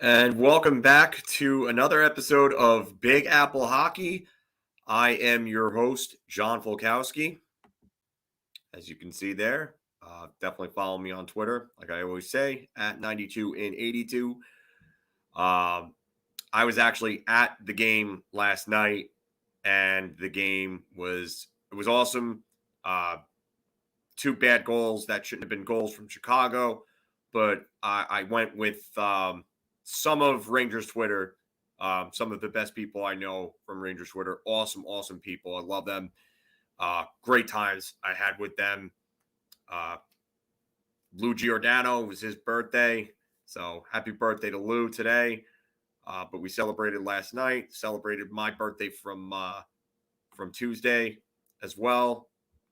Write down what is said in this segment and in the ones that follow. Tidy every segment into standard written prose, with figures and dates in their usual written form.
And welcome back to another episode of Big Apple Hockey. I am your host, John Folkowski. As you can see there, definitely follow me on Twitter, like I always say, at 92in82. I was actually at the game last night, and the game was awesome. Two bad goals that shouldn't have been goals from Chicago, but I went with some of Rangers Twitter, some of the best people I know from Rangers Twitter. Awesome people. I love them. Great times I had with them. Lou Giordano, it was his birthday, so happy birthday to Lou today. But we celebrated last night. Celebrated my birthday from Tuesday as well.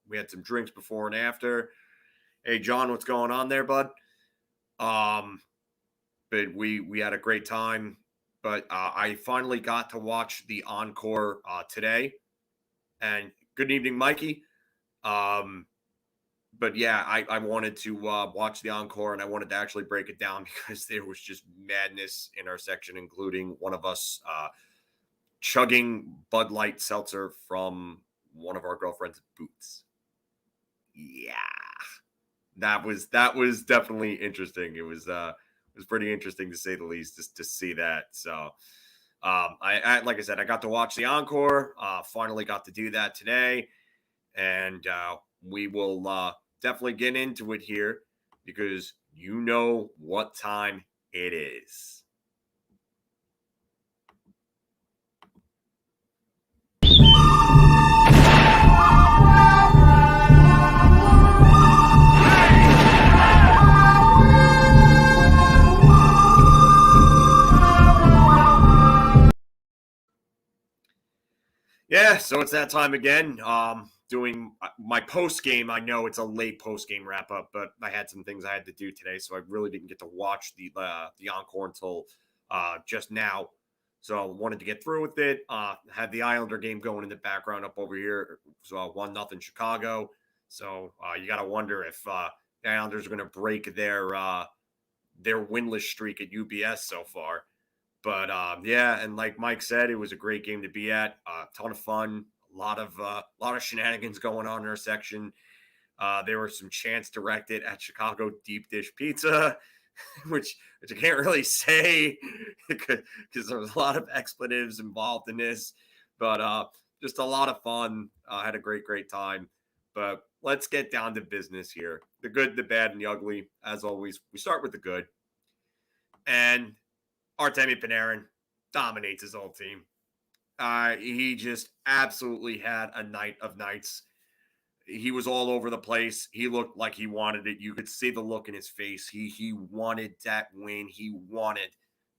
We had some drinks before and after. Hey, John, what's going on there, bud? But we had a great time. But I finally got to watch the encore today. And good evening, Mikey. But yeah, I wanted to watch the encore, and I wanted to actually break it down because there was just madness in our section, including one of us chugging Bud Light seltzer from one of our girlfriend's boots. Yeah, that was definitely interesting. It was pretty interesting to say the least, just to see that. So I like I said, I got to watch the encore. Finally got to do that today, and we will definitely get into it here because you know what time it is. Yeah, so it's that time again. Doing my post game. I know it's a late post game wrap up, but I had some things I had to do today, so I really didn't get to watch the encore until just now. So I wanted to get through with it. Had the Islander game going in the background up over here. So 1-0 Chicago. So you got to wonder if the Islanders are going to break their winless streak at UBS so far. But yeah, and like Mike said, it was a great game to be at. Ton of fun, a lot of shenanigans going on in our section. There were some chants directed at Chicago deep dish pizza, which I can't really say because there was a lot of expletives involved in this. But just a lot of fun. Had a great time. But let's get down to business here. The good, the bad, and the ugly. As always, we start with the good. And Artemi Panarin dominates his old team. He just absolutely had a night of nights. He was all over the place. He looked like he wanted it. You could see the look in his face. He wanted that win. He wanted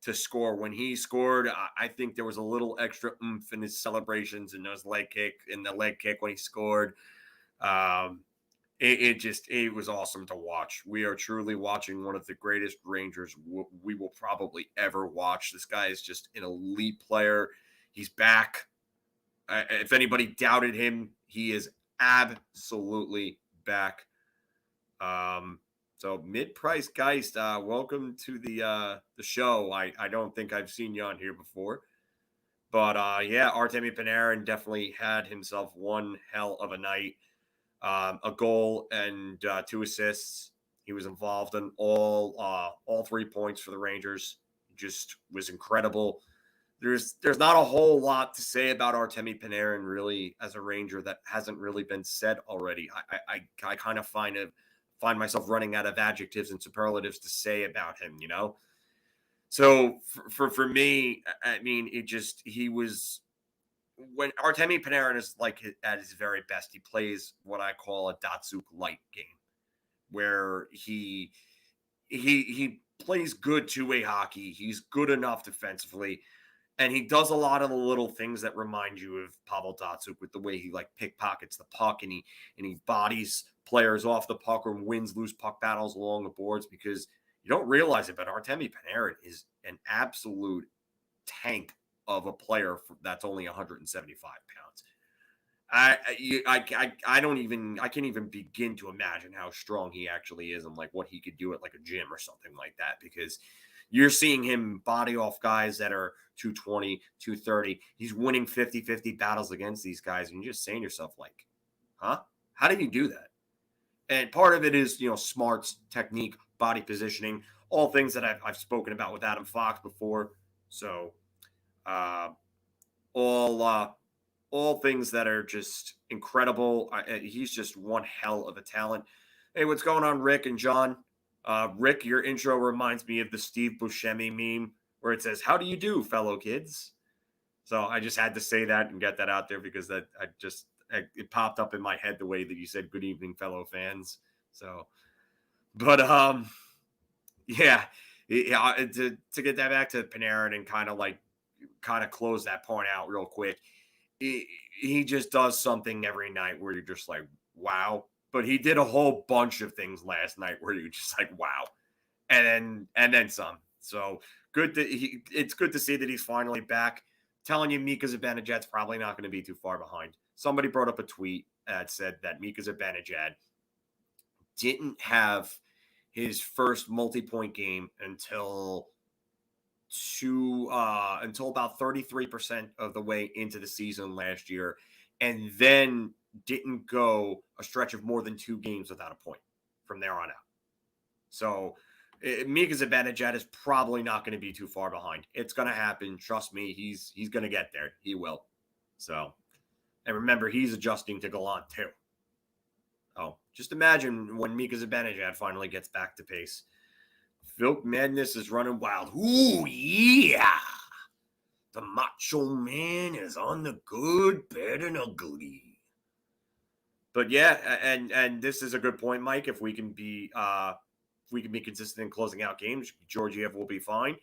to score. When he scored, I think there was a little extra oomph in his celebrations and the leg kick when he scored. It was awesome to watch. We are truly watching one of the greatest Rangers we will probably ever watch. This guy is just an elite player. He's back. If anybody doubted him, he is absolutely back. So mid-price Geist, welcome to the show. I don't think I've seen you on here before. But yeah, Artemi Panarin definitely had himself one hell of a night. A goal and 2 assists. He was involved in all 3 points for the Rangers. Just was incredible. There's not a whole lot to say about Artemi Panarin really as a Ranger that hasn't really been said already. I kind of find myself running out of adjectives and superlatives to say about him, you know. So for me, I mean, he was. When Artemi Panarin is like at his very best, he plays what I call a Datsuk light game, where he plays good two-way hockey. He's good enough defensively, and he does a lot of the little things that remind you of Pavel Datsuk with the way he like pickpockets the puck and he bodies players off the puck or wins loose puck battles along the boards because you don't realize it, but Artemi Panarin is an absolute tank of a player that's only 175 pounds. I can't even begin to imagine how strong he actually is and like what he could do at like a gym or something like that because You're seeing him body off guys that are 220, 230. He's winning 50-50 battles against these guys. And you're just saying to yourself, like, huh? How did you do that? And part of it is, smarts, technique, body positioning, all things that I've spoken about with Adam Fox before. So, all things that are just incredible. He's just one hell of a talent. Hey, what's going on, Rick and John? Rick, your intro reminds me of the Steve Buscemi meme where it says, "How do you do, fellow kids?" So I just had to say that and get that out there because it popped up in my head the way that you said, "Good evening, fellow fans." So, but yeah, to get that back to Panarin and kind of close that point out real quick. He just does something every night where you're just like, wow. But he did a whole bunch of things last night where you're just like, wow, and then some. So it's good to see that he's finally back. Telling you, Mika Zibanejad's probably not going to be too far behind. Somebody brought up a tweet that said that Mika Zibanejad didn't have his first multi-point game until about 33% of the way into the season last year, and then didn't go a stretch of more than 2 games without a point from there on out. So Mika Zibanejad is probably not going to be too far behind. It's going to happen. Trust me, he's going to get there. He will. So, and remember, he's adjusting to Gallant too. Oh, just imagine when Mika Zibanejad finally gets back to pace. Philip Madness is running wild. Ooh, yeah. The Macho Man is on the good, bad, and ugly. But yeah, and this is a good point, Mike. If we can be consistent in closing out games, Georgiev will be fine.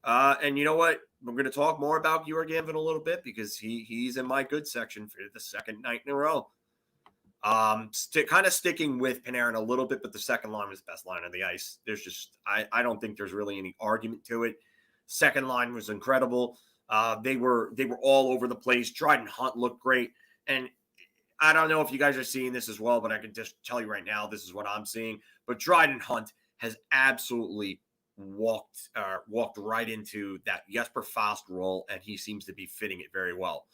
And you know what? We're going to talk more about Georgiev in a little bit because he's in my good section for the second night in a row. Kind of sticking with Panarin a little bit, but the second line was the best line on the ice. There's just I don't think there's really any argument to it. Second line was incredible. They were all over the place. Dryden Hunt looked great, and I don't know if you guys are seeing this as well, but I can just tell you right now, this is what I'm seeing. But Dryden Hunt has absolutely walked right into that Jesper Fast role, and he seems to be fitting it very well.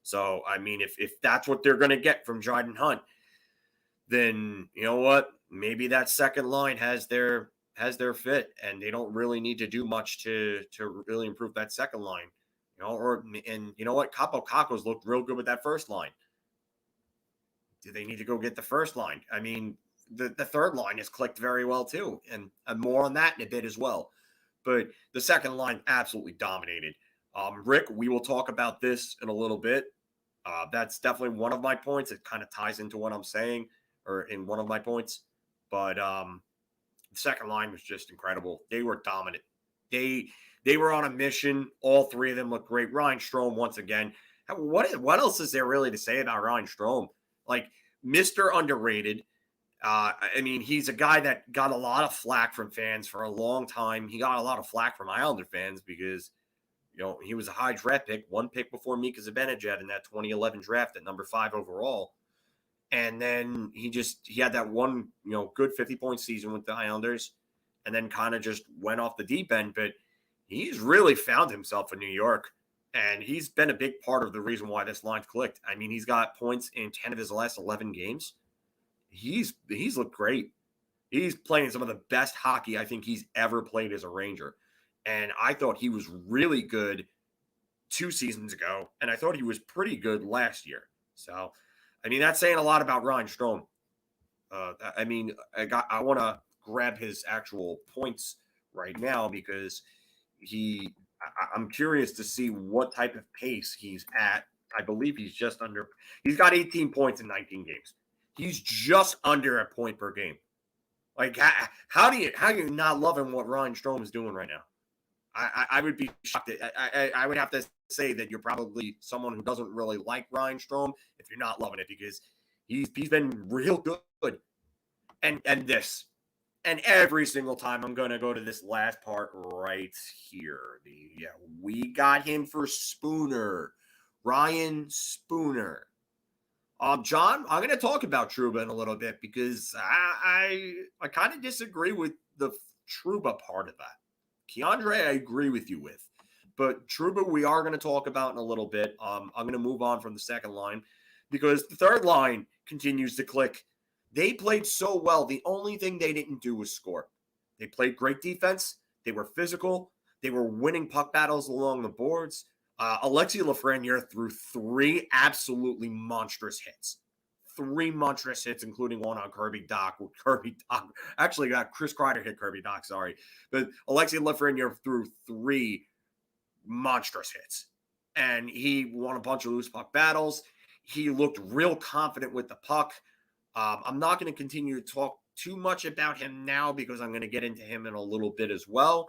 So, I mean, if that's what they're going to get from Dryden Hunt, then you know what? Maybe that second line has their fit, and they don't really need to do much to really improve that second line. And you know what? Kakko's looked real good with that first line. Do they need to go get the first line? I mean, the third line has clicked very well too, and more on that in a bit as well. But the second line absolutely dominated. Rick, we will talk about this in a little bit. That's definitely one of my points. It kind of ties into what I'm saying, or in one of my points. But the second line was just incredible. They were dominant. They were on a mission. All three of them looked great. Ryan Strome, once again. What else is there really to say about Ryan Strome? Like, Mr. Underrated. I mean, he's a guy that got a lot of flack from fans for a long time. He got a lot of flack from Islander fans because he was a high draft pick, 1 pick before Mika Zibanejad in that 2011 draft at number 5 overall. And then he had that one, good 50-point season with the Islanders and then kind of just went off the deep end. But he's really found himself in New York, and he's been a big part of the reason why this line's clicked. I mean, he's got points in 10 of his last 11 games. He's looked great. He's playing some of the best hockey I think he's ever played as a Ranger. And I thought he was really good 2 seasons ago, and I thought he was pretty good last year. So, I mean, that's saying a lot about Ryan Strome. I mean, I want to grab his actual points right now because I'm curious to see what type of pace he's at. I believe he's got 18 points in 19 games. He's just under a point per game. Like, how do you not loving what Ryan Strome is doing right now? I would be shocked. I would have to say that you're probably someone who doesn't really like Ryan Strome if you're not loving it, because he's been real good. And every single time I'm going to go to this last part right here. We got him for Spooner. Ryan Spooner. John, I'm going to talk about Trouba in a little bit because I kind of disagree with the Trouba part of that. Keandre, I agree with you with. But Trouba, we are going to talk about in a little bit. I'm going to move on from the second line because the third line continues to click. They played so well. The only thing they didn't do was score. They played great defense. They were physical. They were winning puck battles along the boards. Alexis Lafreniere threw 3 absolutely monstrous hits. 3 monstrous hits, including one on Kirby Dach. Actually, Chris Kreider hit Kirby Dach, sorry. But Alexis Lafreniere threw 3 monstrous hits. And he won a bunch of loose puck battles. He looked real confident with the puck. I'm not going to continue to talk too much about him now because I'm going to get into him in a little bit as well.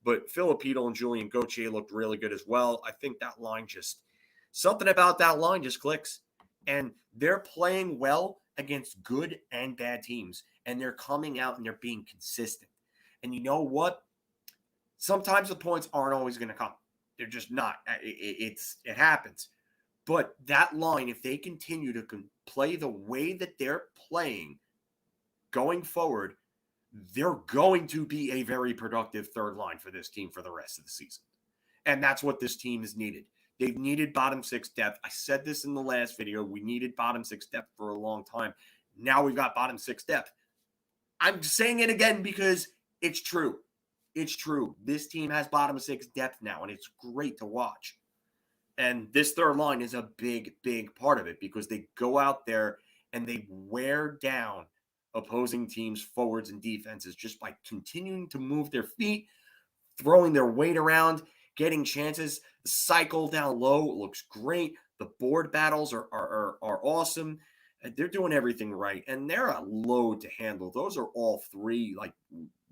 But Filipino and Julien Gauthier looked really good as well. I think that line something about that line just clicks. And they're playing well against good and bad teams. And they're coming out and they're being consistent. And you know what? Sometimes the points aren't always going to come. They're just not. It happens. But that line, if they continue to play the way that they're playing going forward, they're going to be a very productive third line for this team for the rest of the season. And that's what this team has needed. They've needed bottom 6 depth. I said this in the last video. We needed bottom 6 depth for a long time. Now we've got bottom 6 depth. I'm saying it again because it's true. It's true. This team has bottom 6 depth now, and it's great to watch. And this third line is a big, big part of it because they go out there and they wear down opposing teams' forwards and defenses just by continuing to move their feet, throwing their weight around, getting chances. The cycle down low looks great. The board battles are awesome. They're doing everything right, and they're a load to handle. Those are all 3 like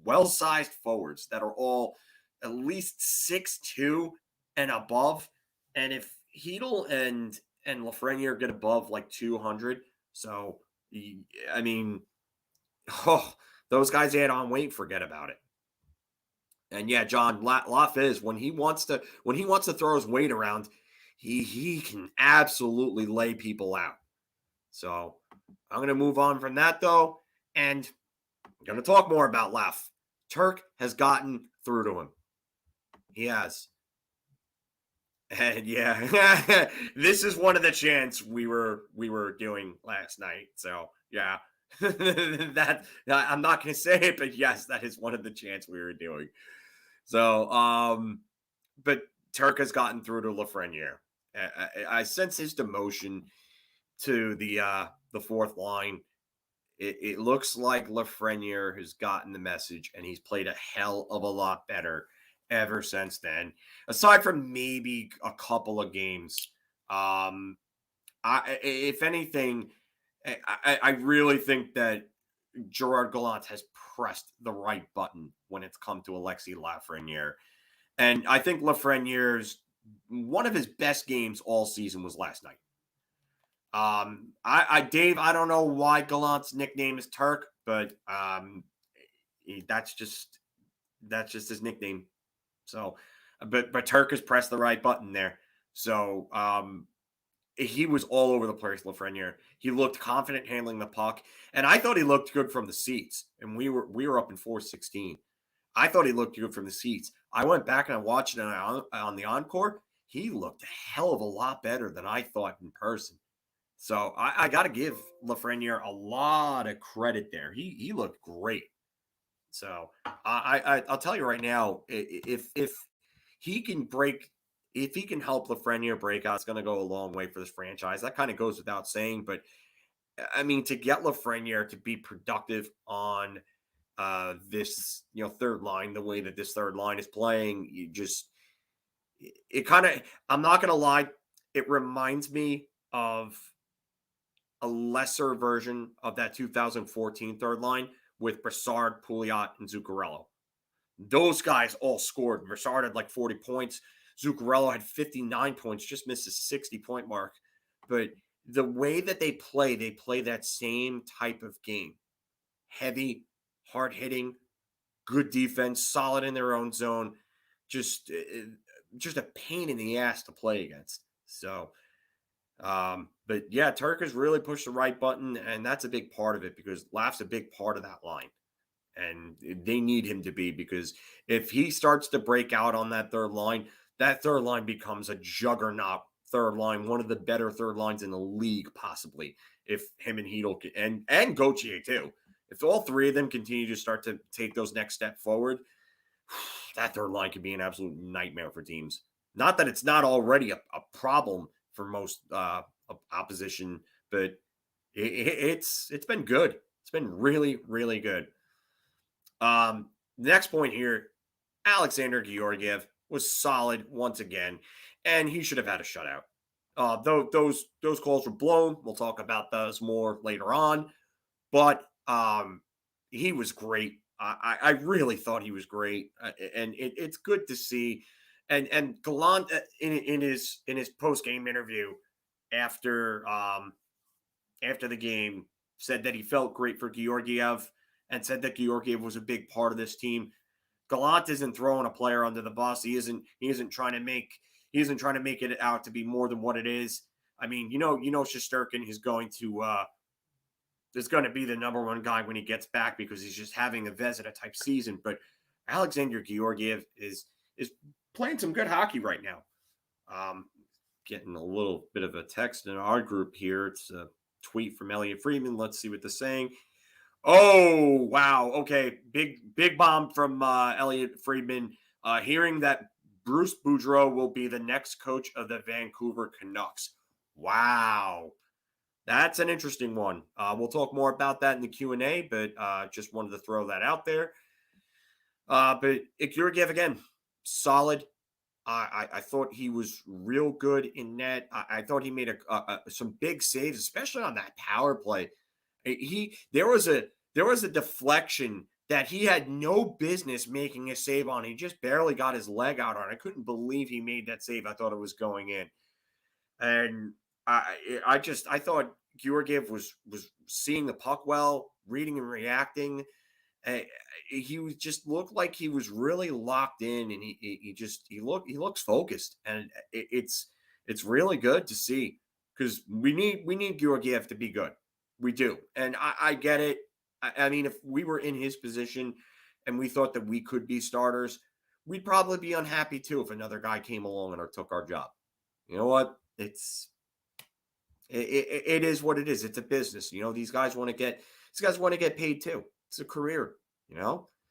well-sized forwards that are all at least 6'2" and above. And if Chytil and Lafreniere get above like 200, so I mean, those guys add on weight, forget about it. And yeah, John, Laf is when he wants to throw his weight around, he can absolutely lay people out. So I'm going to move on from that though, and I'm going to talk more about Laf. Turk has gotten through to him. He has. And yeah, this is one of the chants we were doing last night. So yeah, that I'm not going to say it, but yes, that is one of the chants we were doing. So, but Turk has gotten through to Lafreniere. I sense his demotion to the fourth line. It looks like Lafreniere has gotten the message, and he's played a hell of a lot better ever since then. Aside from maybe a couple of games, if anything, I really think that Gerard Gallant has pressed the right button when it's come to Alexis Lafreniere. And I think Lafreniere's one of his best games all season was last night. Dave, I don't know why Gallant's nickname is Turk, but that's just his nickname. So, but Turk has pressed the right button there. So, he was all over the place, Lafreniere. He looked confident handling the puck, and I thought he looked good from the seats. And we were up in 4-16. I thought he looked good from the seats. I went back and I watched it on the encore. He looked a hell of a lot better than I thought in person. So I got to give Lafreniere a lot of credit there. He looked great. So I'll tell you right now, if he can help Lafreniere break out, it's going to go a long way for this franchise. That kind of goes without saying, but I mean, to get Lafreniere to be productive on this third line, the way that this third line is playing, I'm not going to lie, it reminds me of a lesser version of that 2014 third line with Brassard, Pullock, and Zuccarello. Those guys all scored. Brassard had like 40 points. Zuccarello had 59 points, just missed a 60-point mark. But the way that they play that same type of game. Heavy, hard-hitting, good defense, solid in their own zone. Just a pain in the ass to play against. So, but yeah, Turk has really pushed the right button, and that's a big part of it because Laf's a big part of that line. And they need him to be, because if he starts to break out on that third line becomes a juggernaut third line, one of the better third lines in the league, possibly, if him and Chytil and Gauthier too. If all three of them continue to start to take those next step forward, that third line could be an absolute nightmare for teams. Not that it's not already a problem for most opposition, but it's been good. It's been really, really good. Next point here, Alexander Georgiev was solid once again, and he should have had a shutout. Those calls were blown. We'll talk about those more later on, but he was great. I really thought he was great, and it's good to see. And Gallant in his post game interview after the game said that he felt great for Georgiev, and said that Georgiev was a big part of this team. Gallant isn't throwing a player under the bus. He isn't trying to make it out to be more than what it is. I mean, Shesterkin is going to be the number one guy when he gets back, because he's just having a Vezina type season. But Alexander Georgiev is playing some good hockey right now. Getting a little bit of a text in our group here. It's a tweet from Elliot Friedman. Let's see what they're saying. Oh, wow. Okay. Big bomb from Elliot Friedman. Hearing that Bruce Boudreau will be the next coach of the Vancouver Canucks. Wow. That's an interesting one. We'll talk more about that in the Q&A, but just wanted to throw that out there. But Georgiev, again, solid. I thought he was real good in net. I thought he made some big saves, especially on that power play. There was a deflection that he had no business making a save on. He just barely got his leg out on. I couldn't believe he made that save. I thought it was going in. And I thought Georgiev was seeing the puck well, reading and reacting. He was just looked like he was really locked in, and he looks focused, and it's really good to see, because we need Georgiev to be good. We do, and I get it. I mean, if we were in his position and we thought that we could be starters, we'd probably be unhappy too if another guy came along and took our job. You know what? It is what it is. It's a business. These guys want to get paid too. It's a career,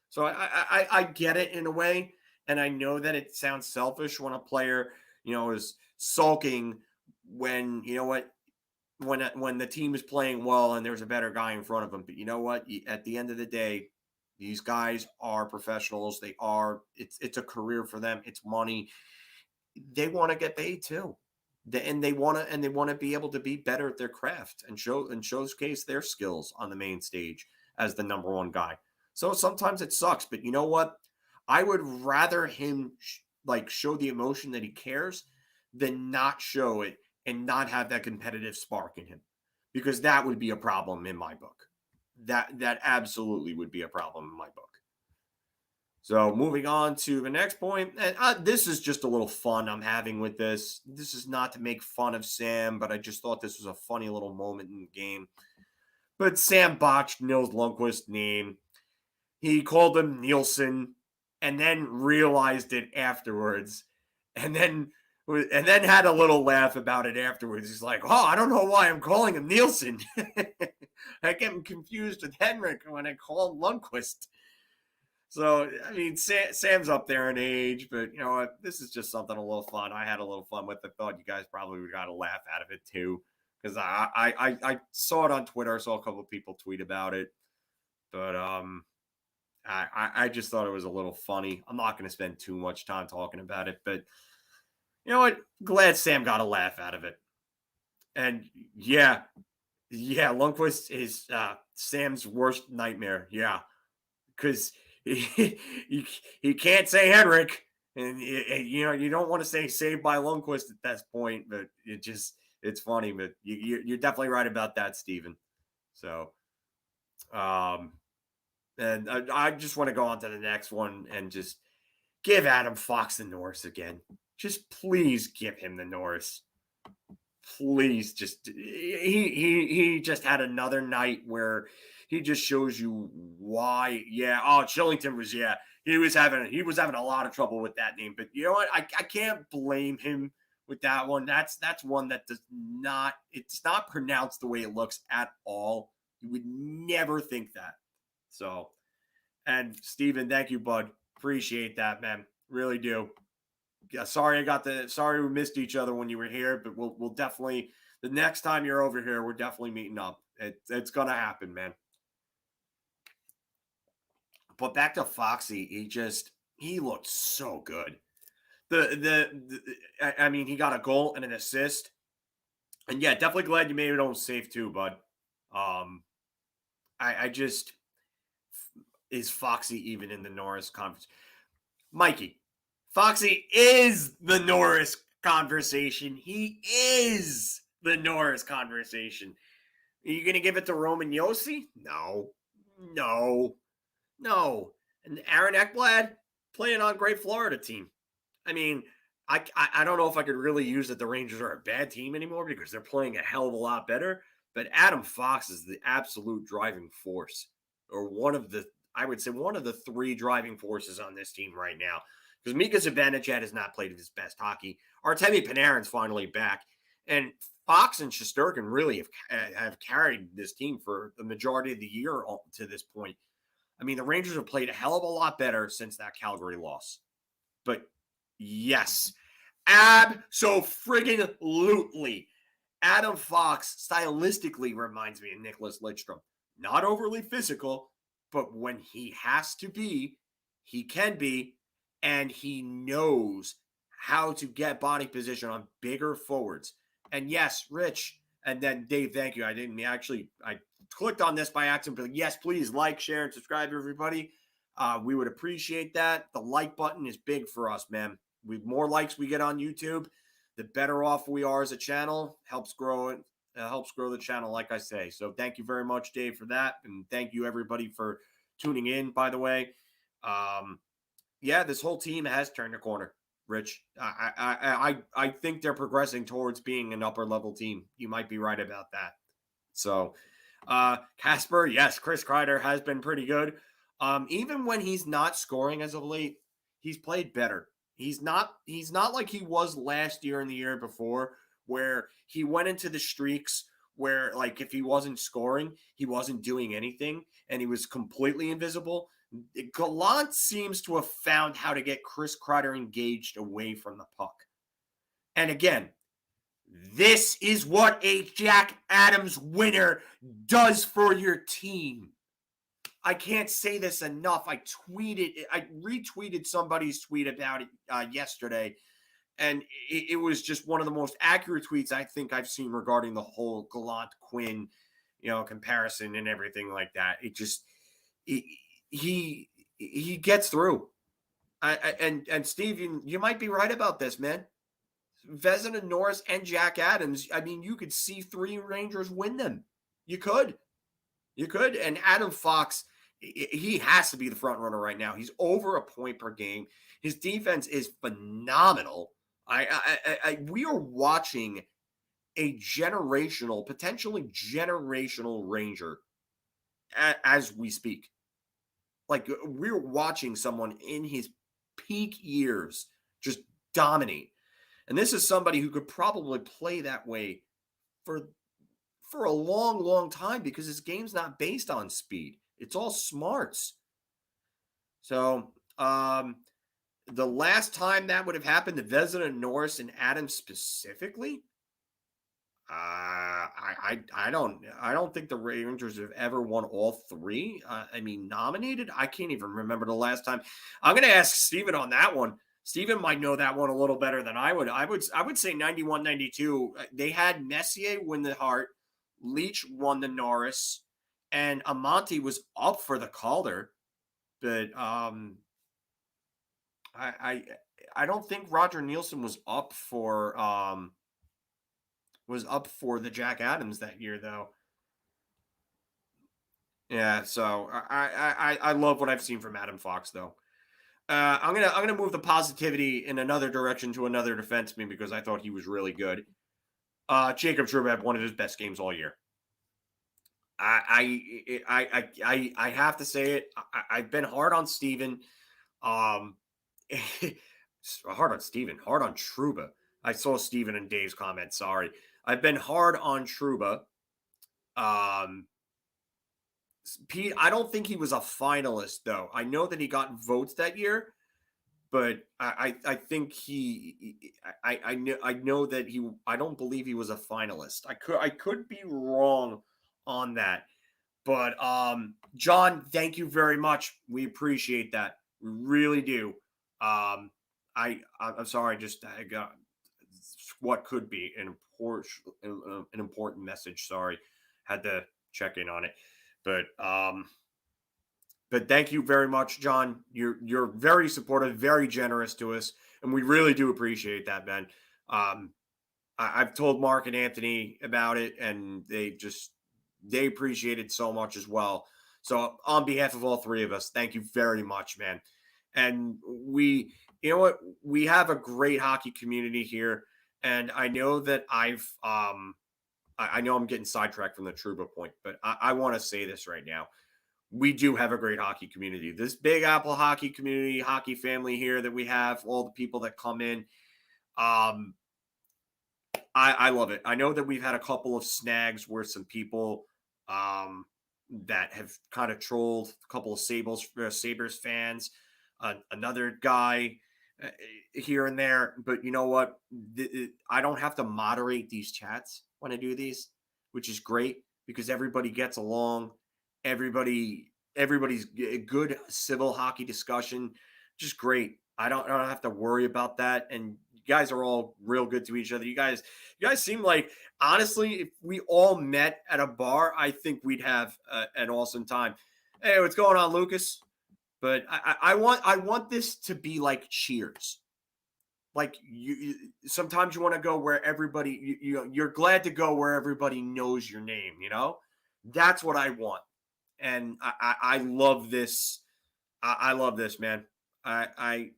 So I get it in a way, and I know that it sounds selfish when a player, is sulking when when the team is playing well and there's a better guy in front of them. But you know what? At the end of the day, these guys are professionals. It's a career for them. It's money. They want to get paid too. And they want to be able to be better at their craft and showcase their skills on the main stage as the number one guy. So sometimes it sucks, but you know what? I would rather him show the emotion that he cares than not show it and not have that competitive spark in him, because that would be a problem in my book. That absolutely would be a problem in my book. So moving on to the next point, and this is just a little fun I'm having with this. This is not to make fun of Sam, but I just thought this was a funny little moment in the game. But Sam botched Nils Lundqvist's name. He called him Nielsen, and then realized it afterwards, and then had a little laugh about it afterwards. He's like, "Oh, I don't know why I'm calling him Nielsen. I get him confused with Henrik when I call him Lundqvist." So, I mean, Sam's up there in age, but this is just something a little fun. I had a little fun with it. Thought you guys probably would got a laugh out of it too, because I saw it on Twitter. I saw a couple of people tweet about it, but I just thought it was a little funny. I'm not going to spend too much time talking about it, but you know what? Glad Sam got a laugh out of it. And yeah, Lundqvist is Sam's worst nightmare. Yeah, because he can't say Henrik, and you don't want to say saved by Lundqvist at this point, but it's funny. But you're definitely right about that, Steven. So, and I just want to go on to the next one and just give Adam Fox the Norris again. Just please give him the Norris. Please, he just had another night where he just shows you why. Yeah. Oh, Shillington was, yeah. He was having a lot of trouble with that name. But you know what? I can't blame him with that one. That's one that it's not pronounced the way it looks at all. You would never think that. So, and Steven, thank you, bud. Appreciate that, man. Really do. Yeah, sorry we missed each other when you were here, but we'll definitely, the next time you're over here, we're definitely meeting up. It's gonna happen, man. But back to Foxy, he looked so good. I mean, he got a goal and an assist. And yeah, definitely glad you made it on safe too, bud. Is Foxy even in the Norris conference? Mikey, Foxy is the Norris conversation. He is the Norris conversation. Are you going to give it to Roman Josi? No. And Aaron Ekblad playing on great Florida team. I mean, I don't know if I could really use that the Rangers are a bad team anymore because they're playing a hell of a lot better. But Adam Fox is the absolute driving force, or I would say one of the three driving forces on this team right now. Because Mika Zibanejad has not played his best hockey. Artemi Panarin's finally back. And Fox and Shesterkin really have carried this team for the majority of the year to this point. I mean, the Rangers have played a hell of a lot better since that Calgary loss. But yes, abso-friggin-lutely. Adam Fox stylistically reminds me of Nicholas Lidstrom. Not overly physical, but when he has to be, he can be, and he knows how to get body position on bigger forwards. And yes, Rich, and then Dave, thank you. I clicked on this by accident, but yes, please like, share, and subscribe, everybody. We would appreciate that. The like button is big for us, man. With more likes we get on YouTube, the better off we are as a channel. Helps grow it. Helps grow the channel, like I say. So thank you very much, Dave, for that. And thank you, everybody, for tuning in, by the way. Yeah, this whole team has turned a corner, Rich. I think they're progressing towards being an upper-level team. You might be right about that. So, Casper, yes, Chris Kreider has been pretty good. Even when he's not scoring as of late, he's played better. He's not like he was last year and the year before, where he went into the streaks where, like, if he wasn't scoring, he wasn't doing anything, and he was completely invisible. Gallant seems to have found how to get Chris Kreider engaged away from the puck. And again, this is what a Jack Adams winner does for your team. I can't say this enough. I retweeted somebody's tweet about it yesterday, and it was just one of the most accurate tweets I think I've seen regarding the whole Gallant-Quinn, comparison and everything like that. He gets through. And Steve, you might be right about this, man. Vezina, Norris, and Jack Adams. I mean, you could see 3 Rangers win them. You could. And Adam Fox, he has to be the front runner right now. He's over a point per game. His defense is phenomenal. We are watching a potentially generational Ranger as we speak. Like, we're watching someone in his peak years just dominate. And this is somebody who could probably play that way for a long, long time because his game's not based on speed. It's all smarts. So, the last time that would have happened to Vezina, Norris, and Adams specifically, I don't think the Rangers have ever won all 3. Nominated. I can't even remember the last time. I'm going to ask Steven on that one. Steven might know that one a little better than I would. I would say 91-92. They had Messier win the Hart, Leach won the Norris, and Amante was up for the Calder. But I don't think Roger Nielsen was up for the Jack Adams that year, though. Yeah, so I love what I've seen from Adam Fox, though. I'm gonna move the positivity in another direction to another defenseman because I thought he was really good. Jacob Trouba had one of his best games all year. I have to say it. I've been hard on Steven. Um, hard on Steven, hard on Trouba. I saw Steven and Dave's comment. Sorry. I've been hard on Trouba. Um, Pete, I don't think he was a finalist, though. I know that he got votes that year, but I think I know that I don't believe he was a finalist. I could be wrong on that. But John, thank you very much. We appreciate that. We really do. I'm sorry, I got what could be an important message. Sorry, had to check in on it. But thank you very much, John. You're very supportive, very generous to us, and we really do appreciate that, man. I've told Mark and Anthony about it, and they appreciate it so much as well. So on behalf of all three of us, thank you very much, man. And you know what? We have a great hockey community here, and I know that I know I'm getting sidetracked from the Trouba point, but I want to say this right now. We do have a great hockey community. This Big Apple hockey community, hockey family here that we have, all the people that come in. I love it. I know that we've had a couple of snags where some people that have kind of trolled a couple of Sabres fans, another guy here and there. But you know what? I don't have to moderate these chats when I do these, which is great because everybody gets along. Everybody's good civil hockey discussion, just great. I don't have to worry about that. And you guys are all real good to each other. You guys seem like, honestly, if we all met at a bar, I think we'd have an awesome time. Hey, what's going on, Lucas? But I want this to be like Cheers. Like sometimes you want to go where everybody you're glad to go where everybody knows your name. That's what I want. And I love this. I love this, man. I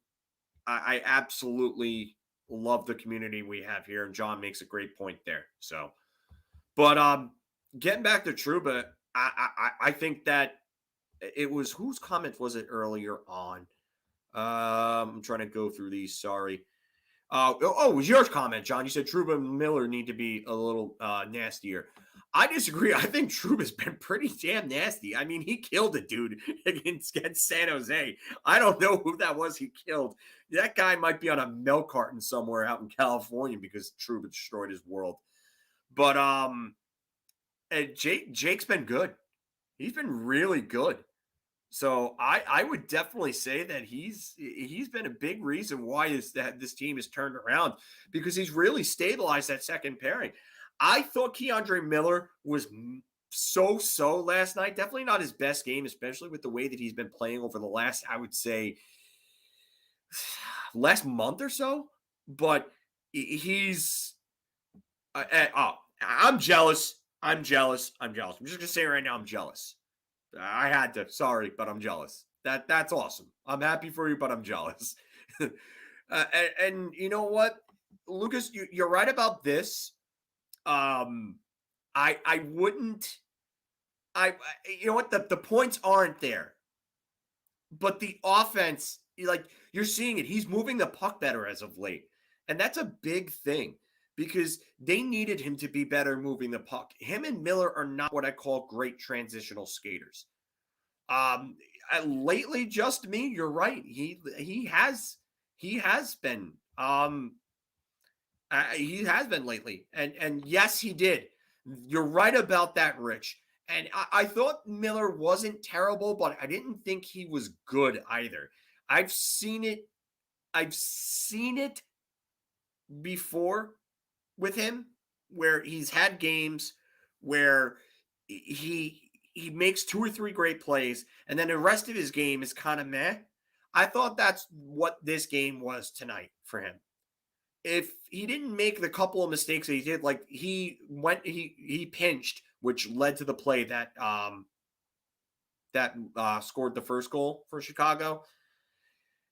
absolutely love the community we have here, and John makes a great point there. So, but getting back to Trouba, I think that it was whose comment was it earlier on? I'm trying to go through these. Sorry. It was your comment, John. You said Trouba and Miller need to be a little nastier. I disagree. I think Trouba's been pretty damn nasty. I mean, he killed a dude against San Jose. I don't know who that was he killed. That guy might be on a milk carton somewhere out in California because Trouba destroyed his world. But Jake's been good. He's been really good. So I would definitely say that he's been a big reason why this team has turned around because he's really stabilized that second pairing. I thought K'Andre Miller was so last night. Definitely not his best game, especially with the way that he's been playing over the last, I would say, last month or so. But he's I'm jealous. I'm jealous. I'm just gonna say right now, I'm jealous. I had to. Sorry, but I'm jealous. That's awesome. I'm happy for you, but I'm jealous. And you know what, Lucas, you're right about this. I wouldn't. You know what, the points aren't there, but the offense, you're seeing it. He's moving the puck better as of late, and that's a big thing because they needed him to be better moving the puck. Him and Miller are not what I call great transitional skaters. Lately, just me. You're right. He has been. He has been lately, and yes, he did. You're right about that, Rich. And I thought Miller wasn't terrible, but I didn't think he was good either. I've seen it before with him where he's had games where he makes 2 or 3 great plays, and then the rest of his game is kind of meh. I thought that's what this game was tonight for him. If he didn't make the couple of mistakes that he did, like he pinched, which led to the play that scored the first goal for Chicago.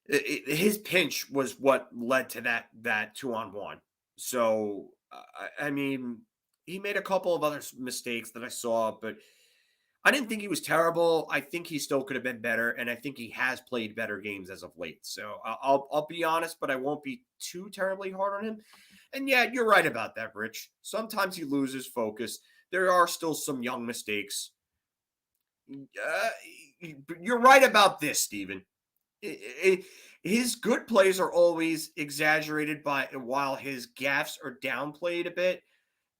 His pinch was what led to that 2-on-1. So I mean, he made a couple of other mistakes that I saw, but I didn't think he was terrible. I think he still could have been better, and I think he has played better games as of late. So I'll be honest, but I won't be too terribly hard on him. And yeah, you're right about that, Rich. Sometimes he loses focus. There are still some young mistakes. You're right about this, Steven. His good plays are always exaggerated by while his gaffes are downplayed a bit.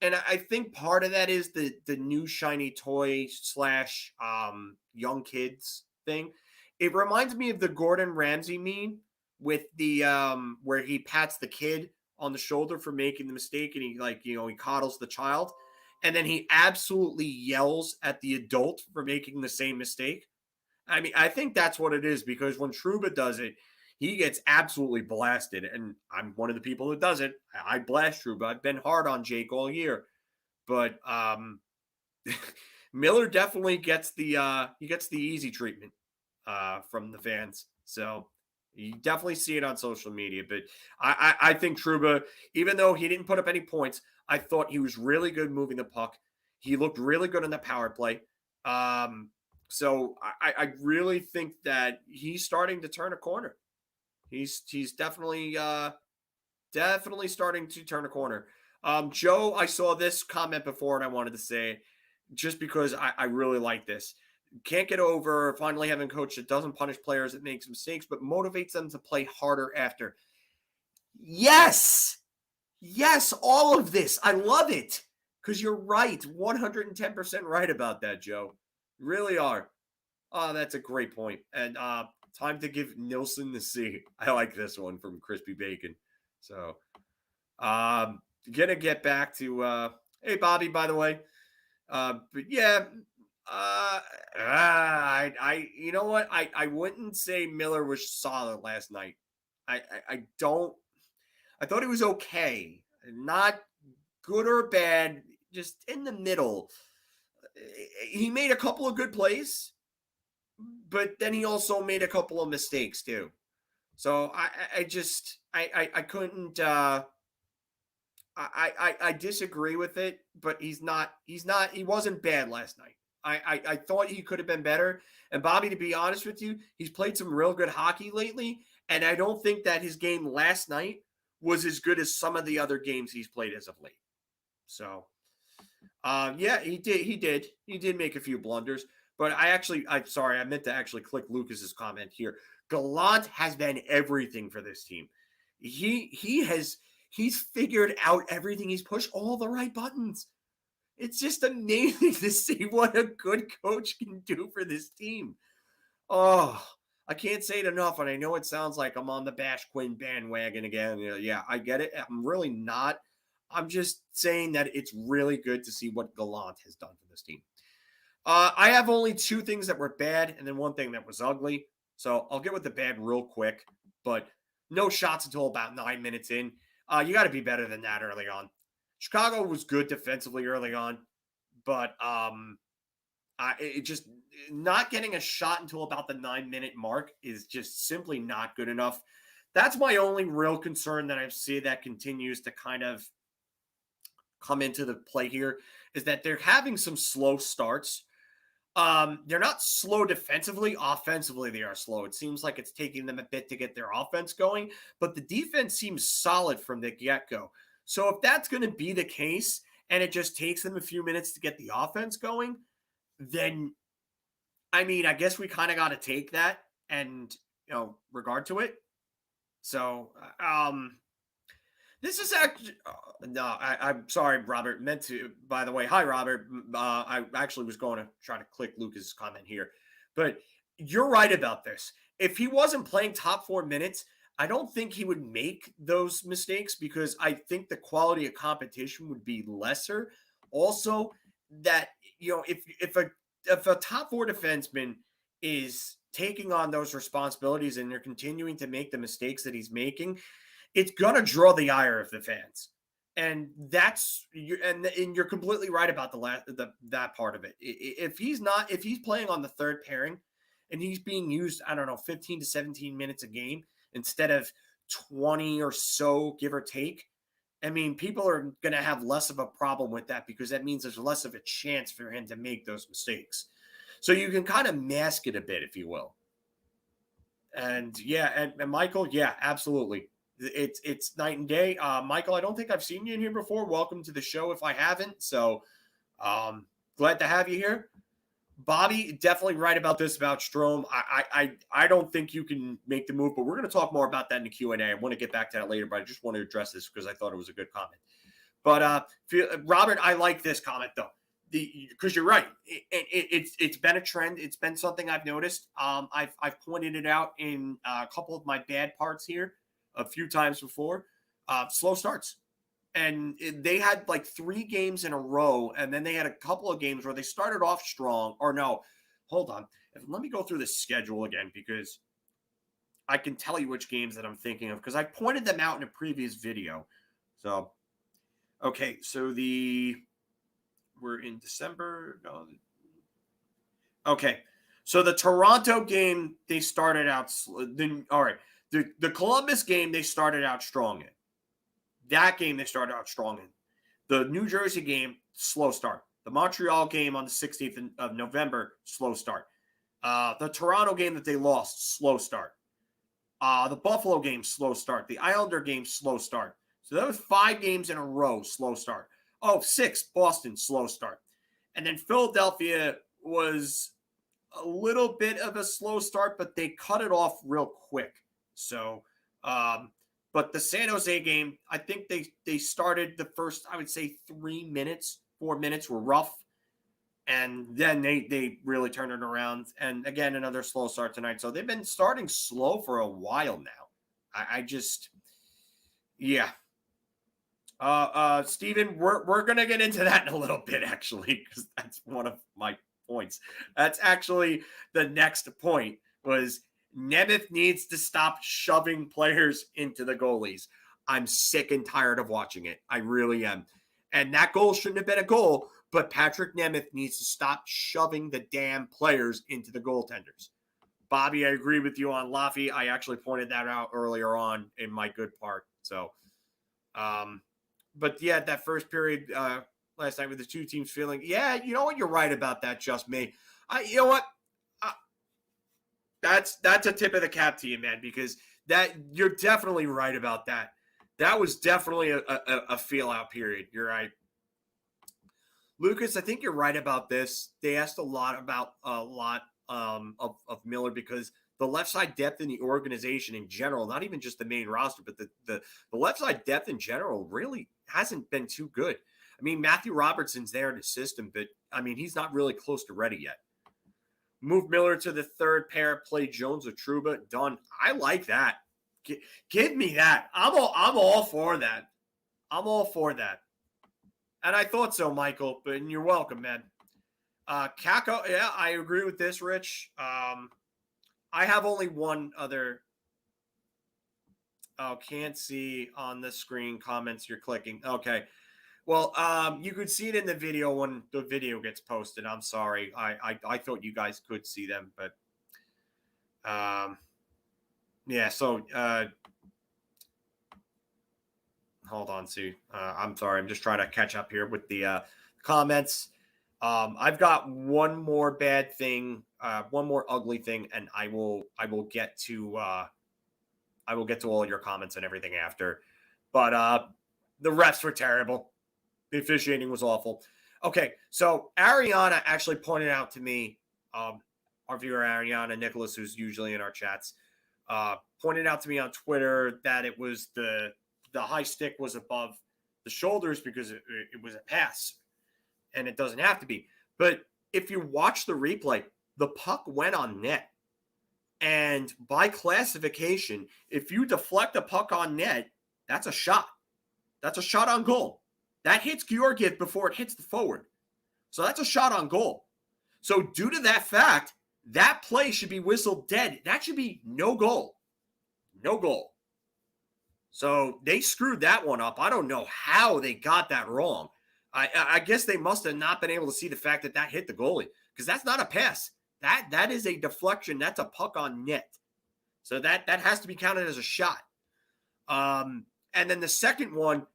And I think part of that is the new shiny toy slash young kids thing. It reminds me of the Gordon Ramsay meme with the where he pats the kid on the shoulder for making the mistake and he coddles the child and then he absolutely yells at the adult for making the same mistake. I mean, I think that's what it is because when Trouba does it, he gets absolutely blasted. And I'm one of the people that does it. I blast Trouba. I've been hard on Jake all year. But Miller definitely gets the easy treatment from the fans. So you definitely see it on social media. But I think Trouba, even though he didn't put up any points, I thought he was really good moving the puck. He looked really good in the power play. So I really think that he's starting to turn a corner. He's definitely starting to turn a corner. Joe, I saw this comment before and I wanted to say, just because I really like this. Can't get over finally having a coach that doesn't punish players that makes mistakes, but motivates them to play harder after. Yes. Yes, all of this. I love it. Because you're right. 110% right about that, Joe. You really are. Oh, that's a great point. And time to give Nilsson the C. I like this one from Crispy Bacon. So, gonna get back to hey Bobby, by the way. But yeah, I you know what? I wouldn't say Miller was solid last night. I don't. I thought he was okay, not good or bad, just in the middle. He made a couple of good plays, but then he also made a couple of mistakes too. So I just I couldn't I disagree with it, but he wasn't bad last night. I thought he could have been better. And Bobby, to be honest with you, he's played some real good hockey lately. And I don't think that his game last night was as good as some of the other games he's played as of late. So yeah, he did make a few blunders. But I'm sorry, I meant to actually click Lucas's comment here. Gallant has been everything for this team. He's figured out everything. He's pushed all the right buttons. It's just amazing to see what a good coach can do for this team. Oh, I can't say it enough. And I know it sounds like I'm on the Bash Quinn bandwagon again. Yeah, I get it. I'm really not. I'm just saying that it's really good to see what Gallant has done for this team. I have only two things that were bad and then one thing that was ugly. So I'll get with the bad real quick. But no shots until about 9 minutes in. You got to be better than that early on. Chicago was good defensively early on, but it just not getting a shot until about the 9-minute mark is just simply not good enough. That's my only real concern that I see that continues to kind of come into the play here is that they're having some slow starts. They're not slow defensively. Offensively, they are slow. It seems like it's taking them a bit to get their offense going, but the defense seems solid from the get-go. So if that's going to be the case and it just takes them a few minutes to get the offense going, then, I mean, I guess we kind of got to take that and, regard to it. So, this is actually I'm sorry, Robert. Meant to. By the way, hi, Robert. I actually was going to try to click Lucas' comment here, but you're right about this. If he wasn't playing top 4 minutes, I don't think he would make those mistakes because I think the quality of competition would be lesser. Also, that if a top 4 defenseman is taking on those responsibilities and they're continuing to make the mistakes that he's making, it's going to draw the ire of the fans. And you're completely right about that part of it. If he's playing on the third pairing and he's being used, I don't know, 15 to 17 minutes a game instead of 20 or so, give or take, I mean, people are going to have less of a problem with that because that means there's less of a chance for him to make those mistakes. So you can kind of mask it a bit, if you will. And yeah, and Michael, yeah, absolutely. It's night and day. Michael, I don't think I've seen you in here before. Welcome to the show if I haven't. So glad to have you here. Bobby, definitely right about this about Strome. I don't think you can make the move, but we're going to talk more about that in the Q&A. I want to get back to that later, but I just want to address this because I thought it was a good comment. But Robert, I like this comment though, because you're right. It's been a trend. It's been something I've noticed. I've pointed it out in a couple of my bad parts here a few times before. Slow starts. And they had like 3 games in a row, and then they had a couple of games where they started off strong. Or no, hold on. Let me go through the schedule again because I can tell you which games that I'm thinking of because I pointed them out in a previous video. So, okay, so we're in December. No. Okay, so the Toronto game, they started out. All right, the Columbus game, they started out strong in. That game, they started out strong in. The New Jersey game, slow start. The Montreal game on the 16th of November, slow start. The Toronto game that they lost, slow start. The Buffalo game, slow start. The Islander game, slow start. So that was 5 games in a row, slow start. 6, Boston, slow start. And then Philadelphia was a little bit of a slow start, but they cut it off real quick. So, but the San Jose game, I think they started the first, I would say 4 minutes were rough. And then they really turned it around. And again, another slow start tonight. So they've been starting slow for a while now. Yeah. Steven, we're going to get into that in a little bit, actually, because that's one of my points. That's actually the next point was Nemeth needs to stop shoving players into the goalies. I'm sick and tired of watching it. I really am. And that goal shouldn't have been a goal, but Patrick Nemeth needs to stop shoving the damn players into the goaltenders. Bobby, I agree with you on Laffy. I actually pointed that out earlier on in my good part. So, but yeah, that first period last night with the 2 teams feeling, yeah, you know what? You're right about that, just me. You know what? That's a tip of the cap to you, man, because that you're definitely right about that. That was definitely a feel-out period. You're right. Lucas, I think you're right about this. They asked a lot of Miller because the left side depth in the organization in general, not even just the main roster, but the left side depth in general really hasn't been too good. I mean, Matthew Robertson's there in the system, but I mean, he's not really close to ready yet. Move Miller to the third pair, play Jones with Trouba. Done. I like that. Give me that. I'm all for that. I'm all for that. And I thought so, Michael, but you're welcome, man. Kakko, yeah, I agree with this, Rich. I have only one other. Oh, can't see on the screen comments you're clicking. Okay. Well, you could see it in the video when the video gets posted. I'm sorry. I thought you guys could see them, but yeah, so hold on, Sue. I'm sorry. I'm just trying to catch up here with the comments. I've got one more bad thing, one more ugly thing, and I will get to all your comments and everything after. But the refs were terrible. The officiating was awful. Okay, so Ariana actually pointed out to me, our viewer Ariana Nicholas, who's usually in our chats, pointed out to me on Twitter that it was the high stick was above the shoulders because it was a pass, and it doesn't have to be. But if you watch the replay, the puck went on net. And by classification, if you deflect a puck on net, that's a shot. That's a shot on goal. That hits Georgiev before it hits the forward. So that's a shot on goal. So due to that fact, that play should be whistled dead. That should be no goal. No goal. So they screwed that one up. I don't know how they got that wrong. I guess they must have not been able to see the fact that hit the goalie because that's not a pass. That is a deflection. That's a puck on net. So that has to be counted as a shot. And then the second one,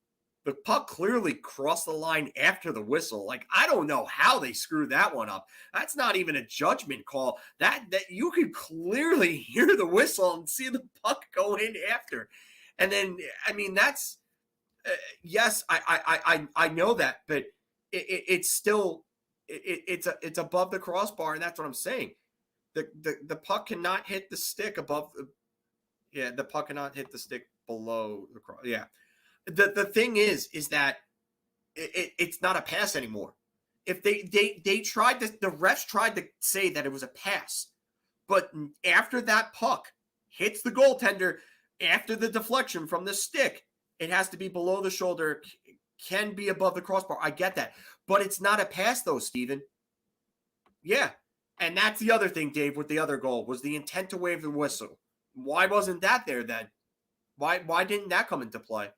The puck clearly crossed the line after the whistle. Like, I don't know how they screwed that one up. That's not even a judgment call. That you could clearly hear the whistle and see the puck go in after. And then, I mean, that's yes, I know that, but it's still it's above the crossbar, and that's what I'm saying. The puck cannot hit the stick above. The puck cannot hit the stick below the cross. Yeah. The thing is that it's not a pass anymore. If they tried to, the refs tried to say that it was a pass, but after that puck hits the goaltender, after the deflection from the stick, it has to be below the shoulder, can be above the crossbar. I get that, but it's not a pass though, Steven. Yeah, and that's the other thing, Dave, with the other goal was the intent to wave the whistle. Why wasn't that there then? Why didn't that come into play?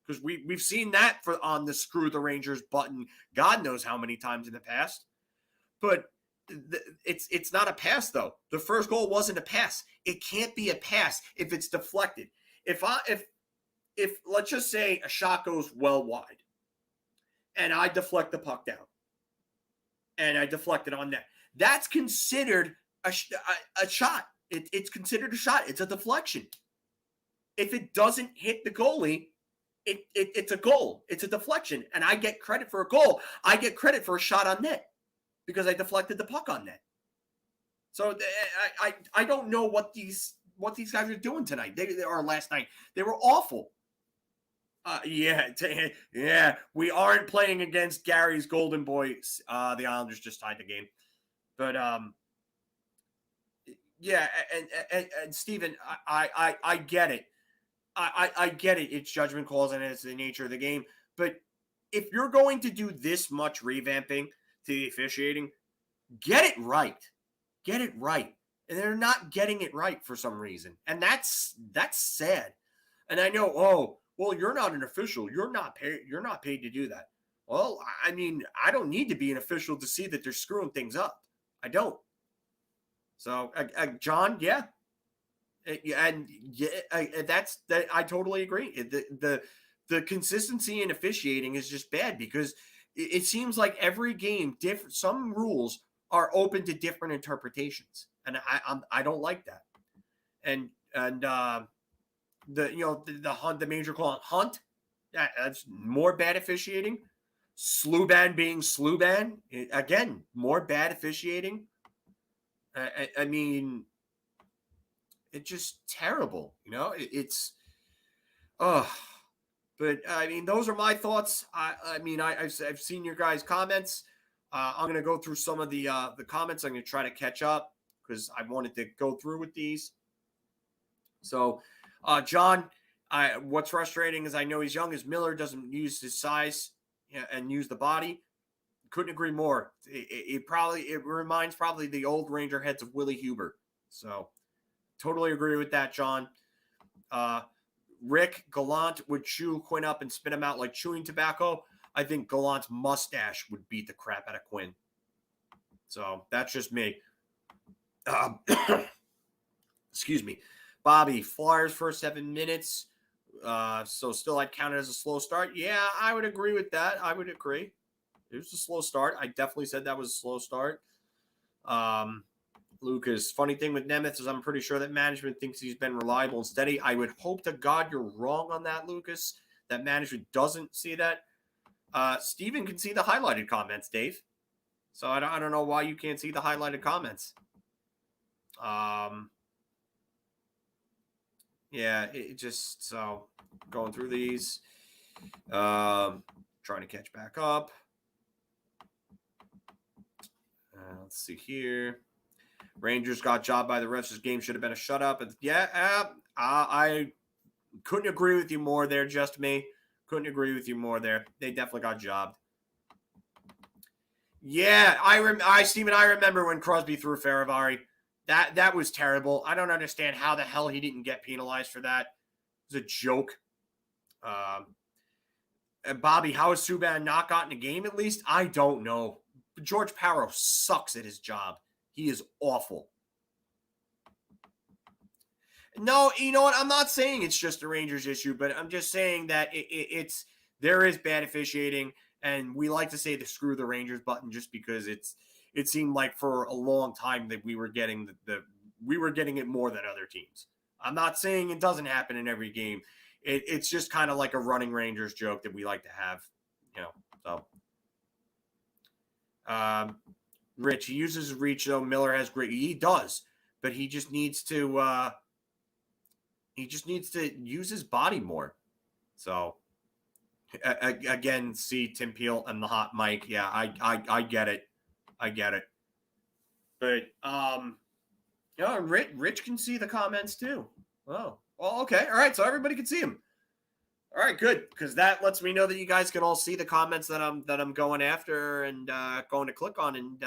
Because we've seen that on the Screw the Rangers button God knows how many times in the past. But it's not a pass, though. The first goal wasn't a pass. It can't be a pass if it's deflected. If let's just say a shot goes well wide, and I deflect the puck down, and I deflect it on net, that's considered a shot. It's considered a shot. It's a deflection. If it doesn't hit the goalie, it's a goal. It's a deflection, and I get credit for a goal. I get credit for a shot on net because I deflected the puck on net. So I don't know what these guys are doing tonight. They or last night. They were awful. Yeah. We aren't playing against Gary's Golden Boys. The Islanders just tied the game, but yeah. And Steven, I get it. I get it. It's judgment calls and it's the nature of the game. But if you're going to do this much revamping to the officiating, get it right. Get it right. And they're not getting it right for some reason. And that's sad. And I know, oh, well, you're not an official. You're not paid to do that. Well, I mean, I don't need to be an official to see that they're screwing things up. I don't. So, John, yeah. And that's that. I totally agree. The consistency in officiating is just bad because it seems like every game, some rules are open to different interpretations, and I don't like that. And the major call on Hunt, that's more bad officiating. Sluban being Sluban, again, more bad officiating. I mean. It's just terrible, it's, but I mean, those are my thoughts. I've seen your guys' comments. I'm going to go through some of the comments. I'm going to try to catch up because I wanted to go through with these. So, John, what's frustrating is I know he's young as Miller doesn't use his size and use the body. Couldn't agree more. It reminds probably the old Ranger heads of Willie Huber. So, totally agree with that, John. Rick, Gallant would chew Quinn up and spit him out like chewing tobacco. I think Gallant's mustache would beat the crap out of Quinn. So that's just me. Excuse me. Bobby, Flyers first 7 minutes. So still I'd count it as a slow start. Yeah, I would agree with that. I would agree. It was a slow start. I definitely said that was a slow start. Lucas, funny thing with Nemeth is I'm pretty sure that management thinks he's been reliable and steady. I would hope to God you're wrong on that, Lucas, that management doesn't see that. Steven can see the highlighted comments, Dave. So I don't know why you can't see the highlighted comments. Yeah, it just, so going through these, trying to catch back up. Let's see here. Rangers got jobbed by the refs. This game should have been a shutout. And yeah, I couldn't agree with you more there, just me. Couldn't agree with you more there. They definitely got jobbed. Yeah, Steven, I remember when Crosby threw Faravari. That was terrible. I don't understand how the hell he didn't get penalized for that. It was a joke. And Bobby, how has Subban not gotten a game at least? I don't know. George Parro sucks at his job. He is awful. No, you know what? I'm not saying it's just a Rangers issue, but I'm just saying that it's there is bad officiating, and we like to say the screw the Rangers button just because it seemed like for a long time that we were getting we were getting it more than other teams. I'm not saying it doesn't happen in every game. It's just kind of like a running Rangers joke that we like to have, So, Rich, he uses his reach though. Miller has great. He does, but he just needs to. He just needs to use his body more. So, again, see Tim Peel and the hot mic. Yeah, I get it. I get it. But Rich can see the comments too. Oh, well, okay, all right. So everybody can see him. All right, good, because that lets me know that you guys can all see the comments that I'm going after and going to click on and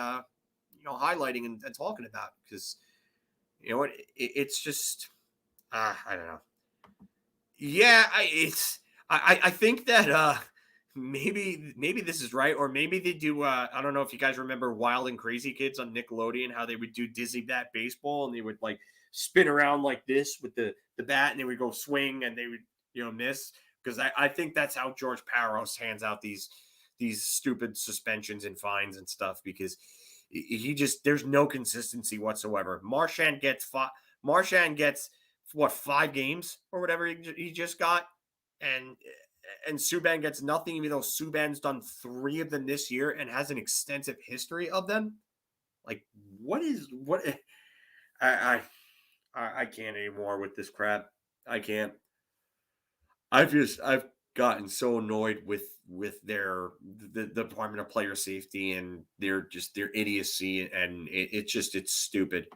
highlighting and talking about, because you know what, it's just I don't know. Yeah, I think that maybe this is right, or maybe they do. I don't know if you guys remember Wild and Crazy Kids on Nickelodeon, how they would do Dizzy Bat Baseball and they would like spin around like this with the bat and they would go swing and they would miss. Because I think that's how George Parros hands out these stupid suspensions and fines and stuff, because he just, there's no consistency whatsoever. Marchand gets 5 games or whatever he just got, and Subban gets nothing, even though Subban's done 3 of them this year and has an extensive history of them. Like, what? I can't anymore with this crap. I can't. I've gotten so annoyed with the Department of Player Safety and their idiocy, and it's stupid.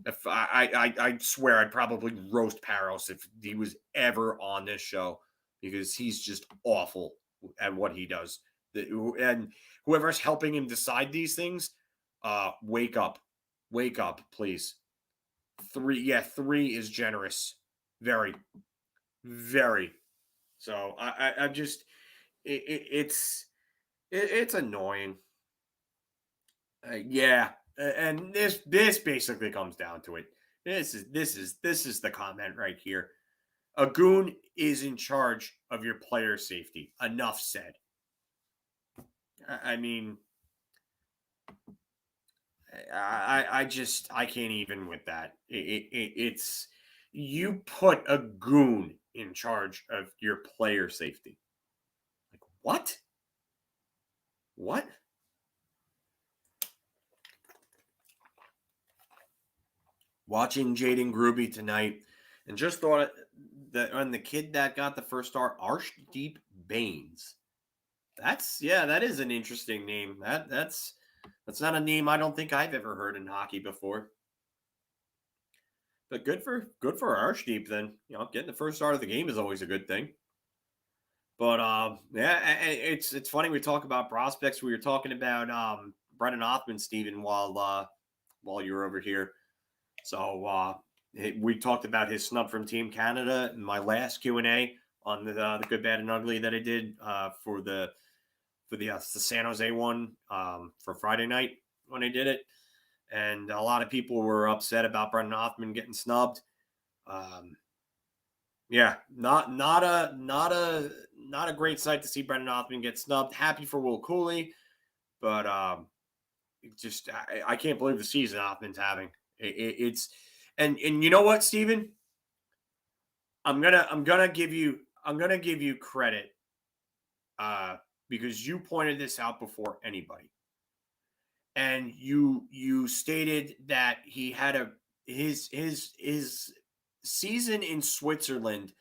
If I swear I'd probably roast Parros if he was ever on this show, because he's just awful at what he does. And whoever's helping him decide these things, wake up, please. 3 is generous, very, very. So I just it's annoying. Yeah, and this basically comes down to it. This is the comment right here. A goon is in charge of your player safety. Enough said. I mean, I can't even with that. It's you put a goon in charge of your player safety. Like, what? What? Watching Jaden Gruby tonight, and just thought that on the kid that got the first star, Arshdeep Baines. That is an interesting name. That's not a name I don't think I've ever heard in hockey before. But good for Arshdeep then. Getting the first start of the game is always a good thing. But it's funny we talk about prospects. We were talking about Brennan Othman, Steven, while you were over here. So we talked about his snub from Team Canada in my last Q&A on the Good, Bad, and Ugly that I did for the San Jose one for Friday night when I did it. And a lot of people were upset about Brendan Othman getting snubbed. Not a great sight to see Brendan Othman get snubbed. Happy for Will Cooley, but I can't believe the season Othman's having. It's and you know what, Steven? I'm gonna give you credit because you pointed this out before anybody. And you stated that he had his season in Switzerland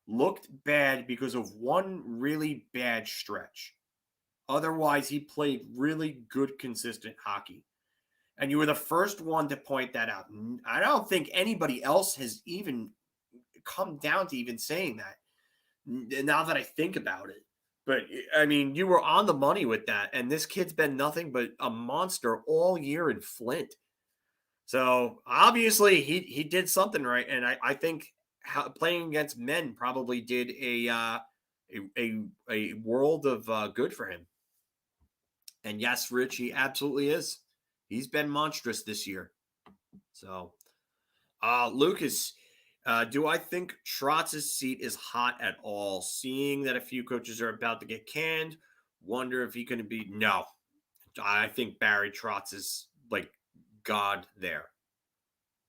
looked bad because of one really bad stretch. Otherwise, he played really good, consistent hockey. And you were the first one to point that out. I don't think anybody else has even come down to even saying that, now that I think about it. But, I mean, you were on the money with that. And this kid's been nothing but a monster all year in Flint. So, obviously, he did something right. And I think playing against men probably did a world of good for him. And yes, Rich, he absolutely is. He's been monstrous this year. So, Lucas, Do I think Trotz's seat is hot at all? Seeing that a few coaches are about to get canned, wonder if he going to be. No, I think Barry Trotz is like God there.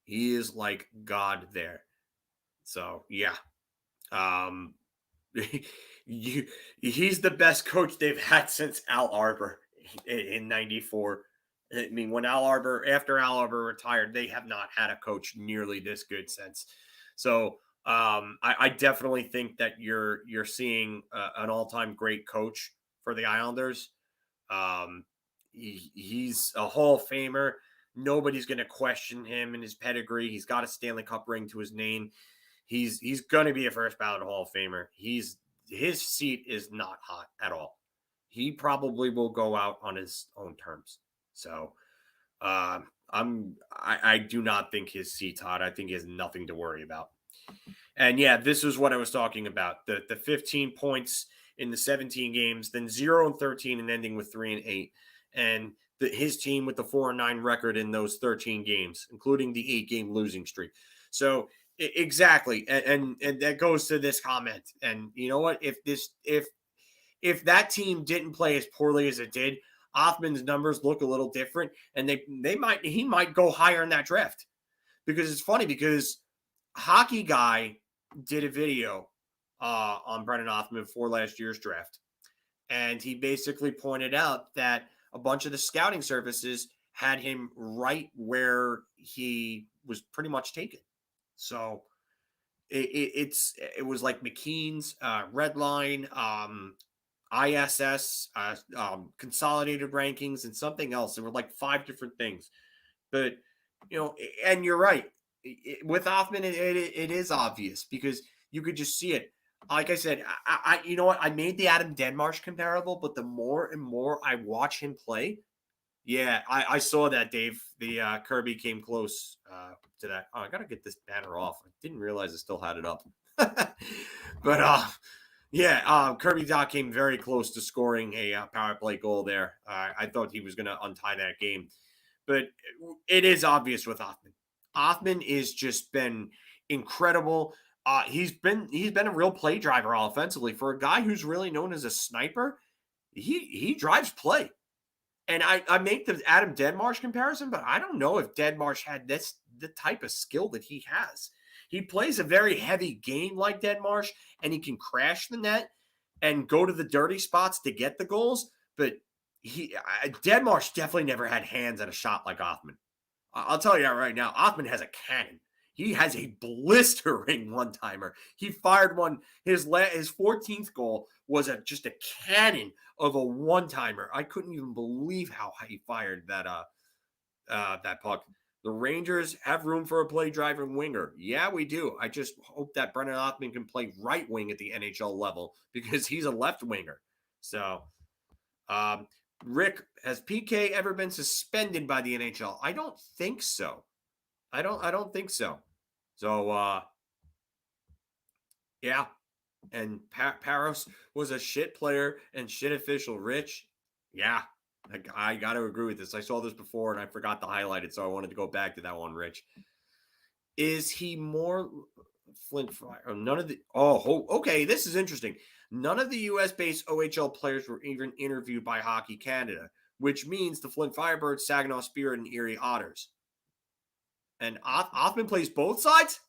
He is like God there. So yeah, um, he's the best coach they've had since Al Arbor in '94. I mean, when after Al Arbor retired, they have not had a coach nearly this good since. So I definitely think that you're seeing an all-time great coach for the Islanders. He's a Hall of Famer. Nobody's going to question him and his pedigree. He's got a Stanley Cup ring to his name. He's going to be a first ballot Hall of Famer. His seat is not hot at all. He probably will go out on his own terms. So I do not think his seat's hot. I think he has nothing to worry about. And yeah, this is what I was talking about. The 15 points in the 17 games, then 0-13 and ending with 3-8. And his team with the 4-9 record in those 13 games, including the 8-game losing streak. So exactly. And that goes to this comment. And you know what? If that team didn't play as poorly as it did, Othman's numbers look a little different, and he might go higher in that draft. Because it's funny because Hockey Guy did a video on Brennan Othman for last year's draft, and he basically pointed out that a bunch of the scouting services had him right where he was pretty much taken. So it was like McKean's, Redline, ISS, consolidated rankings, and something else. There were like 5 different things. But, and you're right. With Othman, it is obvious because you could just see it. Like I said, I you know what? I made the Adam Denmarsh comparable, but the more and more I watch him play, yeah, I saw that, Dave. The Kirby came close to that. Oh, I got to get this banner off. I didn't realize I still had it up. But yeah, Kirby Doc came very close to scoring a power play goal there. I thought he was going to untie that game. But it is obvious with Othman. Othman has just been incredible. He's been a real play driver offensively. For a guy who's really known as a sniper, he drives play. And I make the Adam Denmarsh comparison, but I don't know if Denmarsh had the type of skill that he has. He plays a very heavy game like Denmarsh, and he can crash the net and go to the dirty spots to get the goals. But Denmarsh definitely never had hands at a shot like Othman. I'll tell you that right now. Othman has a cannon. He has a blistering one-timer. He fired one. His 14th goal was just a cannon of a one-timer. I couldn't even believe how he fired that puck. The Rangers have room for a play driver winger. Yeah, we do. I just hope that Brennan Othman can play right wing at the NHL level because he's a left winger. So, Rick, has PK ever been suspended by the NHL? I don't think so. I don't think so. So, yeah. And Paros was a shit player and shit official. Rich, yeah. I got to agree with this. I saw this before and I forgot to highlight it, so I wanted to go back to that one, Rich. Is he more Flint Fire? None of the... Oh, okay. This is interesting. None of the U.S.-based OHL players were even interviewed by Hockey Canada, which means the Flint Firebirds, Saginaw Spirit, and Erie Otters. And Othman plays both sides?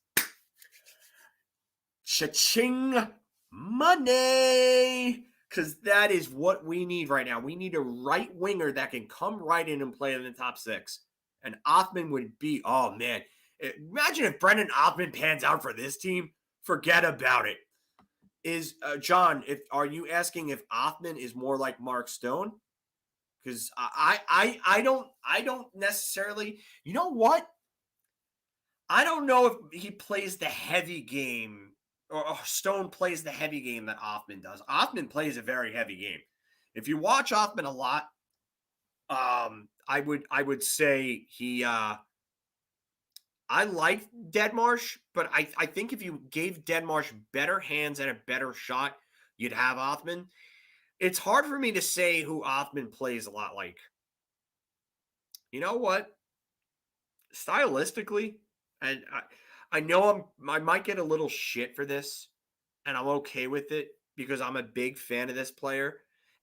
Cha-ching! Money! Because that is what we need right now. We need a right winger that can come right in and play in the top 6. And Othman would be... Oh, man. Imagine if Brendan Othman pans out for this team. Forget about it. Is John, are you asking if Othman is more like Mark Stone? Because I don't necessarily... You know what? I don't know if he plays the heavy game or Stone plays the heavy game that Othman does. Othman plays a very heavy game. If you watch Othman a lot, I would say he I like Denmarsh, but I think if you gave Denmarsh better hands and a better shot, you'd have Othman. It's hard for me to say who Othman plays a lot like. You know what? Stylistically, And I know I might get a little shit for this, and I'm okay with it because I'm a big fan of this player,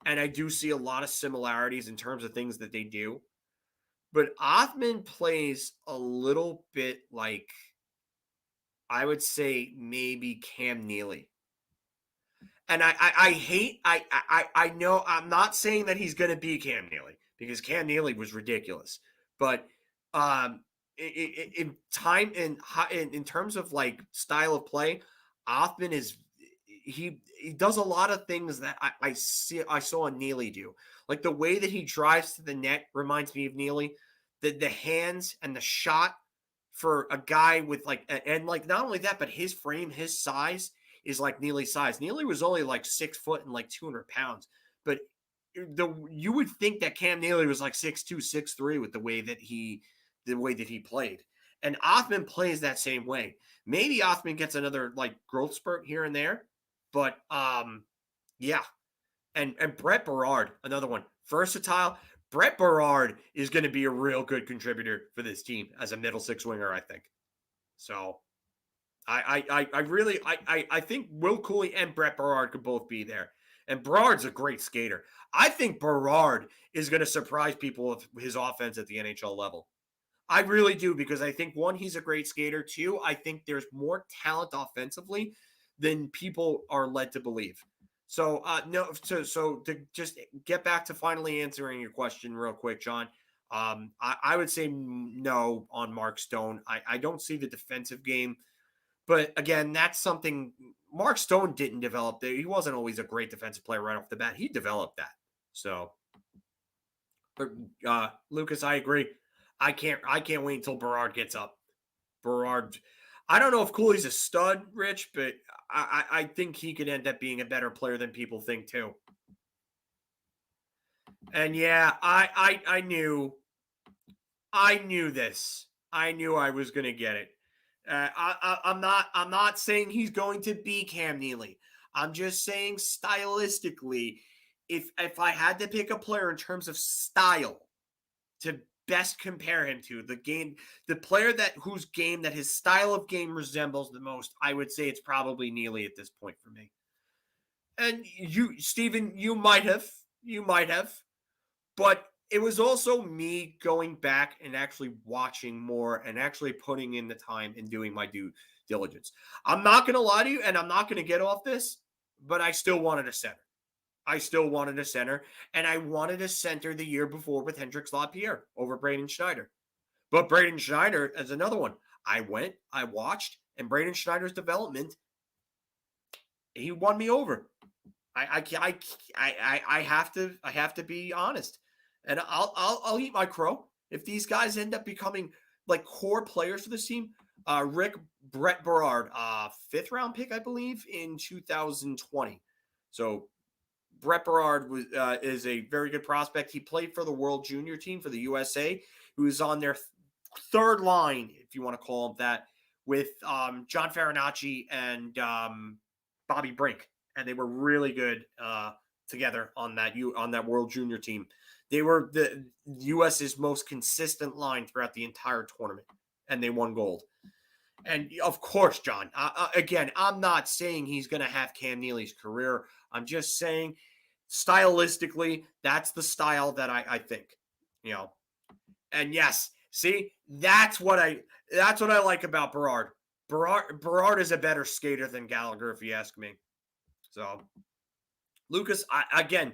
and I do see a lot of similarities in terms of things that they do. But Othman plays a little bit like, I would say, maybe Cam Neely. And I hate I know I'm not saying that he's going to be Cam Neely because Cam Neely was ridiculous, but in time in terms of like style of play, Othman is he does a lot of things that I saw Neely do. Like the way that he drives to the net reminds me of Neely. The hands and the shot for a guy with like and like not only that, but his frame, his size is like Neely's size. Neely was only like 6 foot and like 200 pounds, but you would think that Cam Neely was like 6'2", 6'3" with the way that he played. And Othman plays that same way. Maybe Othman gets another like growth spurt here and there, but yeah. And Brett Berard, another one, versatile. Brett Berard is going to be a real good contributor for this team as a middle six winger, I think. So I think Will Cooley and Brett Berard could both be there. And Berard's a great skater. I think Berard is going to surprise people with his offense at the NHL level. I really do, because I think, one, he's a great skater. Two, I think there's more talent offensively than people are led to believe. So no, so to just get back to finally answering your question real quick, John. I would say no on Mark Stone. I don't see the defensive game. But again, that's something Mark Stone didn't develop there. He wasn't always a great defensive player right off the bat. He developed that. So, but Lucas, I agree. I can't wait until Berard gets up. Berard, I don't know if Cooley's a stud, Rich, but I think he could end up being a better player than people think too. And yeah, I knew this. I knew I was gonna get it. I'm not saying he's going to be Cam Neely. I'm just saying stylistically, if I had to pick a player in terms of style to best compare him to, the player whose game that his style of game resembles the most, I would say it's probably Neely at this point for me. And you, Steven, you might have, but it was also me going back and actually watching more and actually putting in the time and doing my due diligence. I'm not going to lie to you, and I'm not going to get off this, but I still wanted a center. And I wanted a center the year before with Hendrix Lapierre over Braden Schneider. But Braden Schneider is another one. I watched, and Braden Schneider's development, he won me over. I have to be honest. And I'll eat my crow if these guys end up becoming like core players for this team. Brett Berard, 5th round pick, I believe, in 2020. So Brett Berard is a very good prospect. He played for the World Junior team for the USA, who is on their third line, if you want to call him that, with John Farinacci and Bobby Brink, and they were really good together on that World Junior team. They were the US's most consistent line throughout the entire tournament, and they won gold. And of course, John, again, I'm not saying he's going to have Cam Neely's career. I'm just saying stylistically, that's the style that I think, And yes, see, that's what I like about Berard. Berard is a better skater than Gallagher, if you ask me. So, Lucas, I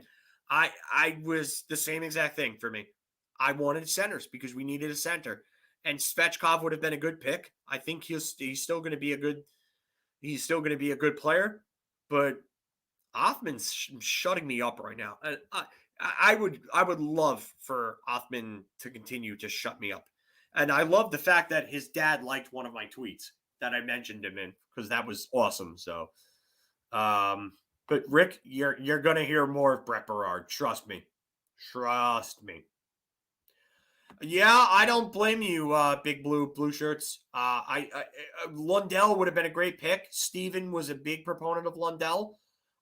was the same exact thing for me. I wanted centers because we needed a center, and Svechkov would have been a good pick. I think he's still going to be a good player, but Othman's shutting me up right now. And I would love for Othman to continue to shut me up. And I love the fact that his dad liked one of my tweets that I mentioned him in, because that was awesome. So, but Rick, you're gonna hear more of Brett Berard. Trust me. Yeah, I don't blame you, big blue shirts. Lundell would have been a great pick. Steven was a big proponent of Lundell.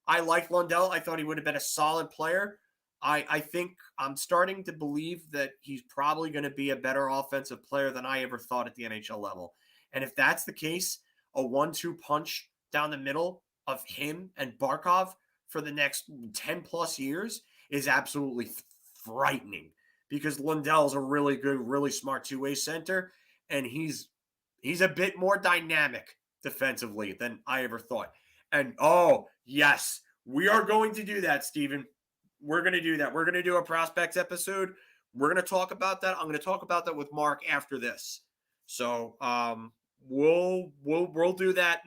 I liked Lundell. I thought he would have been a solid player. I think I'm starting to believe that he's probably going to be a better offensive player than I ever thought at the NHL level. And if that's the case, a 1-2 punch down the middle of him and Barkov for the next 10 plus years is absolutely frightening, because Lundell's a really good, really smart two-way center, and he's a bit more dynamic defensively than I ever thought. And oh, yes, we are going to do that, Steven. We're going to do that. We're going to do a prospects episode. We're going to talk about that. I'm going to talk about that with Mark after this. So we'll do that.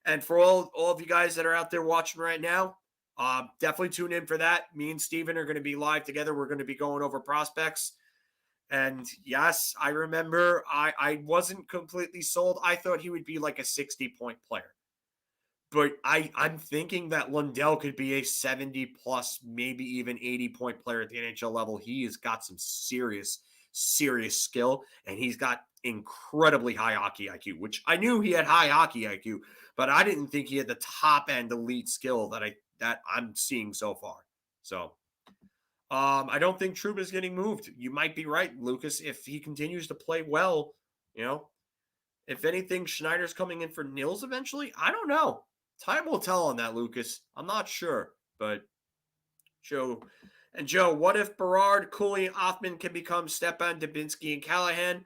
And for all of you guys that are out there watching right now, definitely tune in for that. Me and Steven are going to be live together. We're going to be going over prospects. And yes, I remember I wasn't completely sold. I thought he would be like a 60-point player. But I'm thinking that Lundell could be a 70 plus, maybe even 80-point player at the NHL level. He has got some serious skill, and he's got incredibly high hockey IQ, which I knew he had high hockey IQ, but I didn't think he had the top end elite skill that I'm seeing so far. So I don't think Trouba is getting moved. You might be right, Lucas. If he continues to play well, if anything, Schneider's coming in for Nils eventually. I don't know. Time will tell on that, Lucas. I'm not sure. But Joe, what if Berard, Cooley, and Offman can become Stepan, Dubinsky, and Callahan,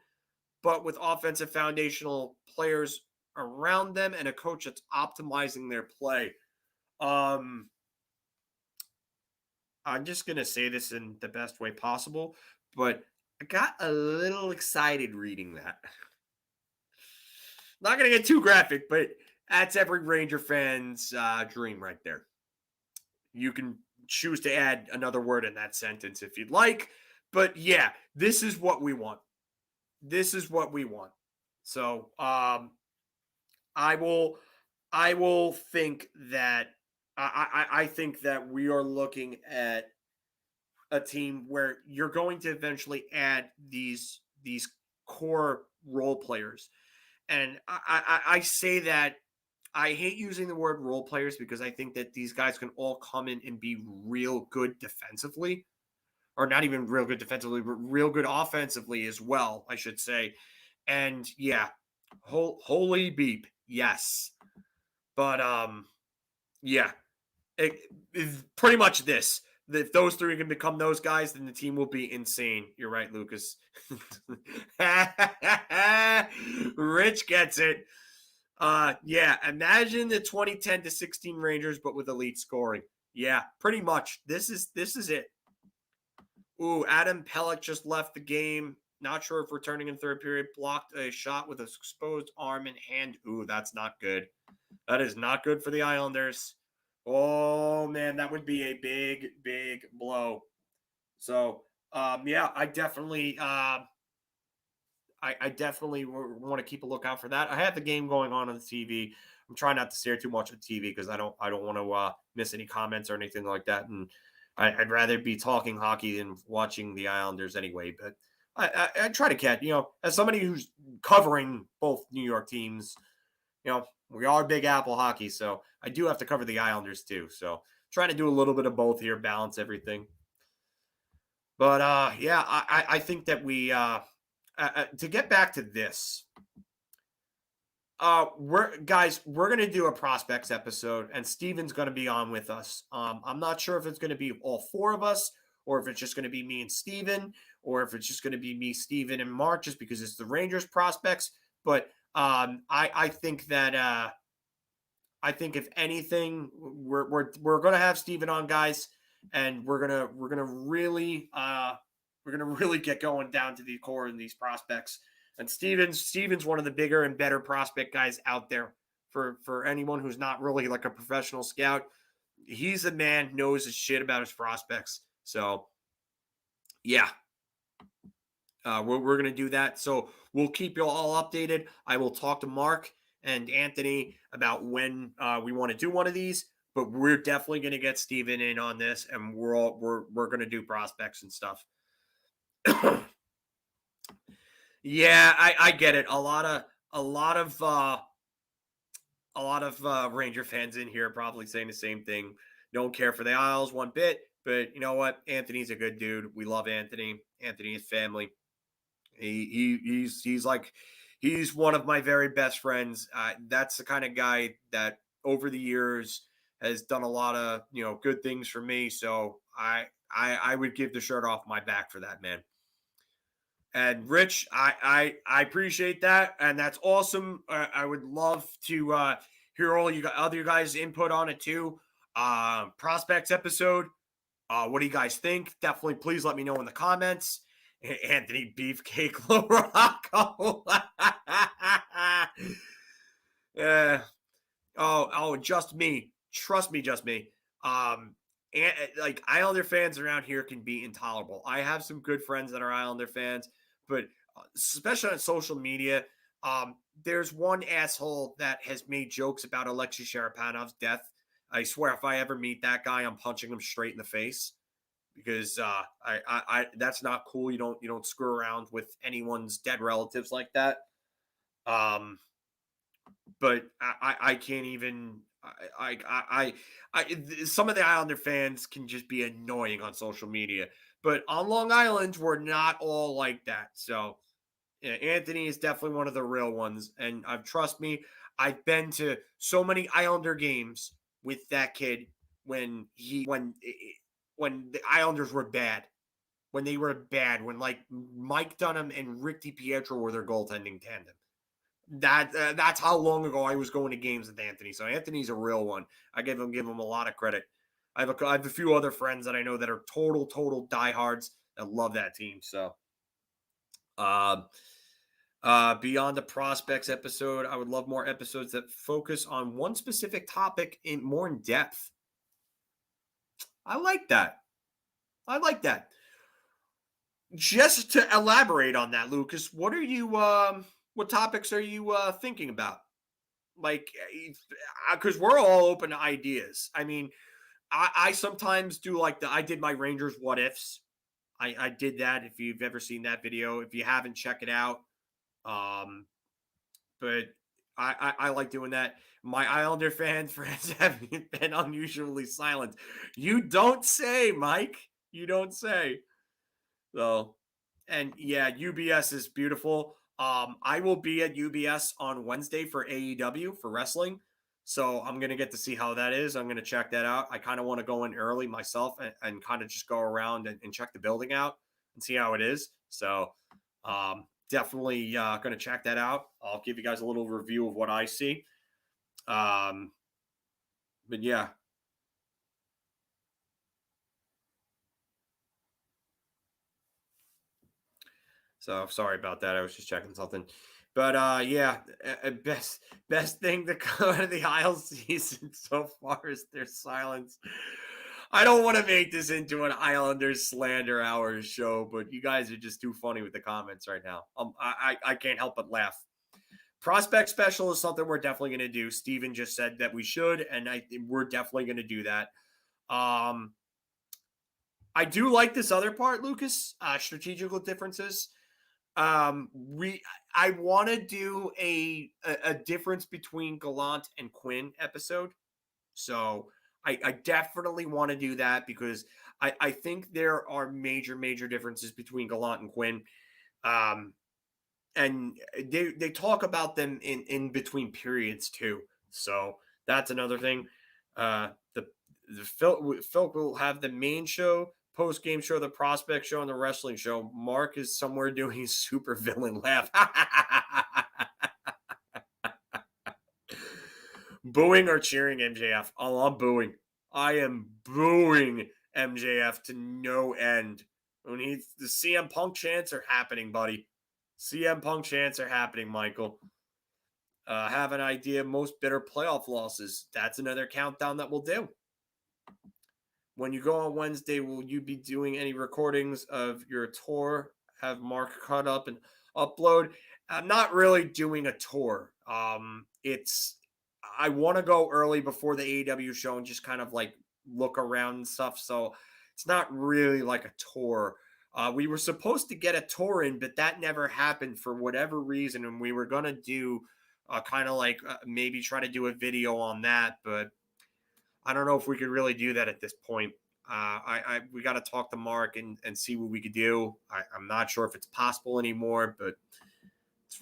but with offensive foundational players around them and a coach that's optimizing their play? I'm just going to say this in the best way possible, but I got a little excited reading that. Not going to get too graphic, but that's every Ranger fan's dream right there. You can choose to add another word in that sentence if you'd like, but yeah, this is what we want. This is what we want. So I will think that I think that we are looking at a team where you're going to eventually add these core role players. And I say that I hate using the word role players because I think that these guys can all come in and be real good defensively, or not even real good defensively, but real good offensively as well, I should say. And yeah, holy beep, yes. But yeah, it's pretty much this. If those three can become those guys, then the team will be insane. You're right, Lucas. Rich gets it. Yeah, imagine the 2010-16 Rangers, but with elite scoring. Yeah, pretty much. This is it. Ooh, Adam Pelech just left the game. Not sure if returning in third period. Blocked a shot with an exposed arm and hand. Ooh, that's not good. That is not good for the Islanders. Oh, man, that would be a big, big blow. So, yeah, I definitely want to keep a lookout for that. I had the game going on the TV. I'm trying not to stare too much at the TV because I don't want to miss any comments or anything like that. And I'd rather be talking hockey than watching the Islanders anyway. But I try to catch, as somebody who's covering both New York teams, we are Big Apple hockey, so I do have to cover the Islanders too. So trying to do a little bit of both here, balance everything. But yeah, I think that we to get back to this, we're going to do a prospects episode, and Steven's going to be on with us. I'm not sure if it's going to be all four of us, or if it's just going to be me and Steven, or if it's just going to be me, Steven, and Mark, just because it's the Rangers prospects. But I think that I think if anything, we're going to have Steven on, guys, and we're gonna really get going down to the core in these prospects. And Steven's one of the bigger and better prospect guys out there for anyone who's not really like a professional scout. He's a man who knows his shit about his prospects. So yeah, we're gonna do that. So we'll keep you all updated. I will talk to Mark and Anthony about when we want to do one of these, but we're definitely going to get Steven in on this, and we're going to do prospects and stuff. Yeah, I get it. A lot of Ranger fans in here are probably saying the same thing. Don't care for the Isles one bit, but you know what? Anthony's a good dude. We love Anthony. Anthony is family. He's like he's one of my very best friends. That's the kind of guy that over the years has done a lot of, good things for me. So I would give the shirt off my back for that, man. And Rich, I appreciate that, and that's awesome. I would love to hear all you other guys' input on it too. Prospects episode. What do you guys think? Definitely, please let me know in the comments. Anthony Beefcake Lorocco. Yeah. Oh, just me. Trust me, just me. And like Islander fans around here can be intolerable. I have some good friends that are Islander fans, but especially on social media, there's one asshole that has made jokes about Alexis Sharapanov's death. I swear, if I ever meet that guy, I'm punching him straight in the face because I that's not cool. You don't screw around with anyone's dead relatives like that. But I can't even. Some of the Islander fans can just be annoying on social media, but on Long Island, we're not all like that. So yeah, Anthony is definitely one of the real ones, and trust me, I've been to so many Islander games with that kid when the Islanders were bad, when they were bad, when like Mike Dunham and Rick DiPietro were their goaltending tandem. That's how long ago I was going to games with Anthony. So Anthony's a real one. I give him a lot of credit. I have a few other friends that I know that are total diehards that love that team. So, beyond the prospects episode, I would love more episodes that focus on one specific topic more in depth. I like that. Just to elaborate on that, Lucas, what topics are you thinking about? Like, because we're all open to ideas. I mean, I sometimes do like I did my Rangers what ifs. I did that. If you've ever seen that video, if you haven't, check it out. But I like doing that. My Islander friends have been unusually silent. You don't say, Mike. You don't say. So, and yeah, UBS is beautiful. I will be at UBS on Wednesday for AEW for wrestling. So I'm going to get to see how that is. I'm going to check that out. I kind of want to go in early myself and kind of just go around and check the building out and see how it is. So definitely going to check that out. I'll give you guys a little review of what I see. But yeah. So sorry about that. I was just checking something. But yeah, best thing to come out of the Isles season so far is their silence. I don't want to make this into an Islanders slander hour show, but you guys are just too funny with the comments right now. I can't help but laugh. Prospect special is something we're definitely going to do. Steven just said that we should, and we're definitely going to do that. I do like this other part, Lucas. Strategical differences. I want to do a difference between Gallant and Quinn episode. So I definitely want to do that because I think there are major differences between Gallant and Quinn. And they talk about them in between periods too. So that's another thing. The Phil will have the main show, post game show, the prospect show, and the wrestling show. Mark is somewhere doing his super villain laugh. Booing or cheering MJF? Oh, I'm booing. I am booing MJF to no end. The CM Punk chants are happening, buddy. CM Punk chants are happening, Michael. Have an idea most bitter playoff losses. That's another countdown that we'll do. When you go on Wednesday, will you be doing any recordings of your tour? Have Mark cut up and upload? I'm not really doing a tour. I want to go early before the AEW show and just kind of like look around and stuff. So it's not really like a tour. We were supposed to get a tour in, but that never happened for whatever reason. And we were going to do kind of like maybe try to do a video on that. But I don't know if we could really do that at this point. We got to talk to Mark and see what we could do. I'm not sure if it's possible anymore, but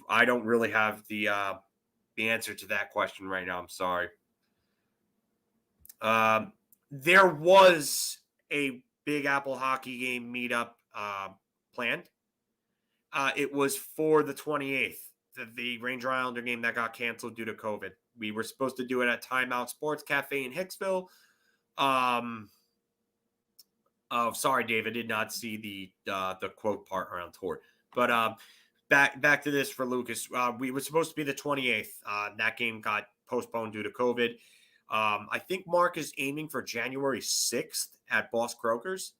I don't really have the answer to that question right now. I'm sorry. There was a Big Apple hockey game meetup planned. It was for the 28th, the Ranger Islander game that got canceled due to COVID. We were supposed to do it at Timeout Sports Cafe in Hicksville. Oh, sorry, Dave. I did not see the quote part around tour. But back to this for Lucas. We were supposed to be the 28th. That game got postponed due to COVID. I think Mark is aiming for January 6th at Boss Croakers.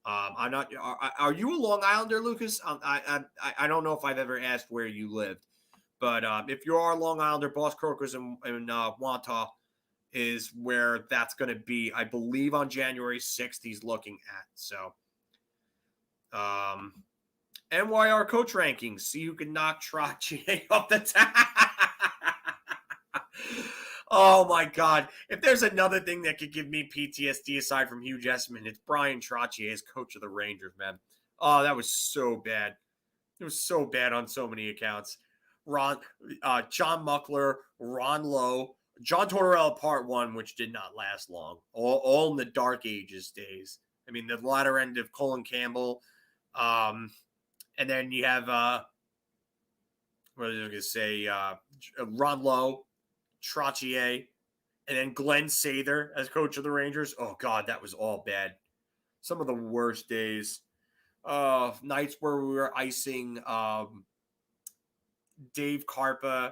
I'm not. Are you a Long Islander, Lucas? I don't know if I've ever asked where you lived, but if you are a Long Islander, Boss Croakers in Wantagh is where that's going to be. I believe on January 6th he's looking at. So, NYR Coach Rankings. See who can knock Trotz off the top. Oh my God. If there's another thing that could give me PTSD aside from Hugh Jessamine, it's Brian Trotz as coach of the Rangers, man. Oh, that was so bad. It was so bad on so many accounts. John Muckler, Ron Lowe, John Tortorella Part 1, which did not last long. All in the Dark Ages days. I mean, the latter end of Colin Campbell. And then you have, what was I going to say? Ron Lowe, Trotz, and then Glenn Sather as coach of the Rangers. Oh, God, that was all bad. Some of the worst days. Nights where we were icing Dave Karpa,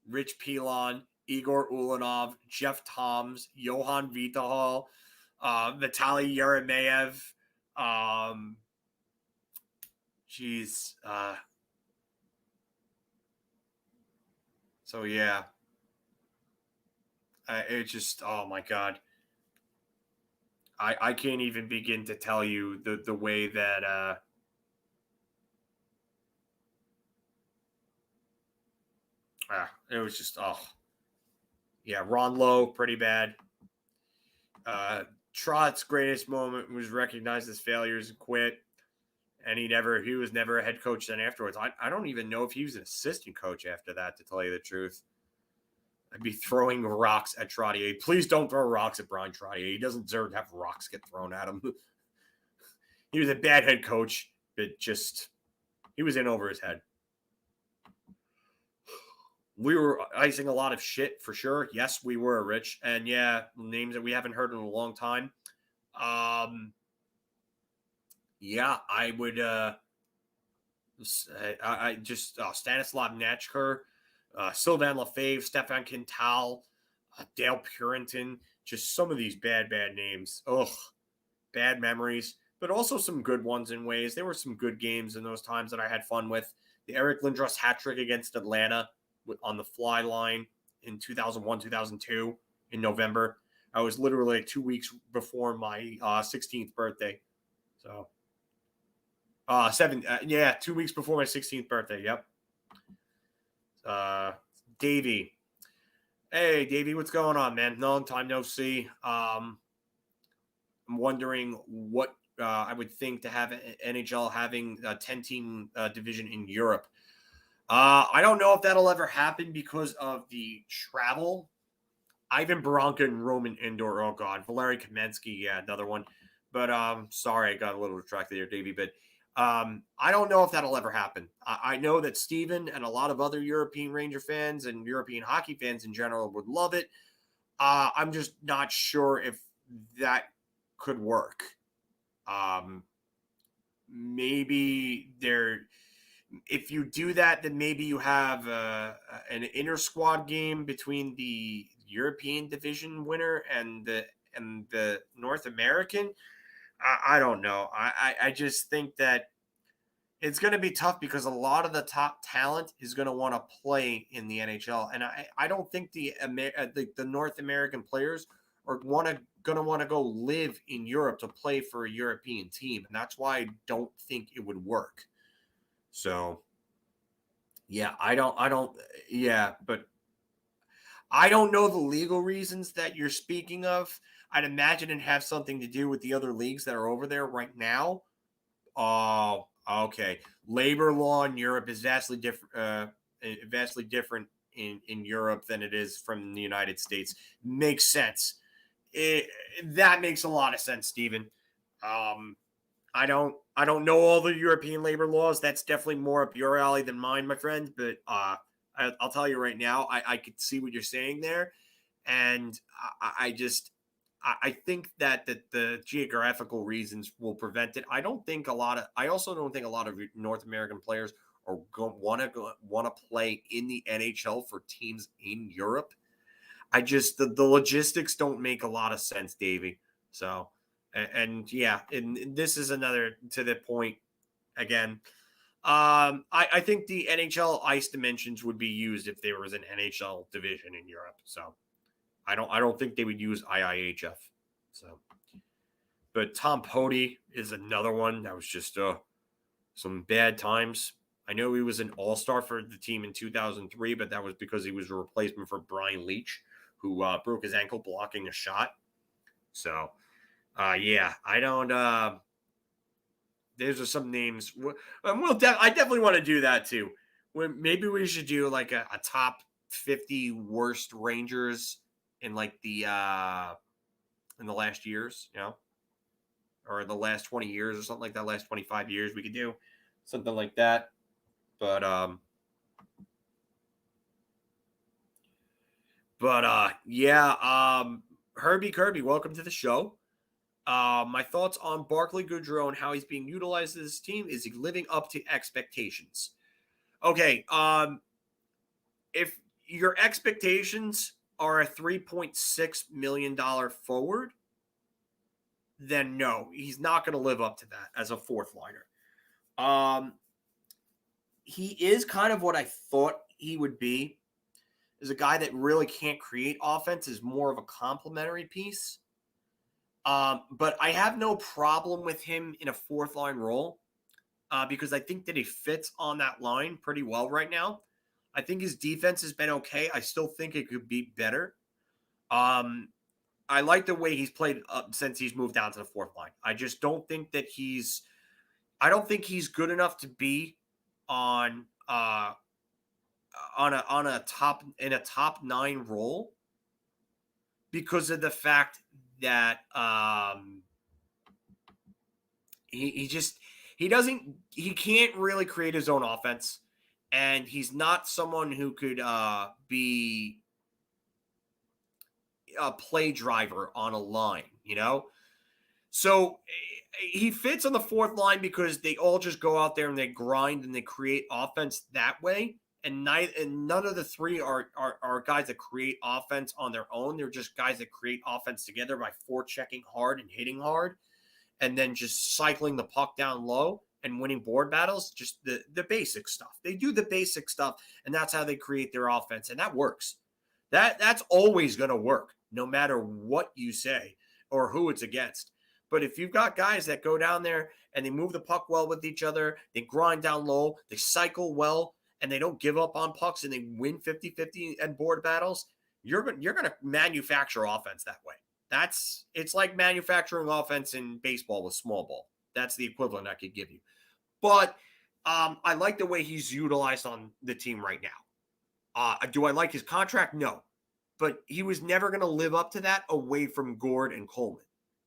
Rich Pilon, Igor Ulanov, Jeff Toms, Johan Vitahal, Vitaly Yeremeyev. So, yeah. It just, oh, my God. I can't even begin to tell you the way that it was just, oh. Yeah, Ron Lowe, pretty bad. Trotz's greatest moment was recognize his failures and quit. And he was never a head coach then afterwards. I don't even know if he was an assistant coach after that, to tell you the truth. I'd be throwing rocks at Trotz. Please don't throw rocks at Brian Trotz. He doesn't deserve to have rocks get thrown at him. He was a bad head coach, but just, he was in over his head. We were icing a lot of shit for sure. Yes, we were, Rich. And yeah, names that we haven't heard in a long time. Yeah, I would I just Stanislav Natchker, Sylvain Lefebvre, Stefan Quintal, Dale Purinton, just some of these bad names. Ugh, bad memories, but also some good ones in ways. There were some good games in those times that I had fun with. The Eric Lindros hat trick against Atlanta on the fly line in 2001, 2002 in November. I was literally 2 weeks before my 16th birthday. So, 2 weeks before my 16th birthday. Yep. Davey. Hey, Davey, what's going on, man? Long time no see. I'm wondering what I would think to have NHL having a 10-team division in Europe. I don't know if that'll ever happen because of the travel. Ivan Baranka and Roman Indoor. Oh, God. Valeri Kamensky. Yeah, another one. But sorry, I got a little distracted there, Davey. But I don't know if that'll ever happen. I know that Steven and a lot of other European Ranger fans and European hockey fans in general would love it. I'm just not sure if that could work. Maybe if you do that, then maybe you have an inter-squad game between the European division winner and the North American. I don't know. I just think that it's going to be tough because a lot of the top talent is going to want to play in the NHL, and I don't think the North American players are going to want to go live in Europe to play for a European team, and that's why I don't think it would work. So, yeah, but I don't know the legal reasons that you're speaking of. I'd imagine it have something to do with the other leagues that are over there right now. Oh, okay. Labor law in Europe is vastly different. vastly different in Europe than it is from the United States. Makes sense. That makes a lot of sense, Stephen. I don't know all the European labor laws. That's definitely more up your alley than mine, my friend. But I'll tell you right now, I could see what you're saying there, and I think that the geographical reasons will prevent it. I also don't think a lot of North American players are want to play in the NHL for teams in Europe. The logistics don't make a lot of sense, Davey. So, and this is another to the point again. I think the NHL ice dimensions would be used if there was an NHL division in Europe. So, I don't think they would use IIHF. So, but Tom Pody is another one that was just some bad times. I know he was an all-star for the team in 2003, but that was because he was a replacement for Brian Leach, who broke his ankle blocking a shot. So, I don't. Those are some names. I definitely want to do that too. Maybe we should do like a top 50 worst Rangers in like the in the last years, or the last 20 years or something like that. Last 25 years, we could do something like that. But Herbie Kirby, welcome to the show. My thoughts on Barclay Goodrow and how he's being utilized as this team. Is he living up to expectations? Okay. If your expectations are a $3.6 million forward, then no, he's not going to live up to that as a fourth liner. He is kind of what I thought he would be. Is a guy that really can't create offense, is more of a complementary piece. But I have no problem with him in a fourth line role because I think that he fits on that line pretty well right now. I think his defense has been okay. I still think it could be better. I like the way he's played since he's moved down to the fourth line. I just don't think that I don't think he's good enough to be on a top 9 role because of the fact that he can't really create his own offense, and he's not someone who could be a play driver on a line, So he fits on the fourth line because they all just go out there and they grind and they create offense that way. And none of the three are guys that create offense on their own. They're just guys that create offense together by forechecking hard and hitting hard, and then just cycling the puck down low and winning board battles. Just the basic stuff. They do the basic stuff, and that's how they create their offense, and that works. That's always going to work, no matter what you say or who it's against. But if you've got guys that go down there and they move the puck well with each other, they grind down low, they cycle well, and they don't give up on pucks, and they win 50-50 and board battles, you're going to manufacture offense that way. It's like manufacturing offense in baseball with small ball. That's the equivalent I could give you. But I like the way he's utilized on the team right now. Do I like his contract? No. But he was never going to live up to that away from Gord and Coleman.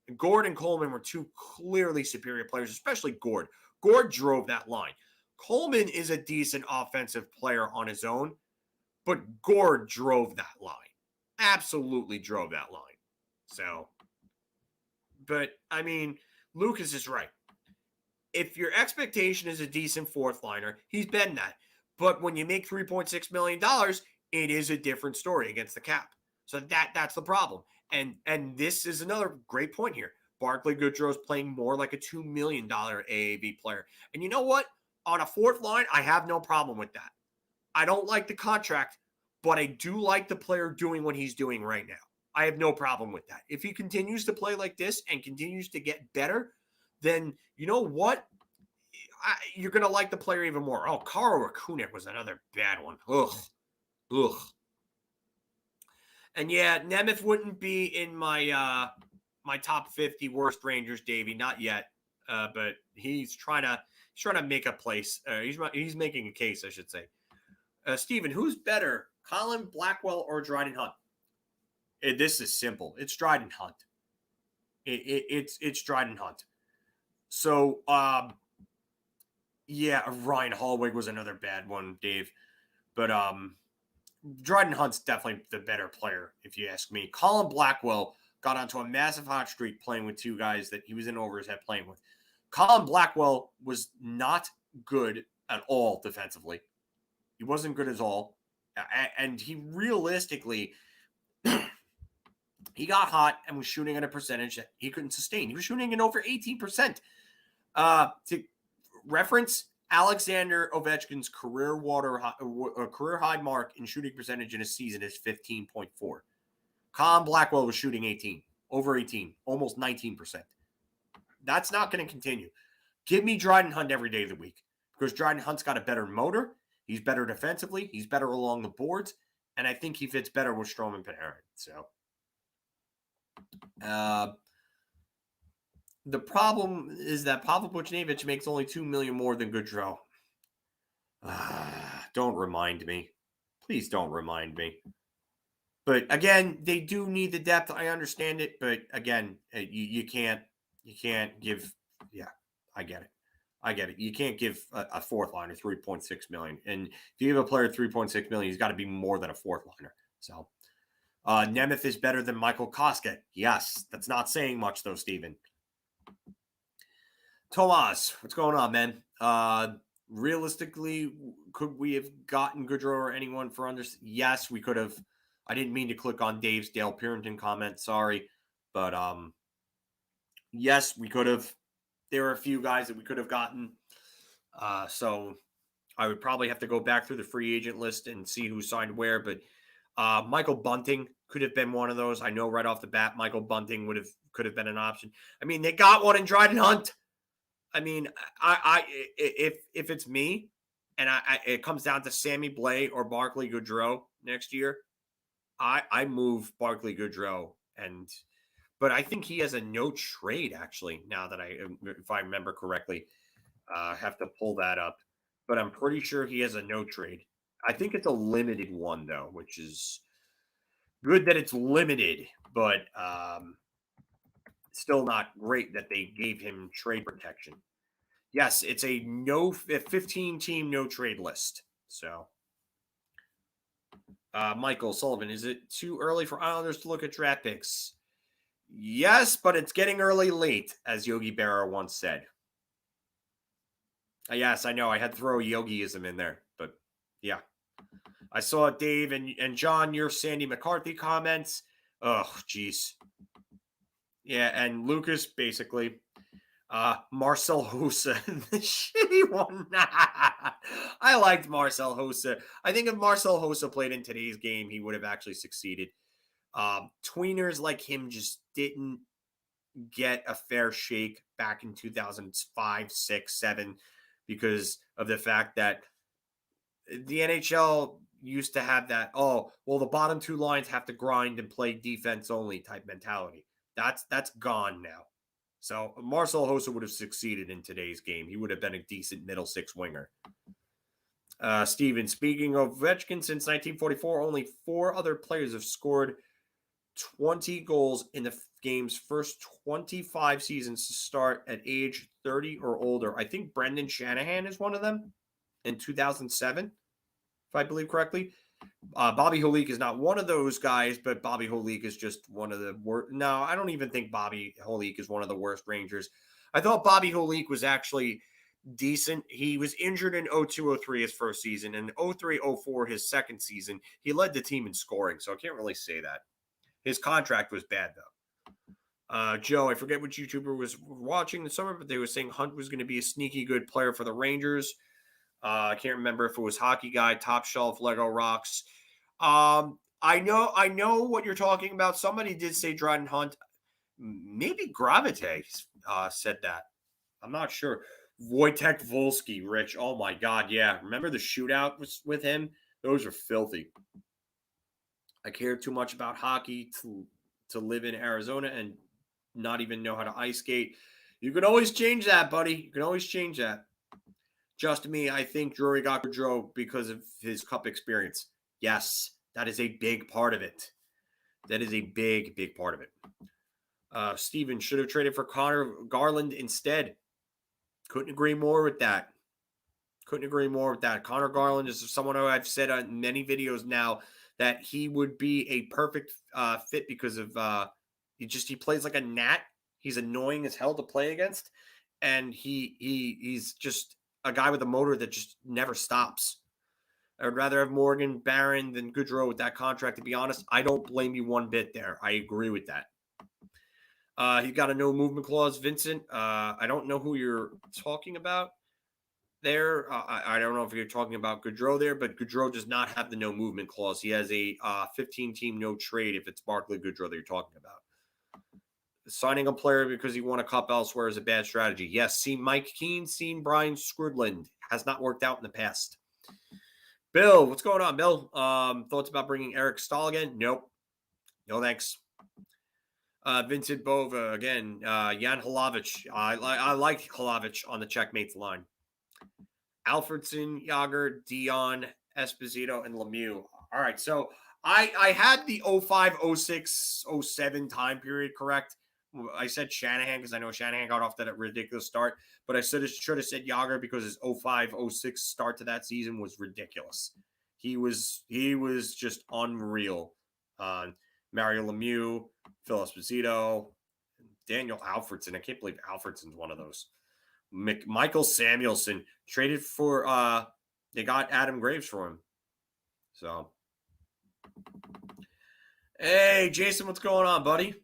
And Gord and Coleman were two clearly superior players, especially Gord. Gord drove that line. Coleman is a decent offensive player on his own, but Gord drove that line. Absolutely drove that line. So, but I mean, Lucas is right. If your expectation is a decent fourth liner, he's been that. But when you make $3.6 million, it is a different story against the cap. So that's the problem. And this is another great point here. Barclay Goodrow is playing more like a $2 million AAV player. And you know what? On a fourth line, I have no problem with that. I don't like the contract, but I do like the player doing what he's doing right now. I have no problem with that. If he continues to play like this and continues to get better, then you know what? You're going to like the player even more. Oh, Karo Rakunek was another bad one. Ugh. And yeah, Nemeth wouldn't be in my my top 50 worst Rangers, Davey. Not yet. But he's trying to make a place. He's making a case, I should say. Steven, who's better, Colin Blackwell or Dryden Hunt? This is simple. It's Dryden Hunt. It's Dryden Hunt. So, yeah, Ryan Hallwig was another bad one, Dave. But Dryden Hunt's definitely the better player, if you ask me. Colin Blackwell got onto a massive hot streak playing with two guys that he was in over his head playing with. Colin Blackwell was not good at all defensively. He wasn't good at all. And he realistically, he got hot and was shooting at a percentage that he couldn't sustain. He was shooting at over 18%. To reference, Alexander Ovechkin's career high mark in shooting percentage in a season is 15.4. Colin Blackwell was shooting 18, over 18, almost 19%. That's not going to continue. Give me Dryden Hunt every day of the week because Dryden Hunt's got a better motor. He's better defensively. He's better along the boards. And I think he fits better with Strome and Panarin. So, the problem is that Pavel Buchnevich makes only $2 million more than Gaudreau. Don't remind me. Please don't remind me. But again, they do need the depth. I understand it. But again, you can't give. Yeah, I get it. You can't give a fourth liner $3.6 million. And if you give a player $3.6 million, he's got to be more than a fourth liner. So Nemeth is better than Michael Koskett. Yes, that's not saying much though, Steven. Tomas, what's going on, man? Realistically, could we have gotten Gaudreau or anyone for under? Yes, we could have. I didn't mean to click on Dave's Dale Purinton comment. Sorry. But yes, we could have. There are a few guys that we could have gotten. So I would probably have to go back through the free agent list and see who signed where. But Michael Bunting could have been one of those. I know right off the bat, Michael Bunting could have been an option. I mean, they got one in Dryden Hunt. I mean, if it's me, and it comes down to Sammy Blais or Barclay Goodrow next year, I move Barclay Goodrow, but I think he has a no trade actually. Now that if I remember correctly, have to pull that up, but I'm pretty sure he has a no trade. I think it's a limited one though, which is good that it's limited, but still not great that they gave him trade protection. Yes, it's a 15-team no trade list. So, Michael Sullivan, is it too early for Islanders to look at draft picks? Yes, but it's getting early late, as Yogi Berra once said. Yes, I know. I had to throw Yogiism in there, but yeah. I saw Dave and John, your Sandy McCarthy comments. Oh, geez. Yeah, and Lucas, basically. Marcel Hossa, the shitty one. I liked Marcel Hossa. I think if Marcel Hossa played in today's game, he would have actually succeeded. Tweeners like him just didn't get a fair shake back in 2005, 6, 7 because of the fact that the NHL used to have that, the bottom two lines have to grind and play defense only type mentality. That's gone now. So Marcel Hossa would have succeeded in today's game. He would have been a decent middle six winger. Steven, speaking of Ovechkin, since 1944, only 4 other players have scored 20 goals in the game's first 25 seasons to start at age 30 or older. I think Brendan Shanahan is one of them in 2007, if I believe correctly. Bobby Holik is not one of those guys, but Bobby Holik is just one of the worst. No, I don't even think Bobby Holik is one of the worst Rangers. I thought Bobby Holik was actually decent. He was injured in 02-03 his first season, and 03-04 his second season. He led the team in scoring, so I can't really say that. His contract was bad, though. Joe, I forget which YouTuber was watching the summer, but they were saying Hunt was going to be a sneaky good player for the Rangers. I can't remember if it was Hockey Guy, Top Shelf, Lego Rocks. I know what you're talking about. Somebody did say Dryden Hunt. Maybe Gravite said that. I'm not sure. Wojtek Volsky, Rich. Oh my God, yeah. Remember the shootout with him? Those are filthy. I care too much about hockey to live in Arizona and not even know how to ice skate. You can always change that, buddy. You can always change that. Just me, I think Drury got Gaudreau because of his cup experience. Yes, that is a big part of it. That is a big, big part of it. Steven should have traded for Connor Garland instead. Couldn't agree more with that. Connor Garland is someone who I've said on many videos now that he would be a perfect fit because of he plays like a gnat. He's annoying as hell to play against, and he's just a guy with a motor that just never stops. I would rather have Morgan Barron than Gaudreau with that contract. To be honest, I don't blame you one bit there. I agree with that. He got a no movement clause, Vincent. I don't know who you're talking about there. I don't know if you're talking about Gaudreau there, but Gaudreau does not have the no movement clause. He has a 15-team no trade if it's Barclay Gaudreau that you're talking about. Signing a player because he won a cup elsewhere is a bad strategy. Yes, seen Mike Keane, seen Brian Skrudland. Has not worked out in the past. Bill, what's going on, Bill? Thoughts about bringing Eric Stahl again? Nope. No thanks. Vincent Bova again. Jan Hlavich. I like Hlavich on the checkmates line. Alfredson, Yager, Dion, Esposito, and Lemieux. All right, so I had the 05, 06, 07 time period correct. I said Shanahan because I know Shanahan got off that ridiculous start, but I should have said Yager because his 05, 06 start to that season was ridiculous. He was just unreal. Mario Lemieux, Phil Esposito, Daniel Alfredson. I can't believe Alfredson's one of those. Michael Samuelson traded for they got Adam Graves for him. So hey Jason, what's going on, buddy?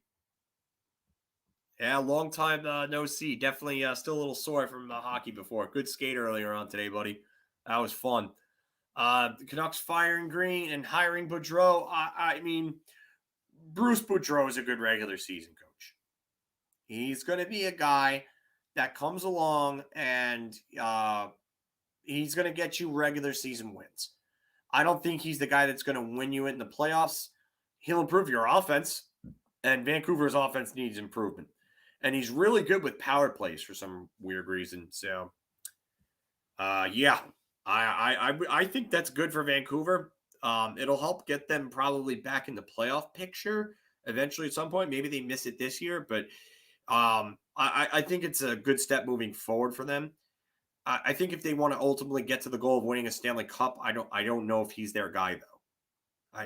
Yeah, long time no see. Definitely still a little sore from hockey before. Good skate earlier on today, buddy. That was fun. The Canucks firing Green and hiring Boudreau. I mean, Bruce Boudreau is a good regular season coach. He's going to be a guy that comes along and he's going to get you regular season wins. I don't think he's the guy that's going to win you in the playoffs. He'll improve your offense, and Vancouver's offense needs improvement. And he's really good with power plays for some weird reason. So, yeah, I think that's good for Vancouver. It'll help get them probably back in the playoff picture eventually at some point. Maybe they miss it this year, but I think it's a good step moving forward for them. I think if they want to ultimately get to the goal of winning a Stanley Cup, I don't know if he's their guy though.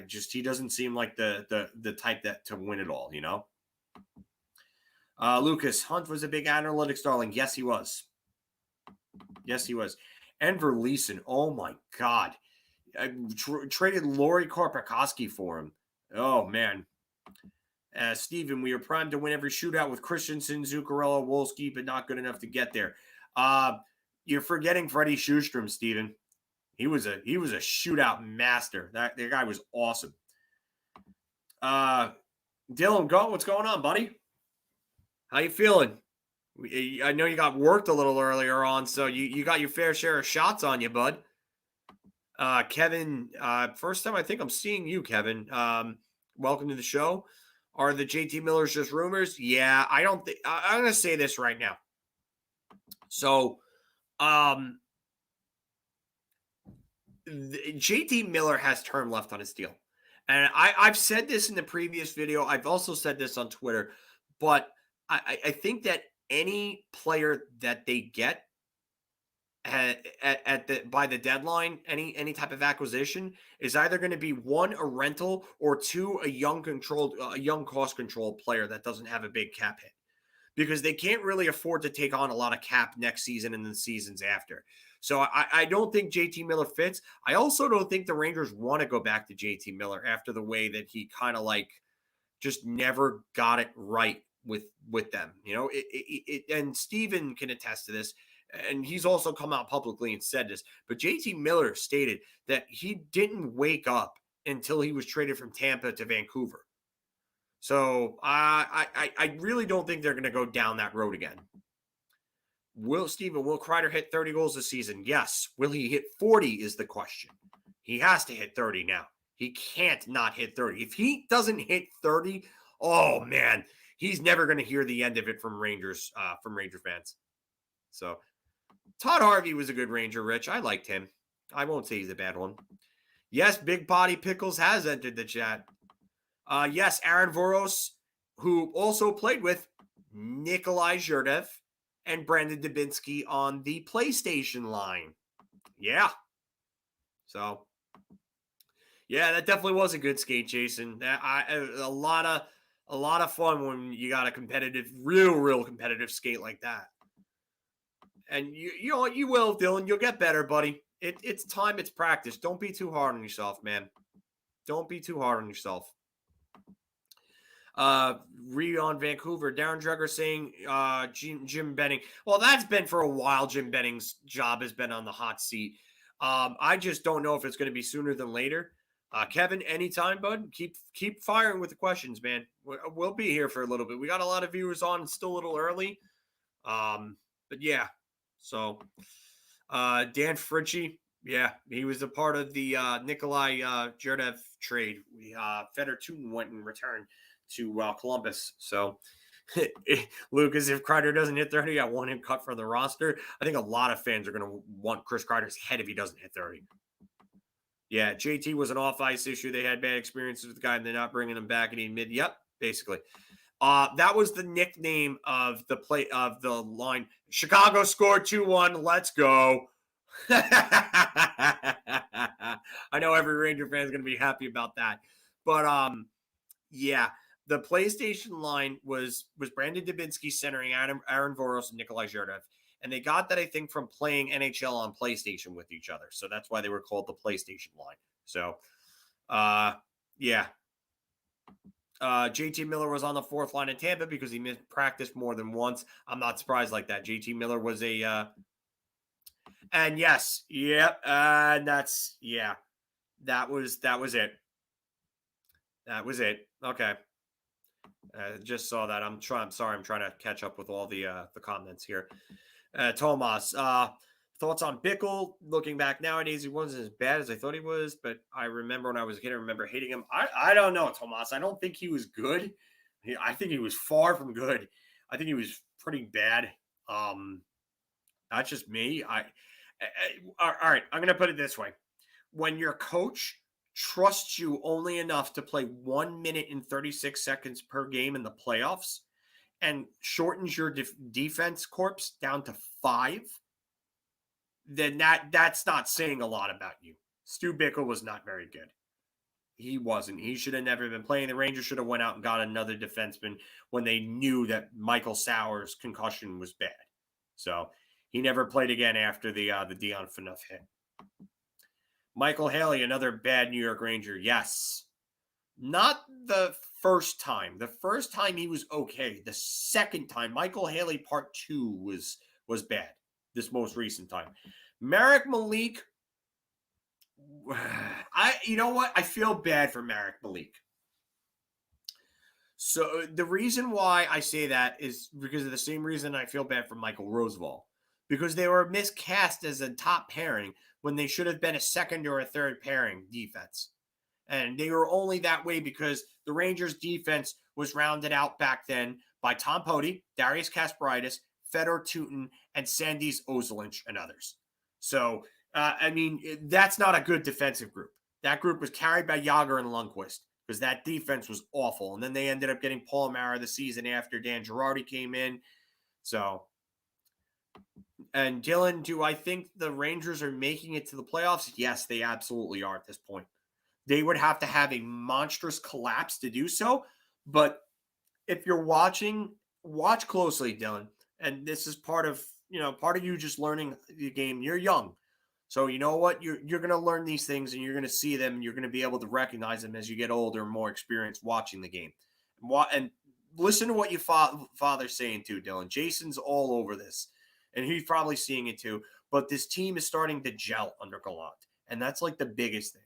He doesn't seem like the type that to win it all, you know. Lucas Hunt was a big analytics darling. Yes, he was. Enver Leeson. Oh my God. I traded Lori Korpikoski for him. Oh man. Steven, we are primed to win every shootout with Christensen, Zuccarello, Wolski, but not good enough to get there. You're forgetting Freddie Sjustrom, Steven. He was a shootout master. That guy was awesome. Dylan, what's going on, buddy? How you feeling? I know you got worked a little earlier on, so you got your fair share of shots on you, bud. Kevin, first time I think I'm seeing you, Kevin. Welcome to the show. Are the JT Millers just rumors? Yeah, I don't think I'm going to say this right now. So, JT Miller has term left on his deal. And I've said this in the previous video. I've also said this on Twitter, but I think that any player that they get by the deadline, any type of acquisition is either going to be one, a rental, or two, a young cost controlled player that doesn't have a big cap hit, because they can't really afford to take on a lot of cap next season and the seasons after. So I don't think JT Miller fits. I also don't think the Rangers want to go back to JT Miller after the way that he kind of like just never got it right with them. You know, and Steven can attest to this. And he's also come out publicly and said this, but JT Miller stated that he didn't wake up until he was traded from Tampa to Vancouver. So I really don't think they're going to go down that road again. Will Kreider hit 30 goals this season? Yes. Will he hit 40 is the question. He has to hit 30 now. He can't not hit 30. If he doesn't hit 30, oh man, he's never going to hear the end of it from Ranger fans. So Todd Harvey was a good Ranger, Rich. I liked him. I won't say he's a bad one. Yes, Big Body Pickles has entered the chat. Yes, Aaron Voros, who also played with Nikolai Zherdev and Brandon Dubinsky on the PlayStation line. Yeah. So, yeah, that definitely was a good skate, Jason. A lot of fun when you got a competitive, real competitive skate like that. And you know what, you will, Dylan. You'll get better, buddy. It's time, it's practice. Don't be too hard on yourself, man. Don't be too hard on yourself. Rion Vancouver, Darren Dreger saying Jim Benning. Well, that's been for a while. Jim Benning's job has been on the hot seat. I just don't know if it's going to be sooner than later. Kevin, anytime, bud. Keep firing with the questions, man. We'll be here for a little bit. We got a lot of viewers on. It's still a little early. But yeah. So Dan Fritchie, yeah, he was a part of the Nikolai Zherdev trade. Fedor Tutin went in return to Columbus. So Lucas, if Kreider doesn't hit 30, I want him cut from the roster. I think a lot of fans are going to want Chris Kreider's head if he doesn't hit 30. Yeah, JT was an off-ice issue. They had bad experiences with the guy, and they're not bringing him back. And he admitted, yep, basically. That was the nickname of the play of the line. Chicago scored 2-1. Let's go. I know every Ranger fan is going to be happy about that. But yeah, the PlayStation line was Brandon Dubinsky centering Aaron Voros and Nikolai Zherdev. And they got that, I think, from playing NHL on PlayStation with each other. So that's why they were called the PlayStation line. So, yeah. JT Miller was on the fourth line in Tampa because he missed practice more than once. I'm not surprised like that. JT Miller was and yes, yep, that's, yeah, that was it. That was it. Okay. Just saw that. I'm trying to catch up with all the comments here. Tomas, thoughts on Bickle? Looking back nowadays, he wasn't as bad as I thought he was, but I remember when I was a kid, I remember hating him. I don't know, Tomas. I don't think he was good. I think he was far from good. I think he was pretty bad. That's just me. All right, I'm going to put it this way. When your coach trusts you only enough to play 1 minute and 36 seconds per game in the playoffs and shortens your defense corps down to 5, then that's not saying a lot about you. Stu Bickle was not very good. He wasn't. He should have never been playing. The Rangers should have went out and got another defenseman when they knew that Michael Sauer's concussion was bad. So he never played again after the Dion Phaneuf hit. Michael Haley, another bad New York Ranger. Yes. Not the first time. The first time he was okay. The second time, Michael Haley part 2 was bad. This most recent time. Marek Malik, you know what? I feel bad for Marek Malik. So the reason why I say that is because of the same reason I feel bad for Michael Roosevelt. Because they were miscast as a top pairing when they should have been a second or a third pairing defense. And they were only that way because the Rangers defense was rounded out back then by Tom Poti, Darius Kasparaitis, Fedor Tutin, and Sandis Ozolinsh and others. So, I mean, that's not a good defensive group. That group was carried by Yager and Lundqvist because that defense was awful. And then they ended up getting Palmieri the season after Dan Girardi came in. So, and Dylan, do I think the Rangers are making it to the playoffs? Yes, they absolutely are at this point. They would have to have a monstrous collapse to do so. But if you're watching, watch closely, Dylan. And this is part of you just learning the game. You're young. So you know what? You're going to learn these things and you're going to see them and you're going to be able to recognize them as you get older and more experienced watching the game. And listen to what your father's saying too, Dylan. Jason's all over this. And he's probably seeing it too. But this team is starting to gel under Gallant. And that's like the biggest thing.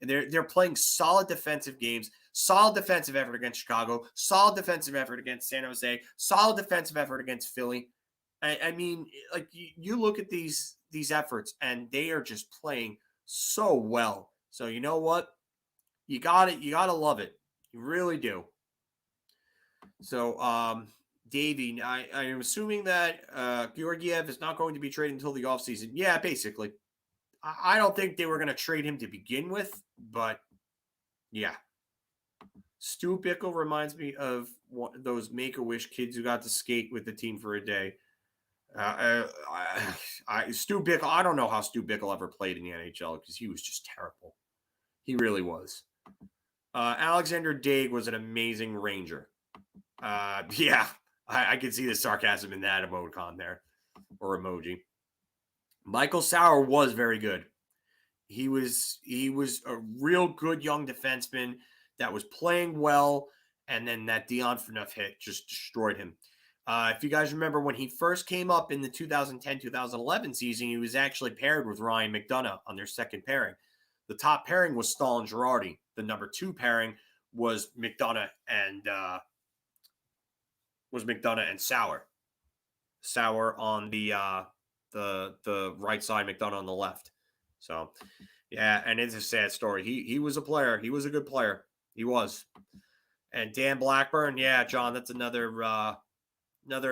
And they're playing solid defensive games, solid defensive effort against Chicago, solid defensive effort against San Jose, solid defensive effort against Philly. I mean, like you look at these efforts and they are just playing so well. So you know what? You got to love it. You really do. So Davey, I am assuming that Georgiev is not going to be traded until the offseason. Yeah, basically. I don't think they were going to trade him to begin with, but yeah. Stu Bickle reminds me of those Make-A-Wish kids who got to skate with the team for a day. Stu Bickle, I don't know how Stu Bickle ever played in the NHL because he was just terrible. He really was. Alexander Daig was an amazing Ranger. Yeah, I can see the sarcasm in that emoticon there, or emoji. Michael Sauer was very good. He was a real good young defenseman that was playing well, and then that Dion Phaneuf hit just destroyed him. If you guys remember when he first came up in the 2010-2011 season, he was actually paired with Ryan McDonagh on their second pairing. The top pairing was Stahl and Girardi. The number 2 pairing was McDonagh and Sauer. Sauer on the right side, McDonagh on the left. So, yeah, and it's a sad story. He was a player. He was a good player. He was. And Dan Blackburn, yeah, John, that's another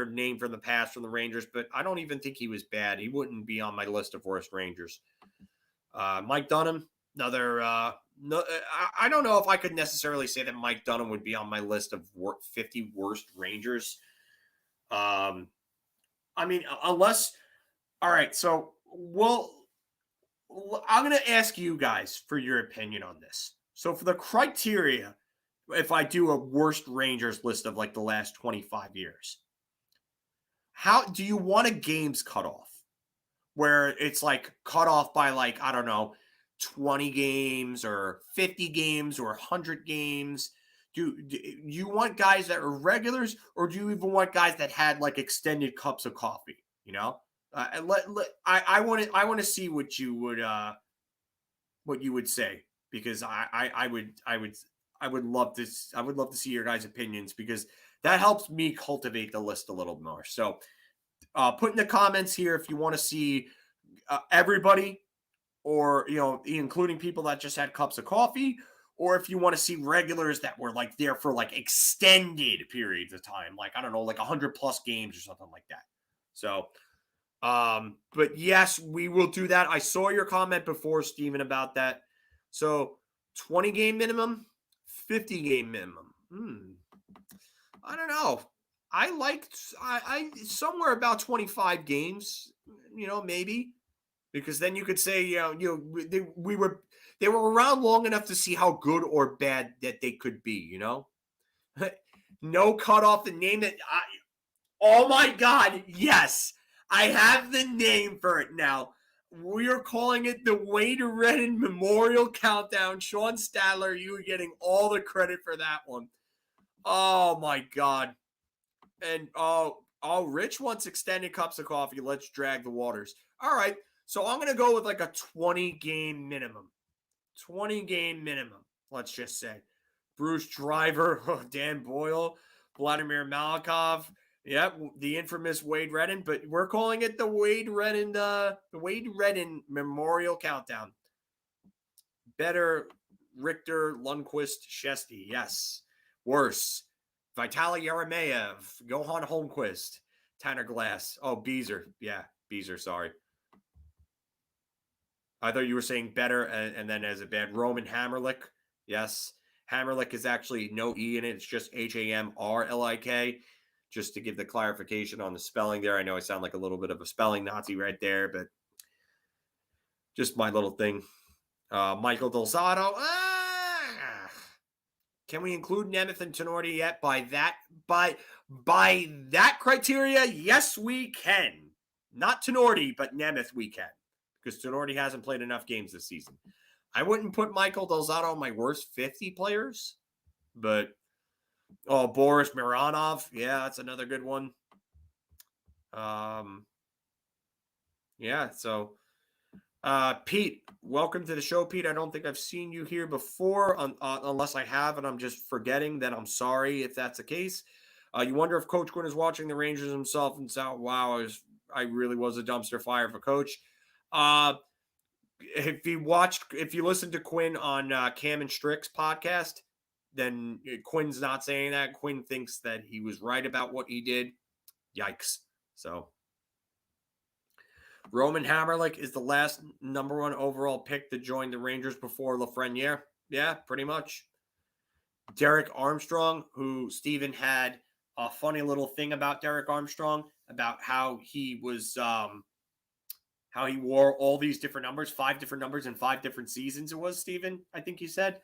name from the past from the Rangers, but I don't even think he was bad. He wouldn't be on my list of worst Rangers. Mike Dunham, another. No, I don't know if I could necessarily say that Mike Dunham would be on my list of 50 worst Rangers. I mean, unless. All right, so I'm going to ask you guys for your opinion on this. So for the criteria, if I do a worst Rangers list of like the last 25 years, how do you want a games cutoff where it's like cut off by like, I don't know, 20 games or 50 games or 100 games? Do you want guys that are regulars, or do you even want guys that had like extended cups of coffee, you know? I want to see what you would say, because I would love to see your guys' opinions, because that helps me cultivate the list a little more. So put in the comments here if you want to see everybody, or including people that just had cups of coffee, or if you want to see regulars that were like there for like extended periods of time, like I don't know, like 100+ games or something like that. So. But yes, we will do that. I saw your comment before, Steven, about that. So 20 game minimum, 50 game minimum. I don't know. I somewhere about 25 games, maybe, because then you could say, they were around long enough to see how good or bad that they could be, No cutoff, the name that oh my God, yes. I have the name for it now. We are calling it the Wade Redden Memorial Countdown. Sean Stadler, you are getting all the credit for that one. Oh my God. And Rich wants extended cups of coffee. Let's drag the waters. All right. So I'm going to go with like a 20 game minimum. 20 game minimum, let's just say. Bruce Driver, Dan Boyle, Vladimir Malikov. Yep, the infamous Wade Redden, but we're calling it the Wade Redden Memorial Countdown. Better, Richter, Lundqvist, Shesty, yes. Worse, Vitaly Yeremayev, Johan Holmquist, Tanner Glass. Oh, Beezer. Yeah, Beezer, sorry. I thought you were saying better, and then as a bad, Roman Hammerlick. Yes, Hammerlick is actually no E in it. It's just Hamrlik. Just to give the clarification on the spelling there. I know I sound like a little bit of a spelling Nazi right there, but just my little thing. Michael Delzato. Can we include Nemeth and Tenorti yet? By that criteria, yes, we can. Not Tenorti, but Nemeth we can, because Tenorti hasn't played enough games this season. I wouldn't put Michael Delzato on my worst 50 players, but Boris Mironov. Yeah, that's another good one. Yeah, so Pete, welcome to the show, Pete. I don't think I've seen you here before, unless I have, and I'm just forgetting. That I'm sorry if that's the case. You wonder if Coach Quinn is watching the Rangers himself and say, wow, I really was a dumpster fire for Coach. If you listened to Quinn on Cam and Strick's podcast, then Quinn's not saying that. Quinn thinks that he was right about what he did. Yikes. So Roman Hamrlik is the last number 1 overall pick to join the Rangers before Lafreniere. Yeah, pretty much. Derek Armstrong, who Steven had a funny little thing about Derek Armstrong, about how he was, how he wore all these different numbers, 5 different numbers in 5 different seasons. It was, Steven, I think you said.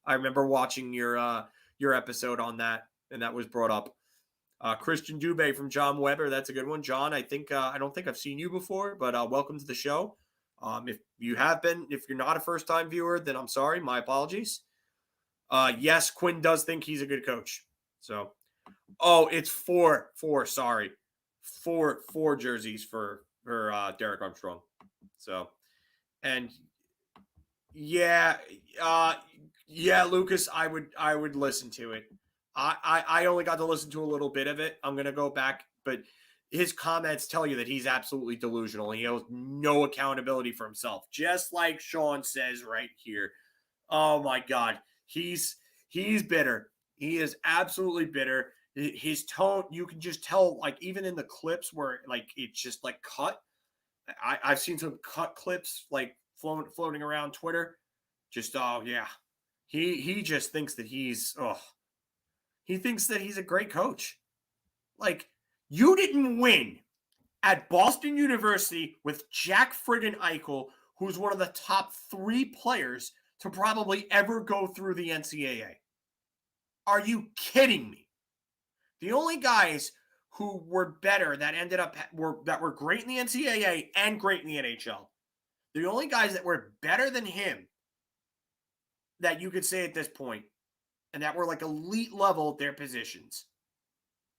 I remember watching your episode on that, and that was brought up. Christian Dubé from John Weber. That's a good one. John, I don't think I've seen you before, but welcome to the show. If you have been, if you're not a first-time viewer, then I'm sorry. My apologies. Yes, Quinn does think he's a good coach. So, it's four, sorry. Four jerseys for Derek Armstrong. So, and yeah, Lucas, I would listen to it. I only got to listen to a little bit of it. I'm going to go back, but his comments tell you that he's absolutely delusional. He has no accountability for himself, just like Sean says right here. Oh my God. He's bitter. He is absolutely bitter. His tone, you can just tell, like, even in the clips where, like, it's just, like, cut. I've seen some cut clips, like, floating around Twitter. Just, oh, yeah. He just thinks that he thinks that he's a great coach. Like, you didn't win at Boston University with Jack friggin' Eichel, who's one of the top 3 players to probably ever go through the NCAA. Are you kidding me? The only guys who were better that were great in the NCAA and great in the NHL, the only guys that were better than him that you could say at this point, and that were like elite level at their positions,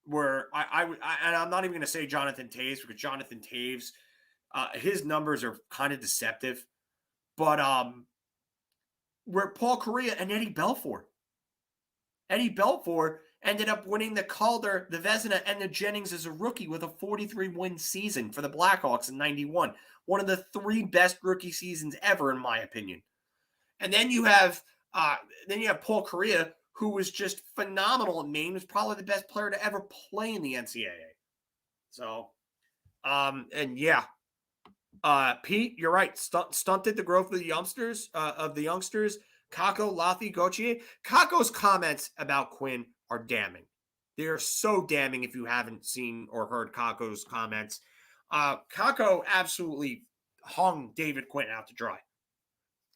were and I'm not even going to say Jonathan Toews, because Jonathan Toews, his numbers are kind of deceptive, but were Paul Kariya and Eddie Belfour. Eddie Belfour ended up winning the Calder, the Vezina, and the Jennings as a rookie with a 43-win season for the Blackhawks in 91. One of the 3 best rookie seasons ever, in my opinion. And then you have Paul Kariya, who was just phenomenal in Maine, was probably the best player to ever play in the NCAA. So, and yeah, Pete, you're right. Stunted the growth of the youngsters. Kakko, Lathi, Gauthier. Kakko's comments about Quinn are damning. They are so damning if you haven't seen or heard Kakko's comments. Kakko absolutely hung David Quinn out to dry.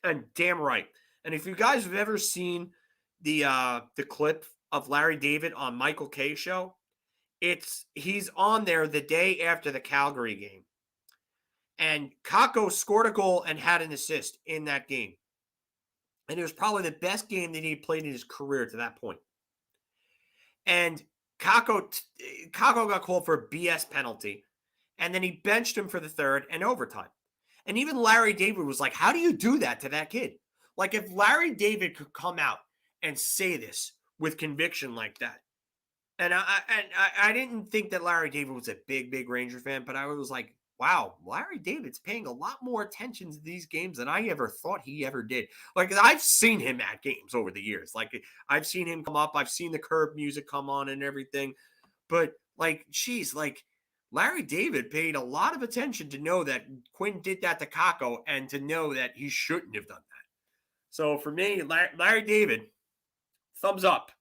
And damn right. And if you guys have ever seen the clip of Larry David on Michael K's show, he's on there the day after the Calgary game. And Kakko scored a goal and had an assist in that game. And it was probably the best game that he played in his career to that point. And Kakko got called for a BS penalty. And then he benched him for the 3rd and overtime. And even Larry David was like, how do you do that to that kid? Like, if Larry David could come out and say this with conviction like that. And I didn't think that Larry David was a big Ranger fan, but I was like, wow, Larry David's paying a lot more attention to these games than I ever thought he ever did. Like, I've seen him at games over the years. Like, I've seen him come up. I've seen the Curb music come on and everything. But, like, geez, like, Larry David paid a lot of attention to know that Quinn did that to Kakko and to know that he shouldn't have done that. So, for me, Larry David, thumbs up.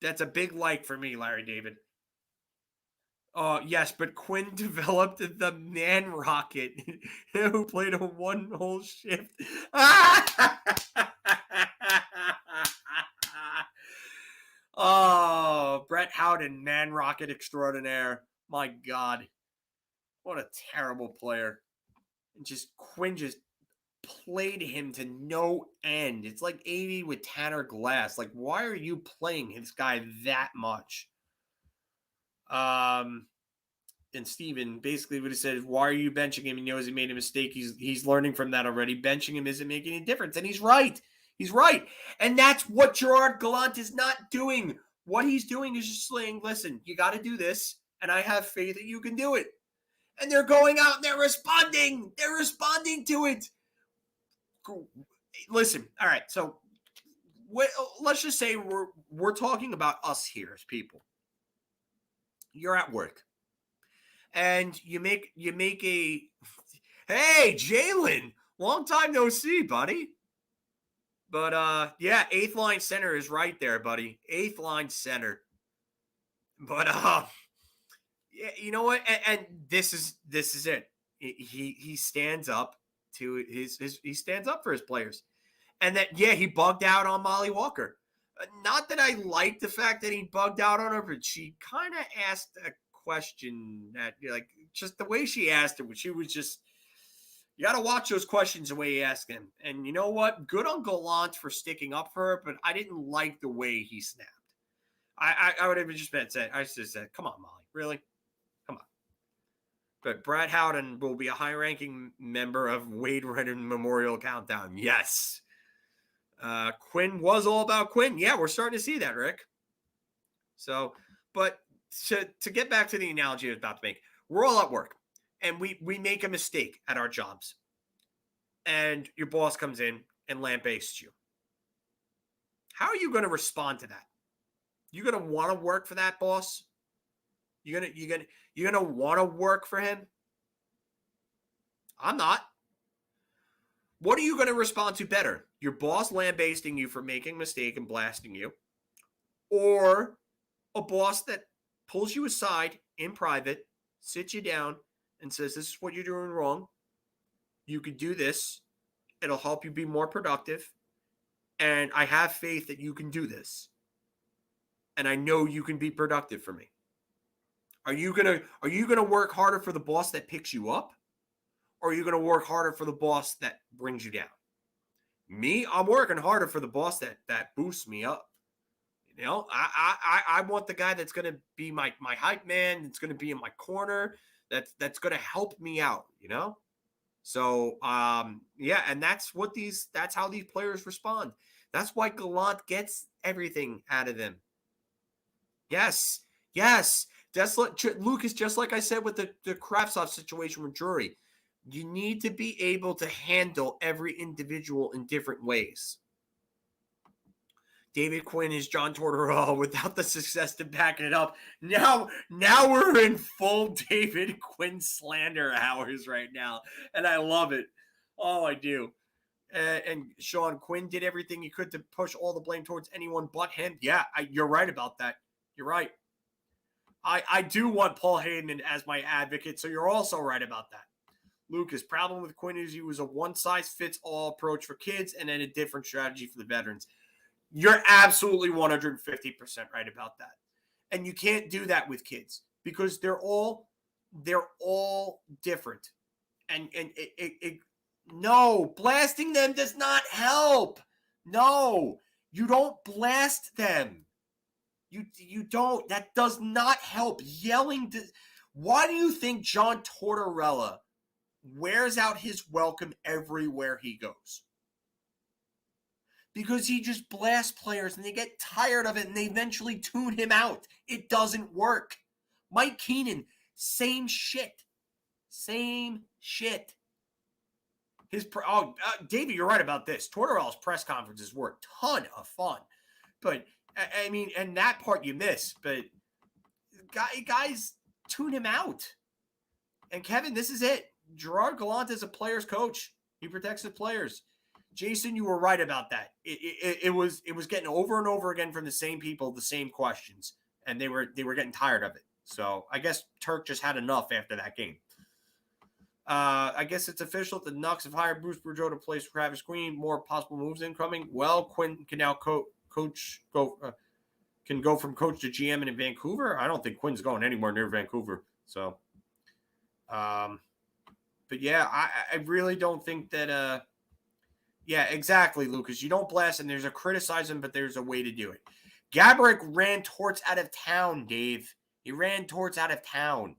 That's a big like for me, Larry David. Yes, but Quinn developed the man rocket who played a 1 whole shift. Oh, Brett Howden, man rocket extraordinaire. My God. What a terrible player. And just Quinn just played him to no end. It's like 80 with Tanner Glass. Like, why are you playing this guy that much? And Steven basically what he said is, why are you benching him? He knows he made a mistake. He's learning from that already. Benching him isn't making any difference. And he's right. He's right. And that's what Gerard Gallant is not doing. What he's doing is just saying, listen, you got to do this. And I have faith that you can do it. And they're going out and they're responding. They're responding to it. Listen. All right. So let's just say we're talking about us here as people. You're at work, and you make a, hey, Jalen, long time no see, buddy. But yeah, 8th line center is right there, buddy. 8th line center. But yeah, you know what? And this is it. He stands up to he stands up for his players. And that, yeah, he bugged out on Molly Walker. Not that I like the fact that he bugged out on her, but she kind of asked a question that, like, just the way she asked it, she was just, you got to watch those questions the way you ask them. And you know what? Good on Gallant for sticking up for her, but I didn't like the way he snapped. I would have just said, come on, Molly, really? Come on. But Brad Howden will be a high-ranking member of Wade Renner Memorial Countdown. Yes. Quinn was all about Quinn. Yeah, we're starting to see that, Rick. So, but to get back to the analogy I was about to make, we're all at work, and we make a mistake at our jobs, and your boss comes in and lambastes you. How are you going to respond to that? You going to want to work for that boss? You're gonna want to work for him? I'm not. What are you going to respond to better? Your boss lambasting you for making a mistake and blasting you, or a boss that pulls you aside in private, sits you down, and says, this is what you're doing wrong. You could do this. It'll help you be more productive. And I have faith that you can do this. And I know you can be productive for me. Are you gonna work harder for the boss that picks you up? Or are you gonna work harder for the boss that brings you down? Me, I'm working harder for the boss that boosts me up. You know, I want the guy that's gonna be my hype man, that's gonna be in my corner, that's gonna help me out, you know? So yeah, and that's how these players respond. That's why Gallant gets everything out of them. Yes. Lucas, just like I said with the Kravtsov situation with Drury, you need to be able to handle every individual in different ways. David Quinn is John Tortorella without the success to back it up. Now we're in full David Quinn slander hours right now, and I love it. Oh, I do. And Sean, Quinn did everything he could to push all the blame towards anyone but him. Yeah, you're right about that. You're right. I do want Paul Hayden as my advocate, so you're also right about that. Lucas, problem with Quinn is he was a one-size-fits-all approach for kids and then a different strategy for the veterans. You're absolutely 150% right about that. And you can't do that with kids because they're all different. And no, blasting them does not help. No, you don't blast them. You don't. That does not help. Yelling. Why do you think John Tortorella wears out his welcome everywhere he goes? Because he just blasts players and they get tired of it and they eventually tune him out. It doesn't work. Mike Keenan, same shit. Davey, you're right about this. Tortorella's press conferences were a ton of fun. But, I mean, and that part you miss. But guys tune him out. And, Kevin, this is it. Gerard Gallant is a player's coach. He protects the players. Jason, you were right about that. It was getting over and over again from the same people, the same questions. And they were getting tired of it. So, I guess Turk just had enough after that game. I guess it's official that the Nucks have hired Bruce Boudreau to place Travis Green. More possible moves incoming. Well, Quinn can now go from coach to GM in Vancouver. I don't think Quinn's going anywhere near Vancouver. So, but yeah, I really don't think that. Yeah, exactly, Lucas. You don't blast, and there's a criticism, but there's a way to do it. Gaborik ran Torts out of town, Dave. He ran Torts out of town.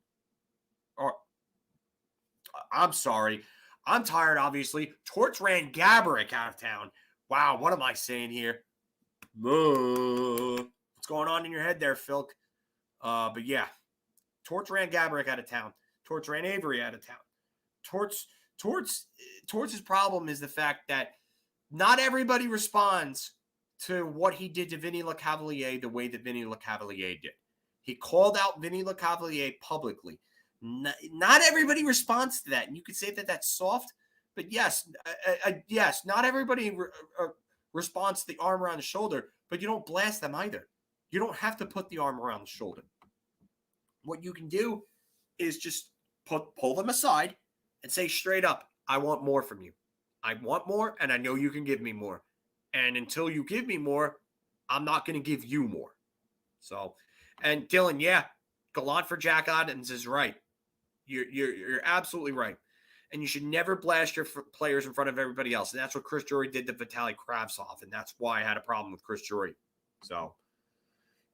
I'm sorry. I'm tired, obviously. Torts ran Gaborik out of town. Wow, what am I saying here? What's going on in your head there, Phil? But yeah, Torts ran Gaborik out of town. Torts ran Avery out of town. Torts' problem is the fact that not everybody responds to what he did to Vinny Lecavalier the way that Vinny Lecavalier did. He called out Vinny Lecavalier publicly. Not everybody responds to that, and you could say that that's soft, but yes, not everybody responds to the arm around the shoulder, but you don't blast them either. You don't have to put the arm around the shoulder. What you can do is just pull them aside and say straight up, I want more from you. I want more, and I know you can give me more. And until you give me more, I'm not going to give you more. So, and Dylan, yeah, Gallant for Jack Adams is right. You're absolutely right. And you should never blast your players in front of everybody else. And that's what Chris Drury did to Vitaly Kravtsov. And that's why I had a problem with Chris Drury. So,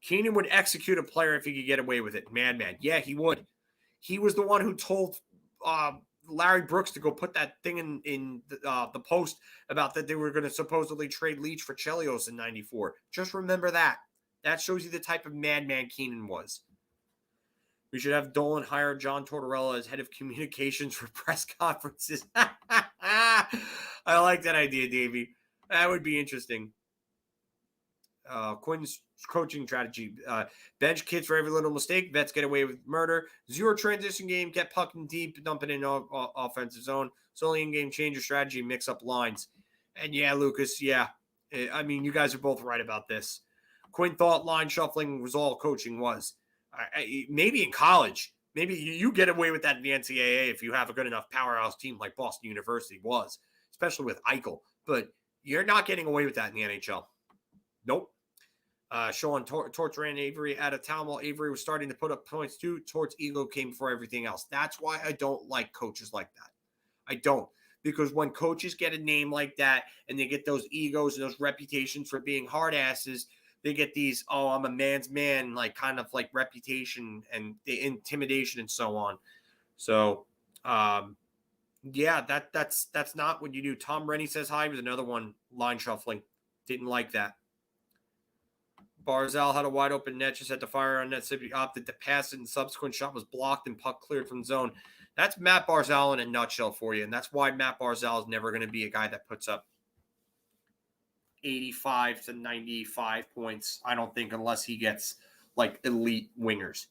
Keenan would execute a player if he could get away with it. Madman. Yeah, he would. He was the one who told Larry Brooks to go put that thing in the post about that they were going to supposedly trade Leach for Chelios in 94. Just remember that. That shows you the type of madman Keenan was. We should have Dolan hire John Tortorella as head of communications for press conferences. I like that idea, Davey. That would be interesting. Quinn's coaching strategy. Bench kids for every little mistake. Vets get away with murder. Zero transition game. Get puck in deep. Dump it in offensive zone. It's only in-game change your strategy. Mix up lines. And yeah, Lucas, yeah. I mean, you guys are both right about this. Quinn thought line shuffling was all coaching was. Maybe in college. Maybe you get away with that in the NCAA if you have a good enough powerhouse team like Boston University was, especially with Eichel. But you're not getting away with that in the NHL. Nope. Sean Torch ran Avery out of town while Avery was starting to put up points too. Torch ego came before everything else. That's why I don't like coaches like that. I don't. Because when coaches get a name like that and they get those egos and those reputations for being hard asses, they get these, oh, I'm a man's man, like kind of like reputation and the intimidation and so on. So, yeah, that's not what you do. Tom Rennie says hi was another one, line shuffling. Didn't like that. Barzal had a wide open net, just had to fire on net. Sibley opted to pass it, and subsequent shot was blocked and puck cleared from zone. That's Matt Barzal in a nutshell for you, and that's why Matt Barzal is never going to be a guy that puts up 85 to 95 points, I don't think, unless he gets like elite wingers.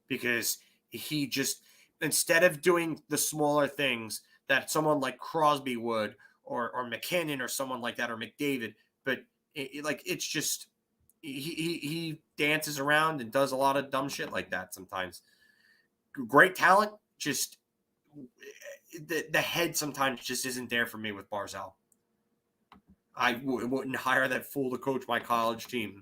Because he just, instead of doing the smaller things that someone like Crosby would, or McKinnon or someone like that, or McDavid, but it's just, he dances around and does a lot of dumb shit like that sometimes. Great talent, just the head sometimes just isn't there for me with Barzal. I wouldn't hire that fool to coach my college team.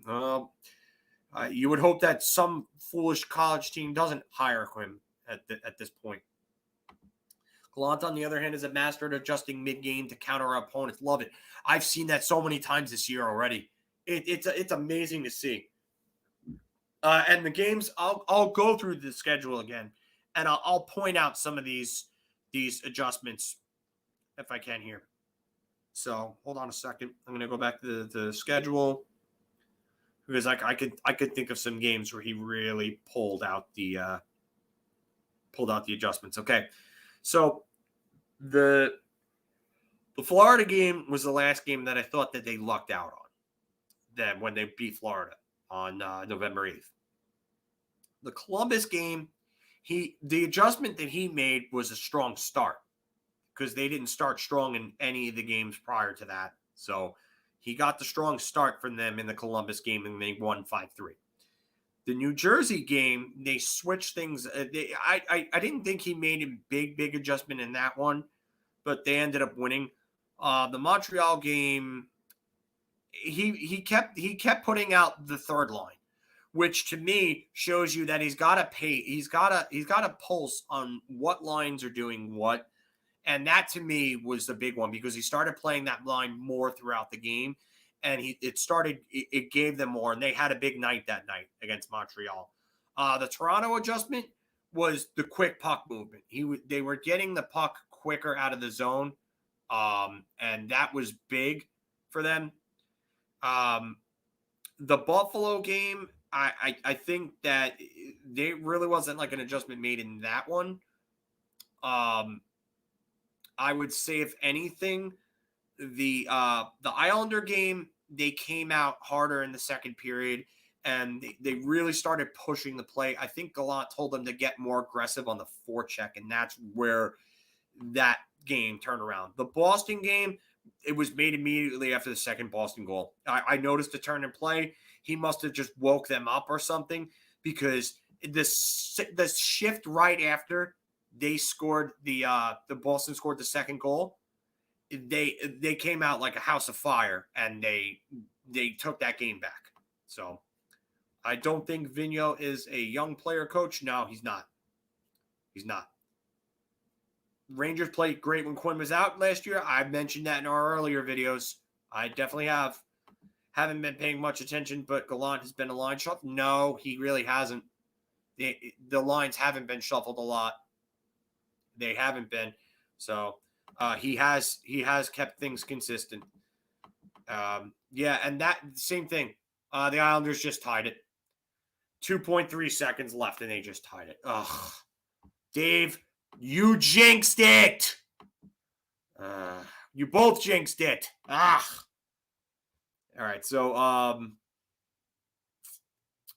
You would hope that some foolish college team doesn't hire him at this point. Gallant, on the other hand, is a master at adjusting mid-game to counter our opponents. Love it. I've seen that so many times this year already. It's amazing to see. And the games, I'll go through the schedule again, and I'll point out some of these adjustments if I can here. So hold on a second. I'm going to go back to the schedule because I could think of some games where he really pulled out the adjustments. Okay, so the Florida game was the last game that I thought that they lucked out on. Then when they beat Florida on November 8th, the Columbus game, the adjustment that he made was a strong start, because they didn't start strong in any of the games prior to that. So he got the strong start from them in the Columbus game, and they won 5-3. The New Jersey game, they switched things. I didn't think he made a big adjustment in that one, but they ended up winning. The Montreal game, he kept putting out the third line, which to me shows you that he's got a pulse on what lines are doing what. And that, to me, was the big one, because he started playing that line more throughout the game, and it gave them more, and they had a big night that night against Montreal. The Toronto adjustment was the quick puck movement. They were getting the puck quicker out of the zone, and that was big for them. The Buffalo game, I think that there really wasn't like an adjustment made in that one. I would say, if anything, the Islander game, they came out harder in the second period, and they really started pushing the play. I think Gallant told them to get more aggressive on the forecheck, and that's where that game turned around. The Boston game, it was made immediately after the second Boston goal. I noticed a turn in play. He must have just woke them up or something, because the shift right after they scored the Boston scored the second goal, they came out like a house of fire, and they took that game back. So I don't think Vigneault is a young player coach. No, he's not. He's not. Rangers played great when Quinn was out last year. I mentioned that in our earlier videos. I definitely have. Haven't been paying much attention, but Gallant has been a line shuffle. No, he really hasn't. The lines haven't been shuffled a lot. They haven't been. So he has kept things consistent. And that same thing. The Islanders just tied it. 2.3 seconds left, and they just tied it. Ugh. Dave, you jinxed it. You both jinxed it. All right, so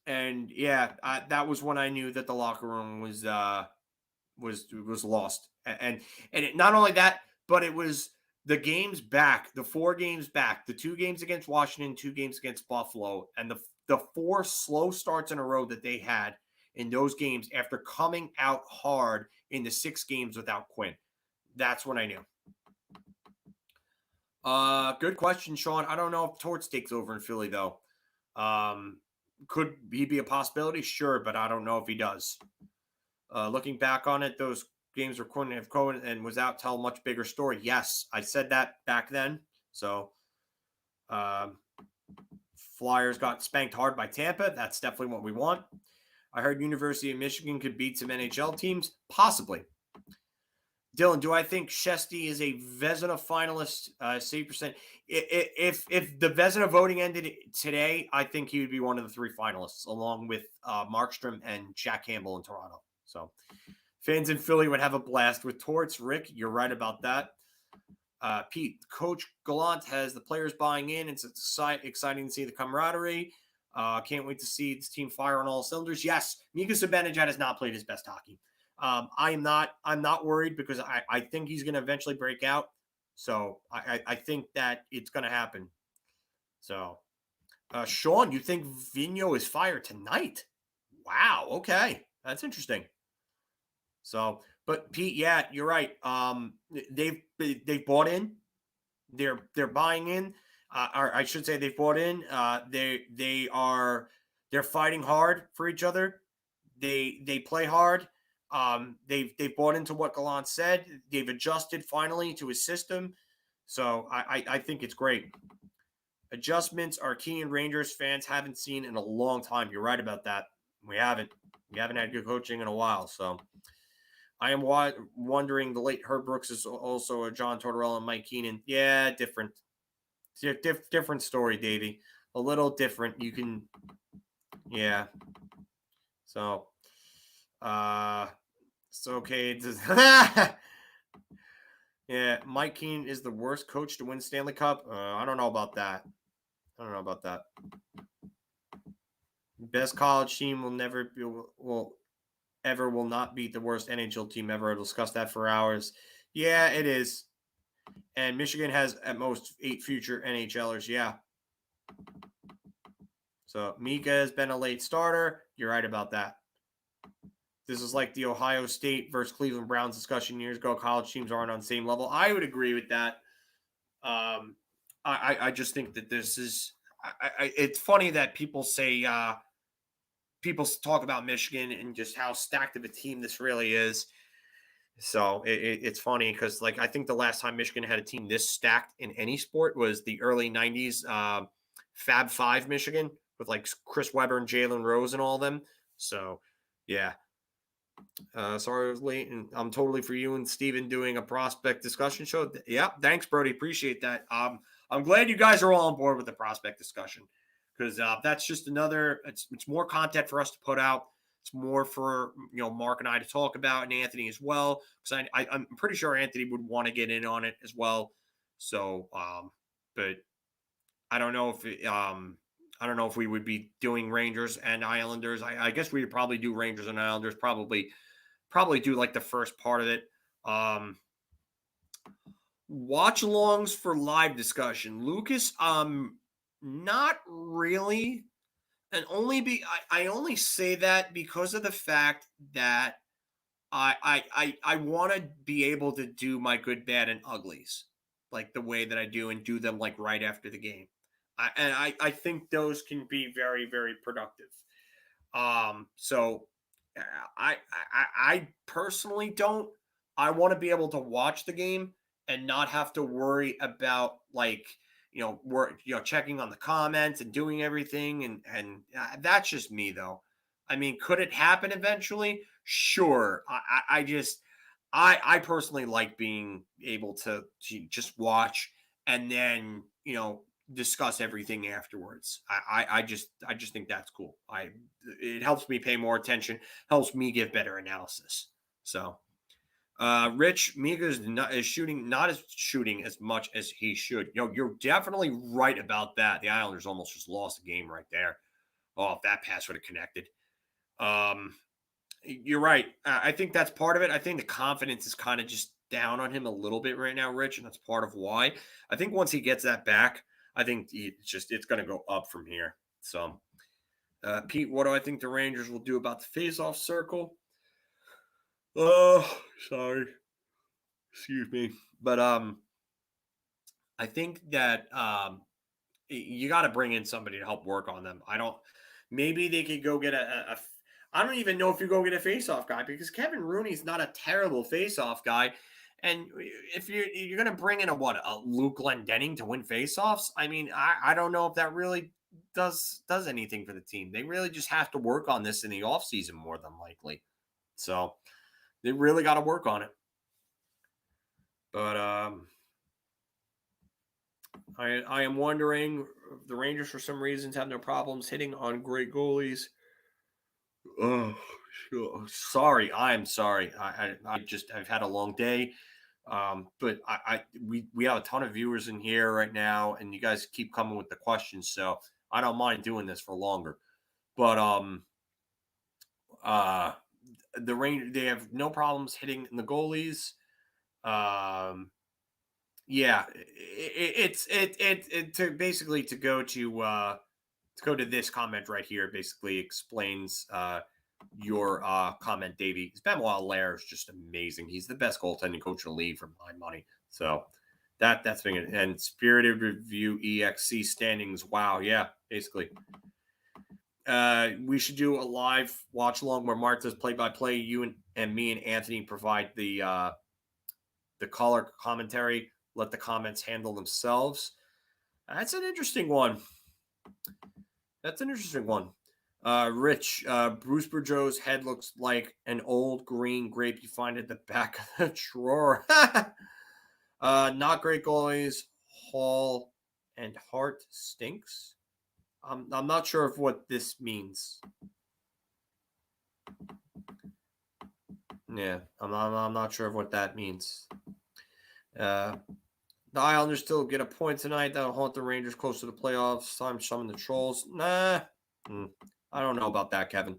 that was when I knew that the locker room was lost, and not only that, but it was the games back, the 4 games back, the 2 games against Washington, 2 games against Buffalo, and the 4 slow starts in a row that they had in those games after coming out hard in the 6 games without Quinn. That's when I knew. Good question, Sean. I don't know if Trotz takes over in Philly, though. Could he be a possibility? Sure, but I don't know if he does. Looking back on it, those games where Quinn and was out tell a much bigger story. Yes, I said that back then. So, Flyers got spanked hard by Tampa. That's definitely what we want. I heard University of Michigan could beat some NHL teams. Possibly. Dylan, do I think Shesty is a Vezina finalist? Save percent. If the Vezina voting ended today, I think he would be one of the 3 finalists, along with Markstrom and Jack Campbell in Toronto. So fans in Philly would have a blast with Torts. Rick, you're right about that. Pete, Coach Gallant has the players buying in. It's exciting to see the camaraderie. Can't wait to see this team fire on all cylinders. Yes, Mika Zibanejad has not played his best hockey. I'm not worried, because I think he's going to eventually break out. So I think that it's going to happen. So, Sean, you think Vigneault is fired tonight? Wow. Okay. That's interesting. So, but Pete, yeah, you're right. They've bought in. They're buying in. Or I should say they've bought in. They're fighting hard for each other. They play hard. They've bought into what Gallant said. They've adjusted finally to his system. So I think it's great. Adjustments are key, and Rangers fans haven't seen in a long time. You're right about that. We haven't had good coaching in a while. So I am wondering, the late Herb Brooks is also a John Tortorella and Mike Keenan. Yeah, different story, Davey. A little different. You can, yeah. So, it's okay. Yeah, Mike Keenan is the worst coach to win Stanley Cup. I don't know about that. Best college team will not beat the worst NHL team ever. I'll discuss that for hours. Yeah, it is. And Michigan has at most 8 future NHLers. Yeah. So Mika has been a late starter. You're right about that. This is like the Ohio State versus Cleveland Browns discussion years ago. College teams aren't on the same level. I would agree with that. I just think that this is. It's funny that people say people talk about Michigan and just how stacked of a team this really is. So it's funny because, like, I think the last time Michigan had a team this stacked in any sport was the early 90s Fab Five Michigan with like Chris Webber and Jalen Rose and all of them. So, yeah. Sorry I was late, and I'm totally for you and Steven doing a prospect discussion show. Yeah, thanks, Brody. Appreciate that. I'm glad you guys are all on board with the prospect discussion, because that's just another. It's more content for us to put out. It's more for Mark and I to talk about, and Anthony as well, because I'm pretty sure Anthony would want to get in on it as well. So, but I don't know if I don't know if we would be doing Rangers and Islanders. I guess we would probably do Rangers and Islanders. Probably do like the first part of it. Watch alongs for live discussion. Lucas, not really. And I only say that because of the fact that I want to be able to do my good, bad, and uglies like the way that I do and do them like right after the game. I think those can be very, very productive. So I personally don't. I want to be able to watch the game and not have to worry about like checking on the comments and doing everything that's just me though. I mean, could it happen eventually? Sure. I personally like being able to just watch and then discuss everything afterwards. I just think that's cool. It helps me pay more attention, helps me give better analysis. So Rich, Mika is not shooting as much as he should. You're definitely right about that. The Islanders almost just lost the game right there. Oh, if that pass would have connected. You're right. I think that's part of it. I think the confidence is kind of just down on him a little bit right now, Rich, and that's part of why. I think once he gets that back, I think it's going to go up from here. So, Pete, what do I think the Rangers will do about the face-off circle? Oh, sorry. Excuse me. But I think that you got to bring in somebody to help work on them. Maybe they could go get I don't even know if you go get a face-off guy because Kevin Rooney's not a terrible face-off guy. And if you're going to bring in a Luke Glendening to win face-offs, I mean, I don't know if that really does anything for the team. They really just have to work on this in the offseason more than likely. So they really got to work on it. But I am wondering if the Rangers, for some reasons, have no problems hitting on great goalies. Oh, sorry. I'm sorry. I've had a long day. But we have a ton of viewers in here right now, and you guys keep coming with the questions, so I don't mind doing this for longer. But the Rangers, they have no problems hitting the goalies. Yeah, it's to go to this comment right here. Basically explains your comment, Davey. Benoit Allaire is just amazing. He's the best goaltending coach in the league for my money. So that's been it. And Spirited Review EXC standings. Wow, yeah, basically. We should do a live watch along where Martha's play by play. You and me and Anthony provide the color commentary. Let the comments handle themselves. That's an interesting one. Rich, Bruce Boudreau's head looks like an old green grape you find at the back of the drawer. Not great goalies. Hall and Hart stinks. I'm not sure of what this means. Yeah, I'm not sure of what that means. The Islanders still get a point tonight. That'll haunt the Rangers close to the playoffs. Time to summon the Trolls. Nah. I don't know about that, Kevin.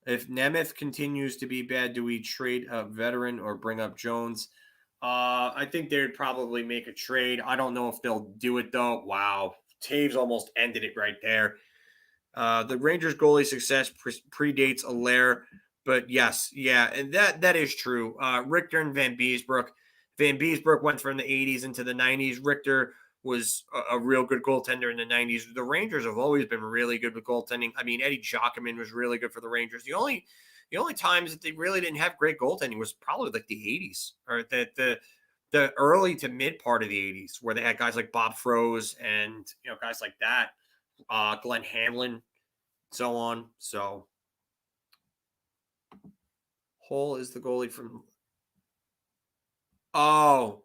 If Nemeth continues to be bad, do we trade a veteran or bring up Jones? I think they'd probably make a trade. I don't know if they'll do it, though. Wow. Taves almost ended it right there. The Rangers' goalie success predates Allaire. But yes, yeah, and that is true. Richter and Van Beesbrook. Van Beesbrook went from the 80s into the 90s. Richter was a real good goaltender in the 90s. The Rangers have always been really good with goaltending. I mean, Eddie Jockman was really good for the Rangers. The only times that they really didn't have great goaltending was probably like the 80s or the early to mid part of the 80s where they had guys like Bob Froese and guys like that, Glenn Hamlin, so on. So Hole is the goalie from no,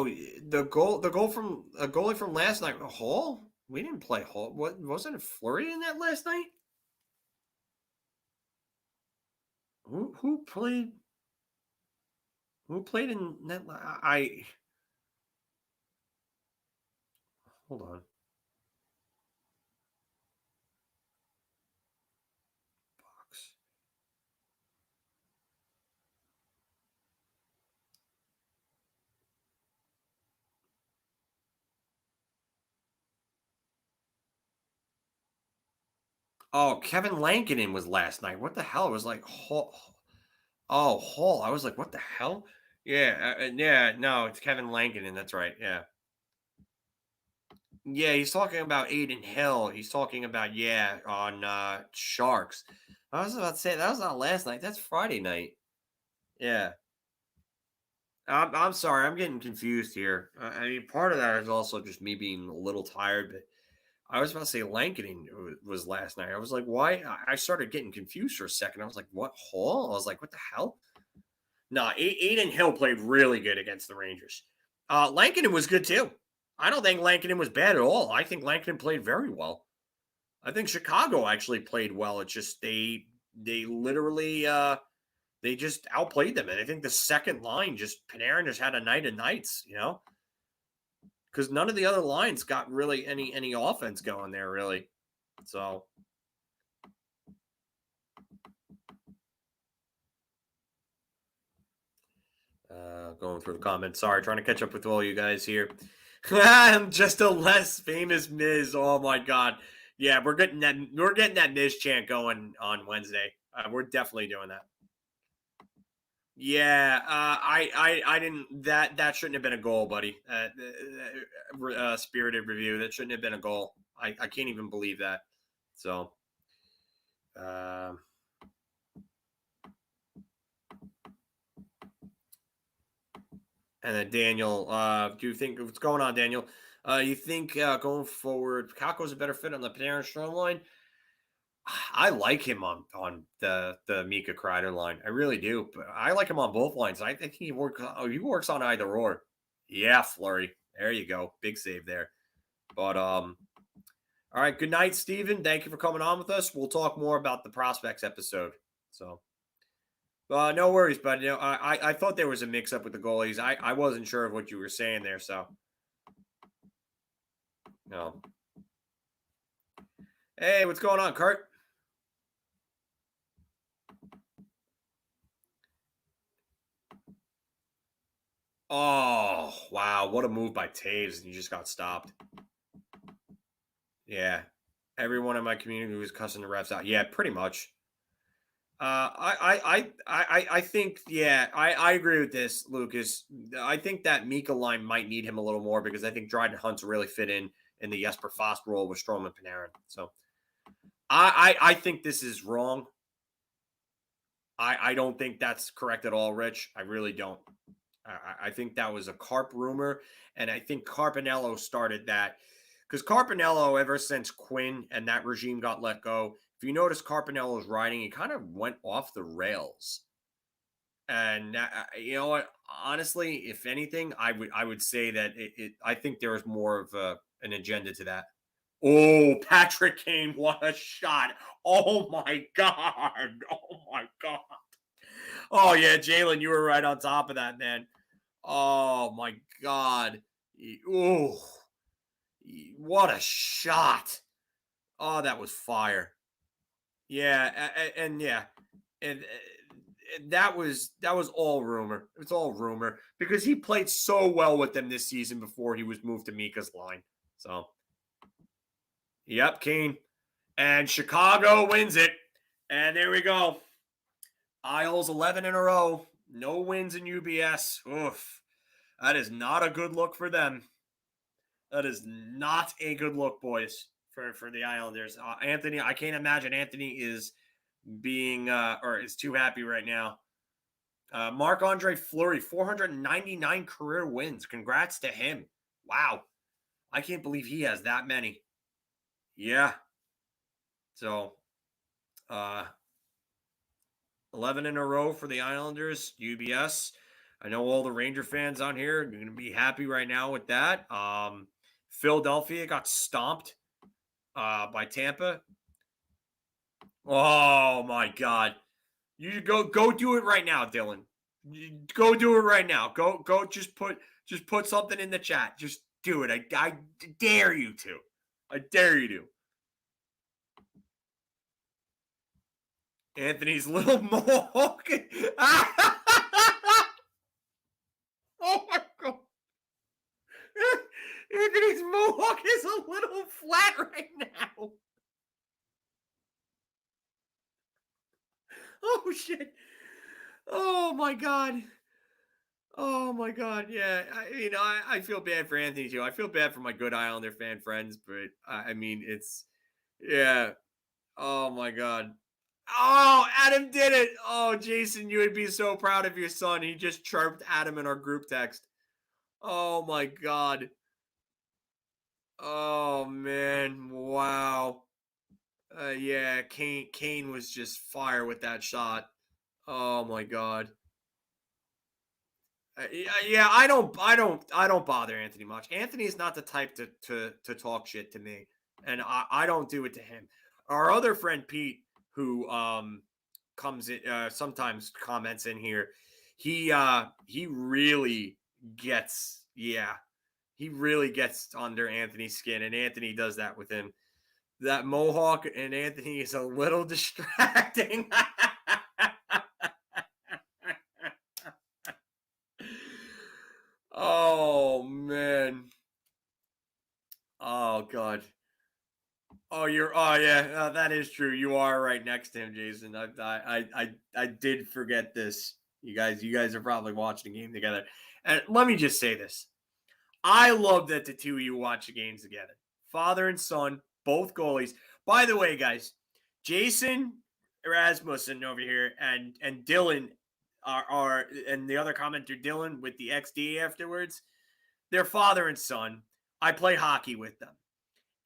the goalie from last night. Hall? We didn't play Hall. What wasn't it? Fleury in that last night? Who played? Who played in net? Hold on. Box. Oh, Kevin Lankinen was last night. What the hell? It was like Hall. Oh, Hall. I was like, what the hell? Yeah, yeah. No, it's Kevin Lankinen. That's right. Yeah. Yeah, he's talking about Aiden Hill. He's talking about, on Sharks. I was about to say that was not last night. That's Friday night. Yeah. I'm sorry. I'm getting confused here. I mean, part of that is also just me being a little tired, but I was about to say Lankinen was last night. I was like, why? I started getting confused for a second. I was like, what, Hall? I was like, what the hell? No, Aiden Hill played really good against the Rangers. Lankinen was good too. I don't think Lankinen was bad at all. I think Lankinen played very well. I think Chicago actually played well. It's just they literally they just outplayed them. And I think the second line just Panarin just had a night of nights, because none of the other lines got really any offense going there really. So going through the comments. Sorry, trying to catch up with all you guys here. I'm just a less famous Miz. Oh my god. Yeah, we're getting that Miz chant going on Wednesday. We're definitely doing that. Yeah, I didn't. That shouldn't have been a goal, buddy. Spirited review. That shouldn't have been a goal. I can't even believe that. So, and then Daniel, do you think what's going on, Daniel? You think going forward, Kakko's a better fit on the Panarin Strong line? I like him on the Mika Kreider line. I really do. But I like him on both lines. I think he works on either or. Yeah, Flurry. There you go. Big save there. But all right. Good night, Steven. Thank you for coming on with us. We'll talk more about the prospects episode. So no worries, but I thought there was a mix up with the goalies. I wasn't sure of what you were saying there, so no. Hey, what's going on, Kurt? Oh, wow. What a move by Taves. And you just got stopped. Yeah. Everyone in my community was cussing the refs out. Yeah, pretty much. I think, I agree with this, Lucas. I think that Mika line might need him a little more because I think Dryden Hunt's really fit in the Jesper Fast role with Stroman and Panarin. So I think this is wrong. I don't think that's correct at all, Rich. I really don't. I think that was a Carp rumor, and I think Carpinello started that because Carpinello, ever since Quinn and that regime got let go, if you notice Carpinello's writing, he kind of went off the rails. And you know what? Honestly, if anything, I would say that I think there was more of an agenda to that. Oh, Patrick Kane, what a shot! Oh my god! Oh my god! Oh yeah, Jalen, you were right on top of that, man. Oh my god! Oh, what a shot! Oh, that was fire. Yeah, and yeah, and that was all rumor. It was all rumor because he played so well with them this season before he was moved to Mika's line. So, yep, Kane, and Chicago wins it, and there we go. Isles 11 in a row, no wins in UBS. Oof, that is not a good look for them. That is not a good look, boys, for the Islanders. Anthony, I can't imagine Anthony is being or is too happy right now. Marc-Andre Fleury, 499 career wins. Congrats to him. Wow. I can't believe he has that many. Yeah. So, 11 in a row for the Islanders, UBS. I know all the Ranger fans on here are going to be happy right now with that. Philadelphia got stomped by Tampa. Oh my God! You go do it right now, Dylan. Go do it right now. Go. Just put something in the chat. Just do it. I dare you to. I dare you to. Anthony's little mohawk. Oh my god. Anthony's mohawk is a little flat right now. Oh shit. Oh my god. Oh my god. Yeah. I feel bad for Anthony too. I feel bad for my good Islander fan friends, but I mean it's yeah. Oh my god. Oh, Adam did it. Oh, Jason, you would be so proud of your son. He just chirped Adam in our group text. Oh my god. Oh man. Wow. Yeah, Kane was just fire with that shot. Oh my god. Yeah, I don't bother Anthony much. Anthony is not the type to talk shit to me, and I don't do it to him. Our other friend Pete, who comes in sometimes comments in here, he really gets he really gets under Anthony's skin, and Anthony does that with him. That mohawk and Anthony is a little distracting. Oh man. Oh god. Oh, yeah. That is true. You are right next to him, Jason. I did forget this. You guys are probably watching the game together. And let me just say this. I love that the two of you watch the games together. Father and son, both goalies. By the way, guys, Jason Rasmussen over here and Dylan are and the other commenter Dylan with the XD afterwards. They're father and son. I play hockey with them.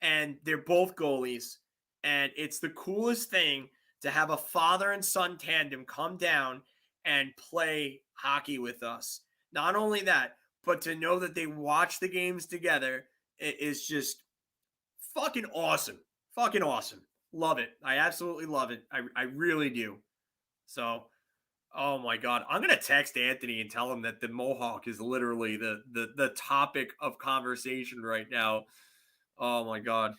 And they're both goalies. And it's the coolest thing to have a father and son tandem come down and play hockey with us. Not only that, but to know that they watch the games together is just fucking awesome. Fucking awesome. Love it. I absolutely love it. I really do. So, oh my god, I'm gonna text Anthony and tell him that the mohawk is literally the topic of conversation right now. Oh my god,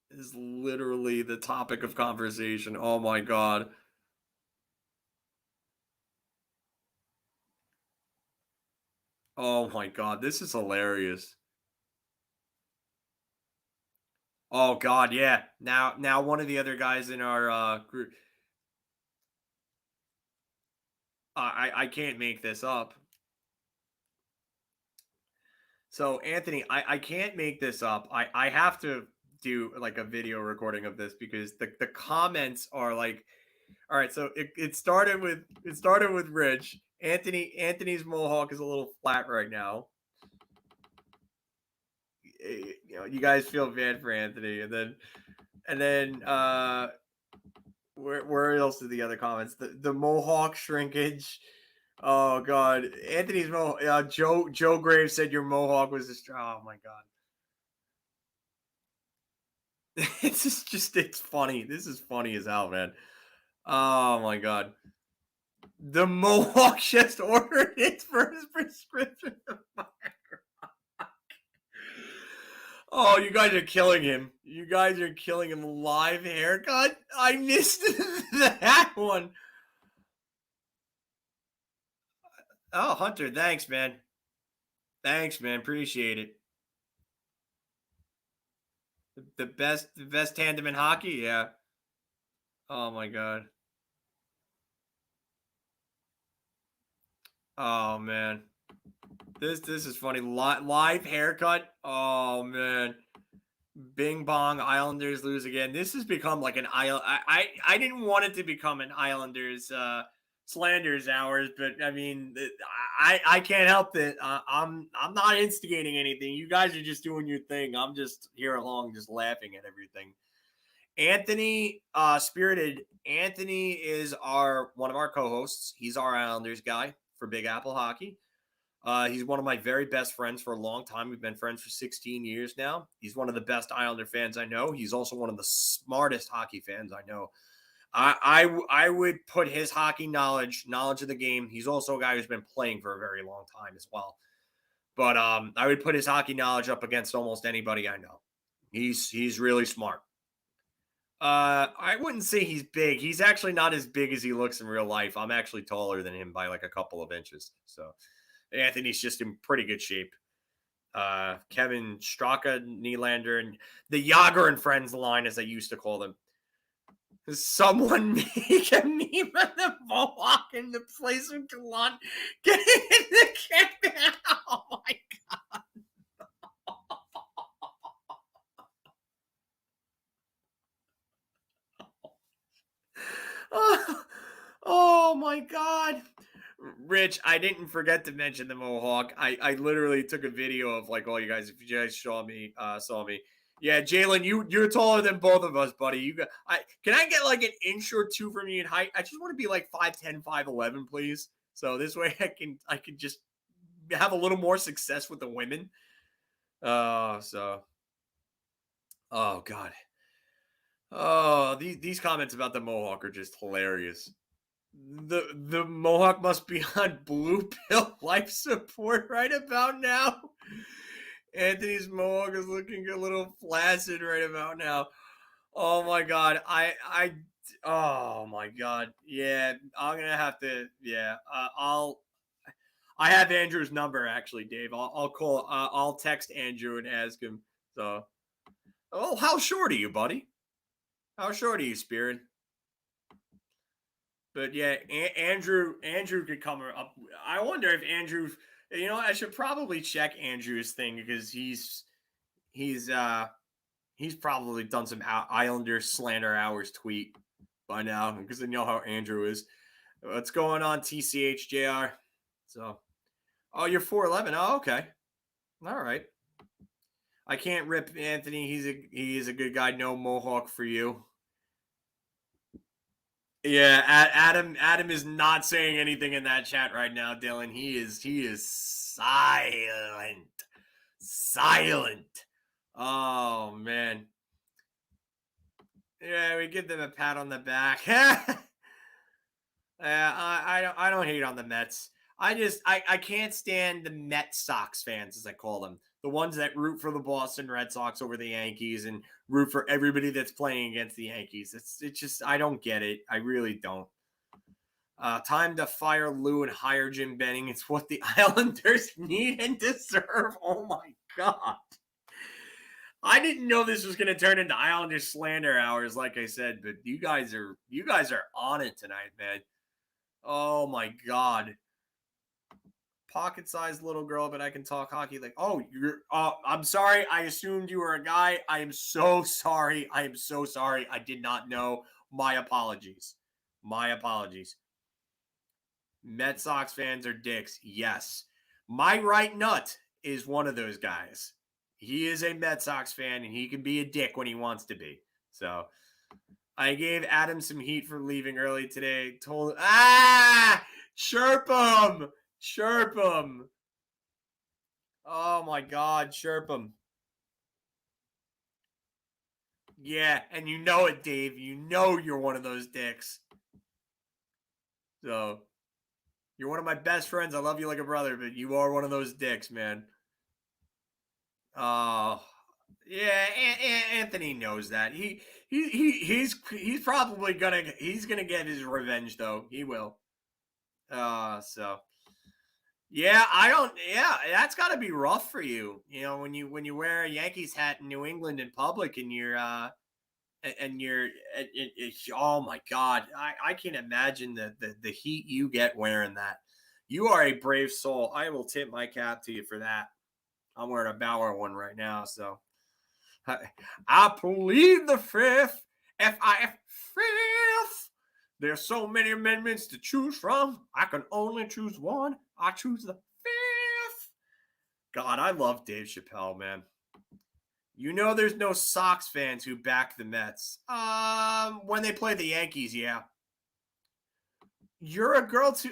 is literally the topic of conversation. Oh my god. Oh my god, this is hilarious. Oh god, yeah. Now one of the other guys in our group. I can't make this up. So Anthony, I can't make this up. I have to do like a video recording of this because the comments are like, all right. So it started with Rich. Anthony's mohawk is a little flat right now. You guys feel bad for Anthony, and then where else are the other comments? The mohawk shrinkage. Oh god, Anthony's mohawk. Joe Graves said your mohawk was just. Oh my god. It's funny. This is funny as hell, man. Oh my god. The mohawk just ordered it for his prescription. Oh, you guys are killing him. You guys are killing him. Live haircut? I missed that one. Oh, Hunter, thanks, man. Thanks, man. Appreciate it. The best tandem in hockey? Yeah. Oh my god. Oh man. This is funny. Live haircut. Oh man. Bing bong. Islanders lose again. This has become like an I didn't want it to become an Islanders slanders hours, but I mean, I can't help it. I'm not instigating anything. You guys are just doing your thing. I'm just here along, just laughing at everything. Anthony, Spirited Anthony is one of our co-hosts. He's our Islanders guy for Big Apple Hockey. He's one of my very best friends for a long time. We've been friends for 16 years now. He's one of the best Islander fans I know. He's also one of the smartest hockey fans I know. I would put his hockey knowledge of the game. He's also a guy who's been playing for a very long time as well. But I would put his hockey knowledge up against almost anybody I know. He's really smart. I wouldn't say he's big. He's actually not as big as he looks in real life. I'm actually taller than him by like a couple of inches. So Anthony's just in pretty good shape. Kevin Straka, Nylander, and the Yager and Friends line, as I used to call them. Someone make a meme of the Mohawk in the place of Gallant getting in the kick. Oh my god. Oh my god. Rich, I didn't forget to mention the Mohawk. I literally took a video of like all you guys, if you guys saw me. Yeah, Jalen, you're taller than both of us, buddy. Can I get like an inch or two from you in height? I just want to be like 5'10", 5'11", please. So this way I can just have a little more success with the women. Oh god. Oh, these comments about the Mohawk are just hilarious. The Mohawk must be on blue pill life support right about now. Anthony's Mohawk is looking a little flaccid right about now. Oh my god. Oh my god. Yeah, I'm gonna have to. Yeah, I have Andrew's number actually, Dave. I'll call. I'll text Andrew and ask him. So, oh, how short are you, buddy? How short are you, Spirit? But yeah, Andrew could come up. I wonder if Andrew. You know, I should probably check Andrew's thing because he's probably done some Islander slander hours tweet by now because I know how Andrew is. What's going on, TCH JR? So, oh, you're 4'11". Oh, okay, all right. I can't rip Anthony. He is a good guy. No Mohawk for you. Yeah, Adam is not saying anything in that chat right now, Dylan. He is silent. Oh man. Yeah, we give them a pat on the back. I don't hate on the Mets. I can't stand the Met Sox fans, as I call them. The ones that root for the Boston Red Sox over the Yankees and root for everybody that's playing against the Yankees. It's just, I don't get it. I really don't. Time to fire Lou and hire Jim Benning. It's what the Islanders need and deserve. Oh my God. I didn't know this was going to turn into Islander slander hours, like I said, but you guys are on it tonight, man. Oh my God. Pocket-sized little girl, but I can talk hockey. Like, oh, I'm sorry. I assumed you were a guy. I am so sorry. I did not know. My apologies. Met Sox fans are dicks. Yes. My right nut is one of those guys. He is a Met Sox fan, and he can be a dick when he wants to be. So I gave Adam some heat for leaving early today. Chirp him. Oh my God, chirp him. Yeah, and you know it, Dave. You know you're one of those dicks. So you're one of my best friends. I love you like a brother, but you are one of those dicks, man. Oh, yeah. Anthony knows that. He's probably gonna get his revenge though. He will. So. Yeah, that's got to be rough for you. You know, when you wear a Yankees hat in New England in public and you're oh my God, I can't imagine the heat you get wearing that. You are a brave soul. I will tip my cap to you for that. I'm wearing a Bauer one right now, so I plead the fifth. Fifth. There's so many amendments to choose from. I can only choose one. I choose the fifth. God, I love Dave Chappelle, man. You know there's no Sox fans who back the Mets. When they play the Yankees, yeah. You're a girl too.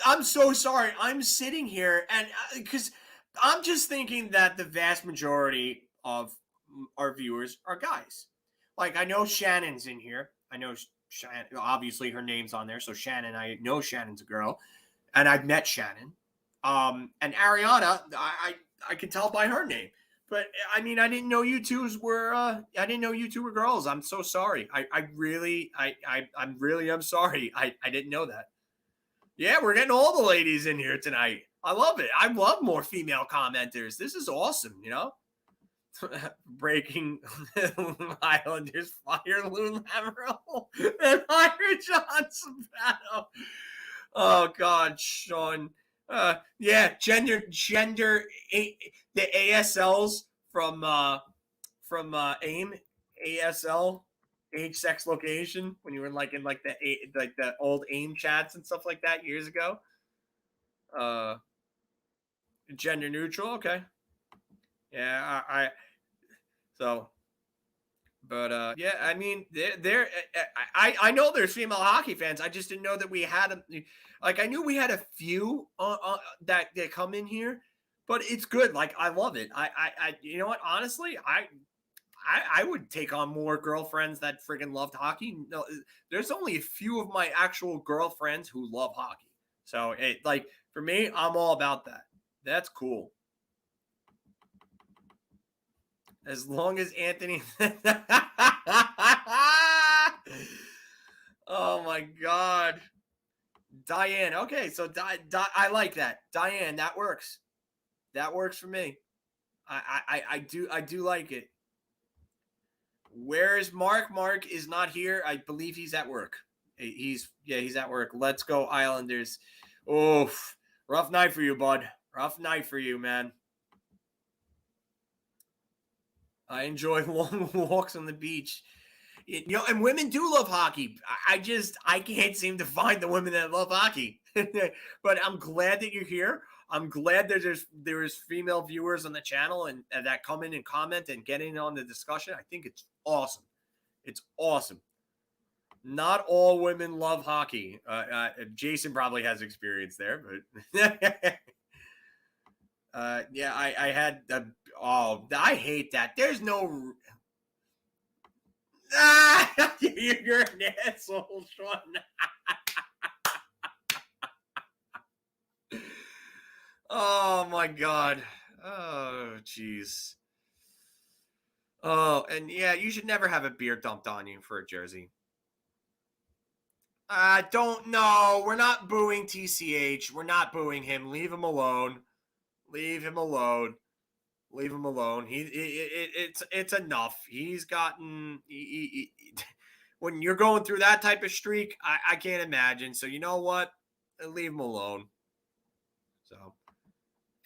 I'm so sorry. I'm sitting here and because I'm just thinking that the vast majority of our viewers are guys. like I know Shannon's in here. I know Shannon, obviously her name's on there. So Shannon, I know Shannon's a girl, and I've met Shannon. And Ariana, I can tell by her name. But I mean, I didn't know you two were girls. I'm so sorry. I'm really am sorry. I didn't know that. Yeah, we're getting all the ladies in here tonight. I love it. I love more female commenters. This is awesome, you know? Breaking Islanders fire Lou Lamoriello and hire John Sabato. Oh God, Sean. Yeah, gender the ASLs from AIM ASL age sex location when you were like in like the old AIM chats and stuff like that years ago. Gender neutral, okay. Yeah, yeah, I mean, I know there's female hockey fans. I just didn't know that we had them. Like, I knew we had a few that come in here, but it's good. Like, I love it. You know what? Honestly, I would take on more girlfriends that friggin' loved hockey. No, there's only a few of my actual girlfriends who love hockey. So, like, for me, I'm all about that. That's cool. As long as Anthony. Oh my God. Diane. Okay, so I like that. Diane, that works. That works for me. I do like it. Where is Mark? Mark is not here. I believe he's at work. He's at work. Let's go, Islanders. Oof. Rough night for you, bud. Rough night for you, man. I enjoy long walks on the beach. You know, and women do love hockey. I can't seem to find the women that love hockey. But I'm glad that you're here. I'm glad that there's female viewers on the channel and that come in and comment and get in on the discussion. I think it's awesome. It's awesome. Not all women love hockey. Jason probably has experience there, but yeah, I had I hate that. There's no. You're an asshole, Sean. Oh my God. Oh jeez. Oh, and yeah, you should never have a beer dumped on you for a jersey. I don't know. We're not booing TCH. We're not booing him. Leave him alone. Leave him alone. Leave him alone. It's enough. He's gotten. When you're going through that type of streak, I can't imagine. So you know what? Leave him alone. So,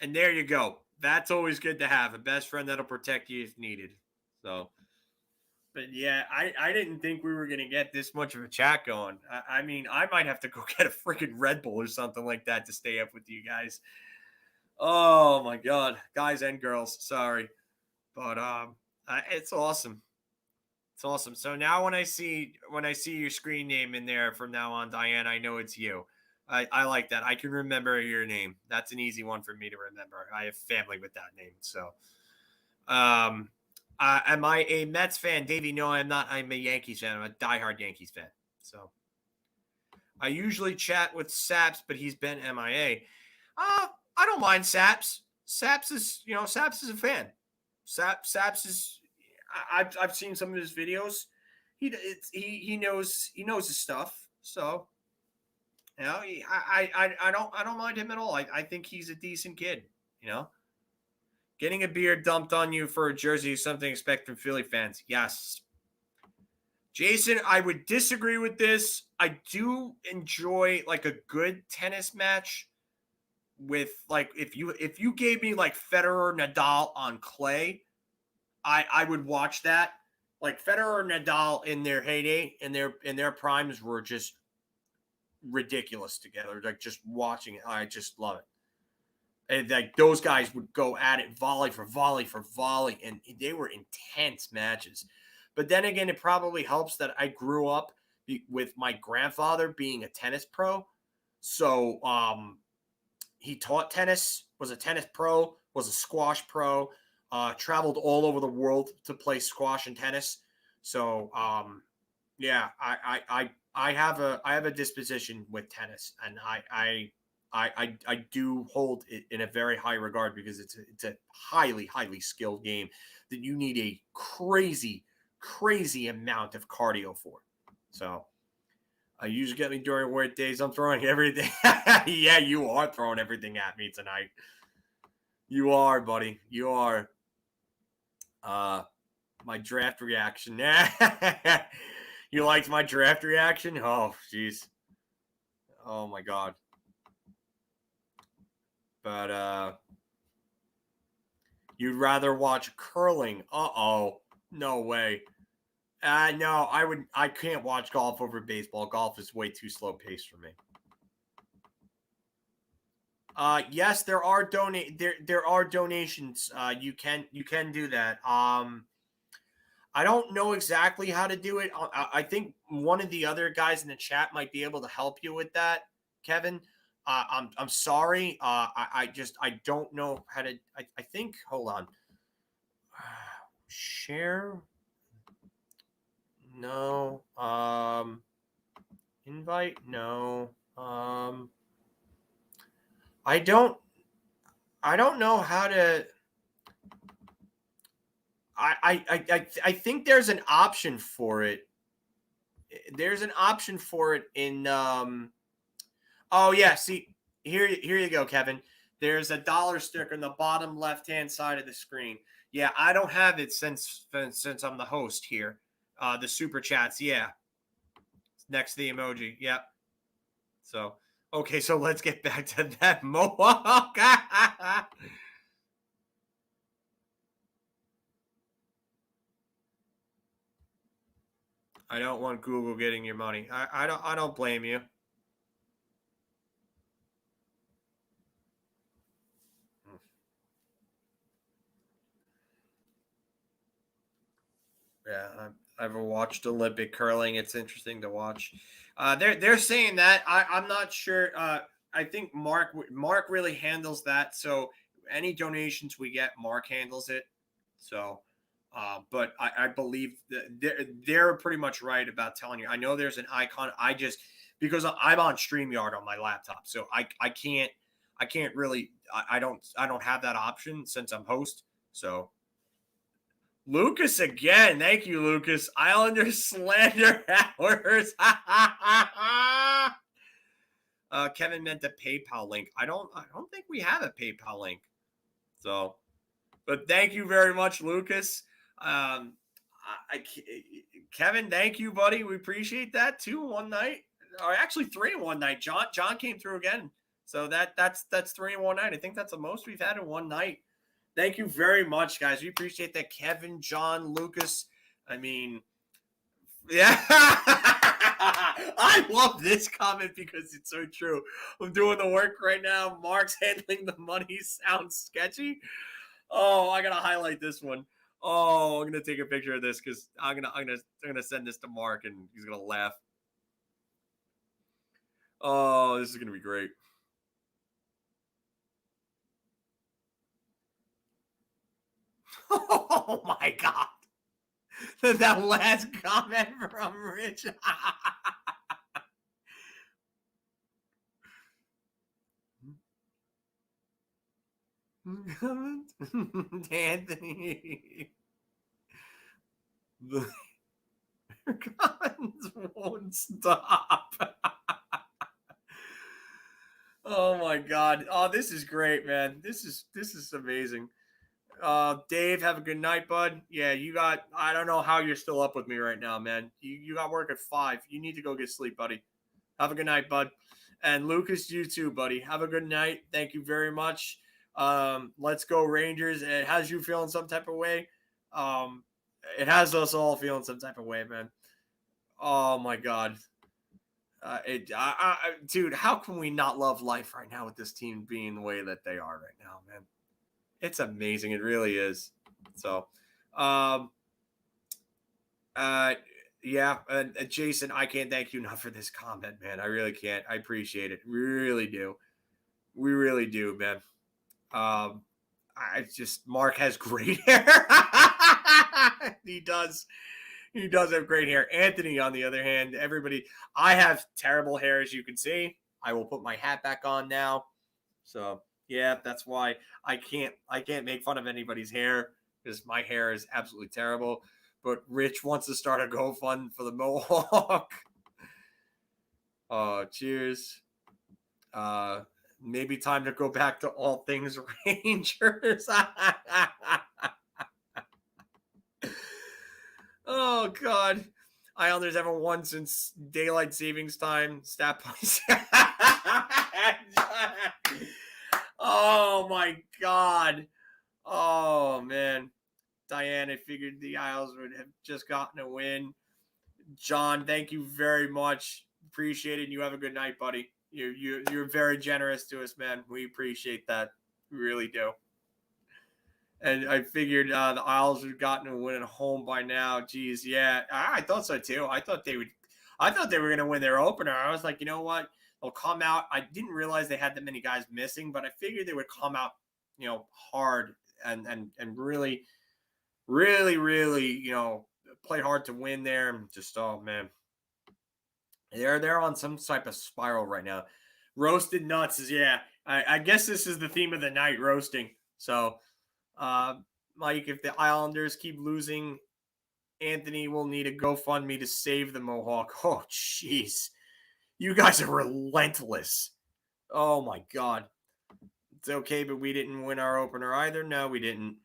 and there you go. That's always good to have a best friend that'll protect you if needed. So, but yeah, I didn't think we were gonna get this much of a chat going. I mean, I might have to go get a freaking Red Bull or something like that to stay up with you guys. Oh my God, guys and girls, sorry, but it's awesome. It's awesome. So now when I see your screen name in there from now on, Diane, I know it's you. I like that. I can remember your name. That's an easy one for me to remember. I have family with that name. So, am I a Mets fan, Davey? No, I'm not. I'm a Yankees fan. I'm a diehard Yankees fan. So, I usually chat with Saps, but he's been MIA. I don't mind Saps. Saps is a fan. Saps is. I've seen some of his videos. He knows his stuff. So, you know, I don't mind him at all. I think he's a decent kid. You know, getting a beer dumped on you for a jersey is something to expect from Philly fans. Yes. Jason, I would disagree with this. I do enjoy like a good tennis match with like if you gave me like Federer, Nadal on clay, I would watch that. Like Federer, Nadal in their heyday, in their primes were just ridiculous together. Like just watching it, I just love it. And like those guys would go at it volley for volley for volley, and they were intense matches. But then again, it probably helps that I grew up with my grandfather being a tennis pro. So he taught tennis, was a tennis pro, was a squash pro, traveled all over the world to play squash and tennis. So, yeah, I have a disposition with tennis, and I do hold it in a very high regard because it's a highly skilled game that you need a crazy amount of cardio for. So I usually get me during work days. I'm throwing everything. Yeah, you are throwing everything at me tonight. You are, buddy. You are. My draft reaction. You liked my draft reaction? Oh, jeez. Oh my God. But you'd rather watch curling? Uh-oh. No way. No, I can't watch golf over baseball. Golf is way too slow paced for me. Yes, there are donations. You can do that. I don't know exactly how to do it. I think one of the other guys in the chat might be able to help you with that, Kevin. I'm sorry. I don't know how to. I think. Hold on. Share. No. Invite. No. I don't know how to. I think there's an option for it. There's an option for it in oh yeah, see here you go, Kevin. There's a dollar sticker in the bottom left-hand side of the screen. Yeah, I don't have it since I'm the host here. The super chats, yeah. Next to the emoji. Yep. So, okay, so let's get back to that Mohawk. I don't want Google getting your money. I don't blame you. Yeah, I've ever watched Olympic curling. It's interesting to watch. They're saying that. I'm not sure. I think Mark really handles that. So any donations we get, Mark handles it. So, but I believe that they're pretty much right about telling you. I know there's an icon. Because I'm on StreamYard on my laptop, so I can't really. I don't have that option since I'm host. So. Lucas again. Thank you, Lucas. Islanders slander hours. Kevin meant a PayPal link. I don't think we have a PayPal link. So, but thank you very much, Lucas. Kevin, thank you, buddy. We appreciate that. 2 in one night, or actually 3 in one night. John came through again. So that's 3 in one night. I think that's the most we've had in one night. Thank you very much, guys. We appreciate that. Kevin, John, Lucas. I mean, yeah. I love this comment because it's so true. I'm doing the work right now. Mark's handling the money. Sounds sketchy. Oh, I gotta highlight this one. Oh, I'm gonna take a picture of this because I'm gonna send this to Mark and he's gonna laugh. Oh, this is gonna be great. Oh my God. That last comment from Rich. Anthony. The comments won't stop. Oh my God. Oh, this is great, man. This is amazing. Dave, have a good night, bud. Yeah, I don't know how you're still up with me right now, man. You got work at 5. You need to go get sleep, buddy. Have a good night, bud. And Lucas, you too, buddy. Have a good night. Thank you very much. Let's go Rangers. It has you feeling some type of way. It has us all feeling some type of way, man. Oh my God. Dude, how can we not love life right now with this team being the way that they are right now, man? It's amazing. It really is. So, yeah. And Jason, I can't thank you enough for this comment, man. I really can't. I appreciate it. We really do. We really do, man. Mark has great hair. He does. He does have great hair. Anthony, on the other hand, everybody, I have terrible hair, as you can see. I will put my hat back on now. So yeah, that's why I can't make fun of anybody's hair because my hair is absolutely terrible. But Rich wants to start a GoFund for the Mohawk. Oh, cheers. Maybe time to go back to all things Rangers. Oh God. Islanders haven't won since daylight savings time. Stat points. Oh my God. Oh man. Diane, I figured the Isles would have just gotten a win. John, thank you very much. Appreciate it. You have a good night, buddy. You're very generous to us, man. We appreciate that. We really do. And I figured the Isles would have gotten a win at home by now. Geez, yeah, I thought so too. I thought they were going to win their opener. I was like, you know what? They'll come out. I didn't realize they had that many guys missing, but I figured they would come out, hard and really, really, really, play hard to win there. And just, oh man, they're on some type of spiral right now. Roasted nuts is, yeah. I guess this is the theme of the night, roasting. So. Mike, if the Islanders keep losing, Anthony will need a GoFundMe to save the Mohawk. Oh, jeez. You guys are relentless. Oh, my God. It's okay, but we didn't win our opener either. No, we didn't.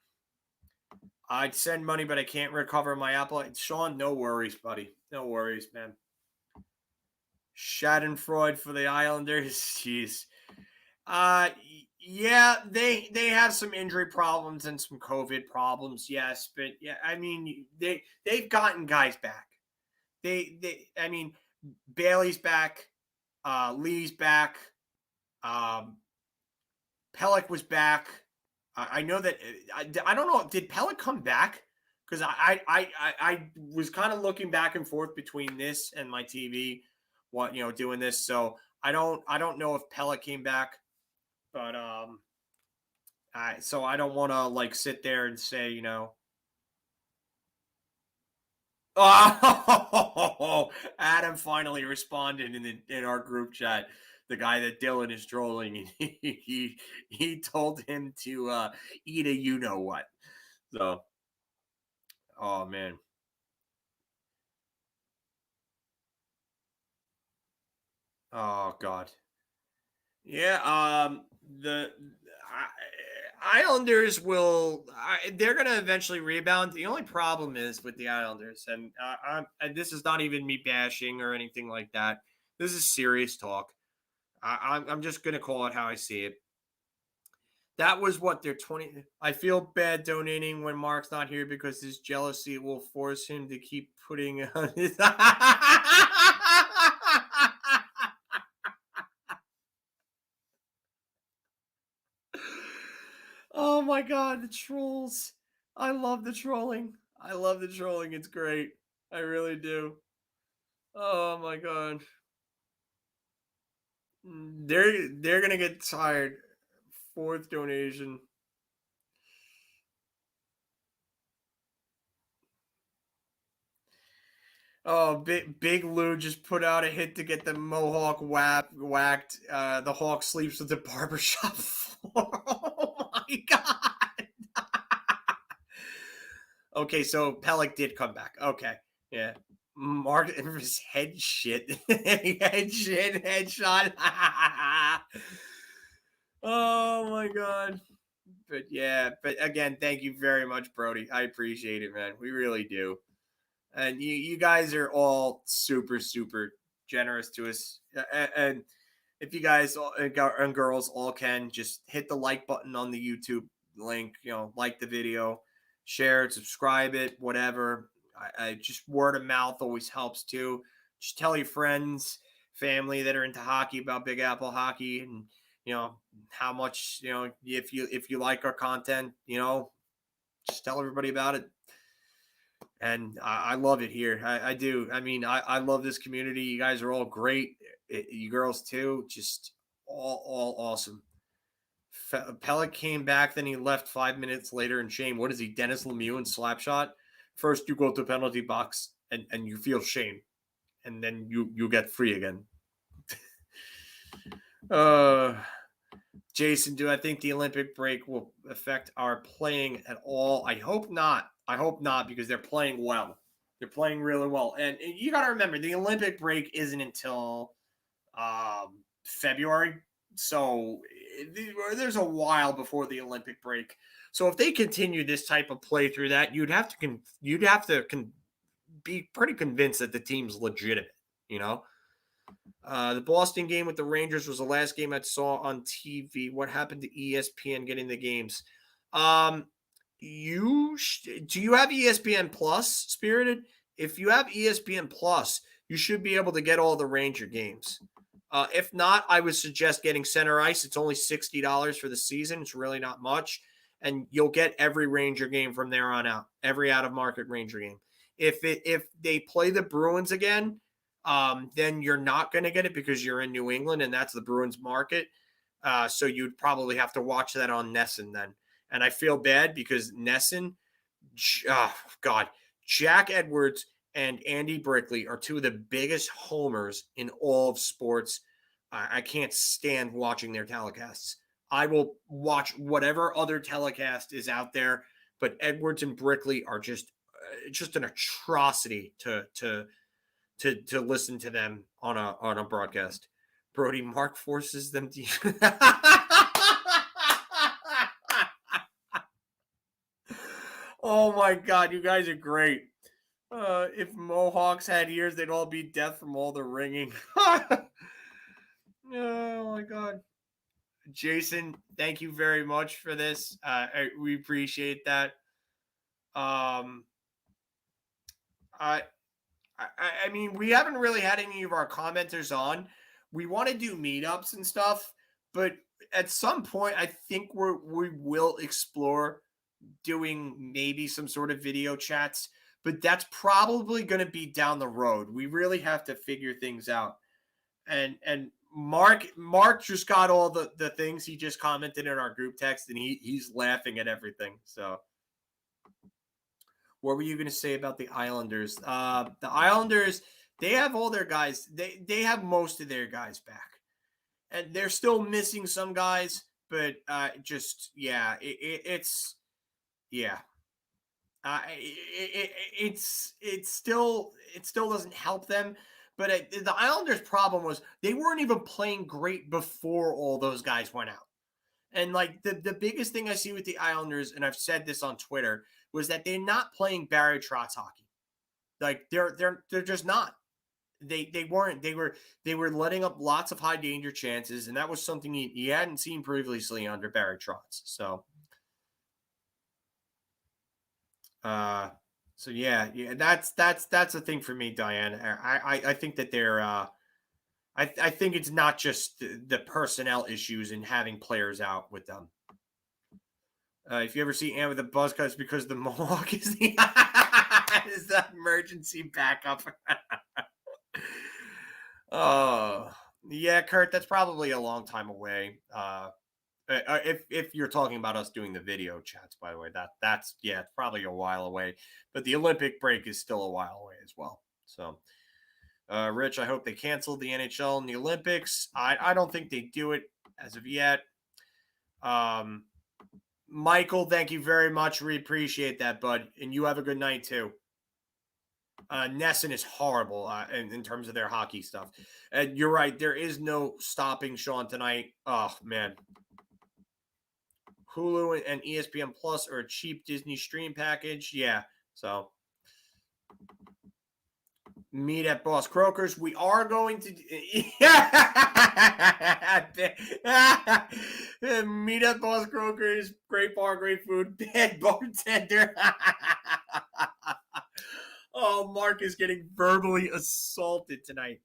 I'd send money, but I can't recover my Apple. Sean, no worries, buddy. No worries, man. Schadenfreude for the Islanders. Jeez. Yeah, they have some injury problems and some COVID problems, yes, but yeah, I mean they've gotten guys back. I mean Bailey's back, Lee's back, Pelech was back. I know that I don't know. Did Pelech come back? Because I was kind of looking back and forth between this and my TV, doing this. So I don't know if Pelech came back. But so I don't want to sit there and say, Oh, Adam finally responded in our group chat. The guy that Dylan is trolling, he told him to eat a you know what. So, oh man. Oh God. Yeah. The Islanders they're going to eventually rebound. The only problem is with the Islanders, and this is not even me bashing or anything like that. This is serious talk. I'm just going to call it how I see it. That was what they're 20. I feel bad donating when Mark's not here because his jealousy will force him to keep putting on his. Oh my God, the trolls. I love the trolling. It's great. I really do. Oh my God. They're going to get tired. Fourth donation. Oh, Big Lou just put out a hit to get the Mohawk whacked. The Hawk sleeps with the barbershop floor. Oh my God. Okay, so Pelech did come back. Okay, yeah. Mark his head shit. Headshot. Oh my God. But yeah, but again, thank you very much, Brody. I appreciate it, man. We really do. And you guys are all super, super generous to us. And if you guys and girls all can, just hit the like button on the YouTube link, like the video, share it, subscribe it, whatever. I just word of mouth always helps too. Just tell your friends, family that are into hockey about Big Apple hockey, and how much if you like our content, just tell everybody about it. And I love it here. I do. I mean, I love this community. You guys are all great. You girls too. Just all awesome. Pelech came back, then he left 5 minutes later in shame. What is he, Dennis Lemieux in Slapshot? First, you go to penalty box. and you feel shame, and then you get free again. Jason, do I think the Olympic break will affect our playing at all? I hope not. I hope not, because they're playing well. They're playing really well. And you got to remember, the Olympic break isn't until February. So there's a while before the Olympic break. So if they continue this type of play through that, you'd have to be pretty convinced that the team's legitimate, you know? The Boston game with the Rangers was the last game I saw on TV. What happened to ESPN getting the games? Do you have ESPN Plus, Spirited? If you have ESPN Plus, you should be able to get all the Ranger games. If not, I would suggest getting Center Ice. It's only $60 for the season. It's really not much. And you'll get every Ranger game from there on out, every out-of-market Ranger game. If they play the Bruins again, then you're not going to get it because you're in New England and that's the Bruins market. So you'd probably have to watch that on NESN then. And I feel bad because NESN, Jack Edwards and Andy Brickley are two of the biggest homers in all of sports. I can't stand watching their telecasts. I will watch whatever other telecast is out there, but Edwards and Brickley are just an atrocity to listen to them on a broadcast. Brody, Mark forces them to Oh my God, you guys are great. If Mohawks had ears, they'd all be deaf from all the ringing. Oh my God. Jason, thank you very much for this. We appreciate that. I mean, we haven't really had any of our commenters on. We want to do meetups and stuff, but at some point, I think we will explore doing maybe some sort of video chats, but that's probably going to be down the road. We really have to figure things out. And Mark just got all the things he just commented in our group text, and he's laughing at everything. So what were you going to say about the Islanders? The Islanders, they have all their guys. They have most of their guys back. And they're still missing some guys, but it still doesn't help them. But the Islanders' problem was they weren't even playing great before all those guys went out. And like the biggest thing I see with the Islanders, and I've said this on Twitter, was that they're not playing Barry Trotz hockey. Like they're just not. They weren't. They were letting up lots of high danger chances, and that was something he hadn't seen previously under Barry Trotz. So yeah, that's the thing for me, Diane. I think that they're I think it's not just the personnel issues and having players out with them. If you ever see Ann with a buzz cut, it's because the Mohawk is the emergency backup. Oh, yeah, Kurt, that's probably a long time away. If you're talking about us doing the video chats, by the way, that's it's probably a while away. But the Olympic break is still a while away as well. So, Rich, I hope they cancel the NHL and the Olympics. I don't think they do it as of yet. Michael, thank you very much. We appreciate that, bud. And you have a good night, too. NESN is horrible in terms of their hockey stuff. And you're right. There is no stopping Sean tonight. Oh, man. Hulu and ESPN Plus are a cheap Disney stream package. Yeah. So meet at Boss Croakers. We are going to meet at Boss Croakers. Great bar, great food, bad bartender. Oh, Mark is getting verbally assaulted tonight.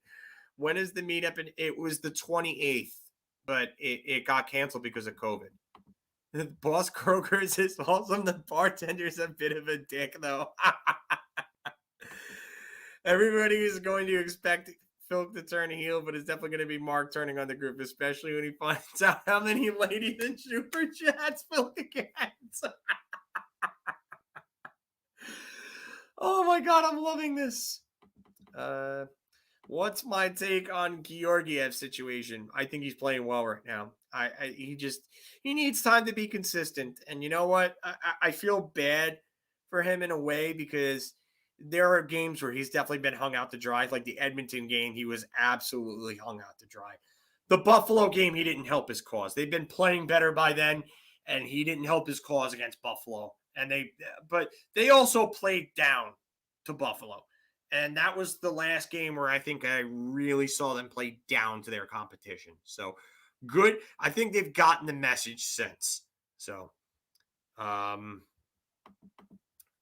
When is the meetup? And it was the 28th, but it got canceled because of COVID. Boss Croakers is awesome. The bartender's a bit of a dick, though. Everybody is going to expect Philip to turn heel, but it's definitely going to be Mark turning on the group, especially when he finds out how many ladies and super chats Philip gets. Oh my God, I'm loving this. What's my take on Georgiev's situation? I think he's playing well right now. He needs time to be consistent. And you know what? I feel bad for him in a way because there are games where he's definitely been hung out to dry. Like the Edmonton game, he was absolutely hung out to dry. The Buffalo game, he didn't help his cause. They've been playing better by then, and he didn't help his cause against Buffalo. But they also played down to Buffalo. And that was the last game where I think I really saw them play down to their competition. So good. I think they've gotten the message since. So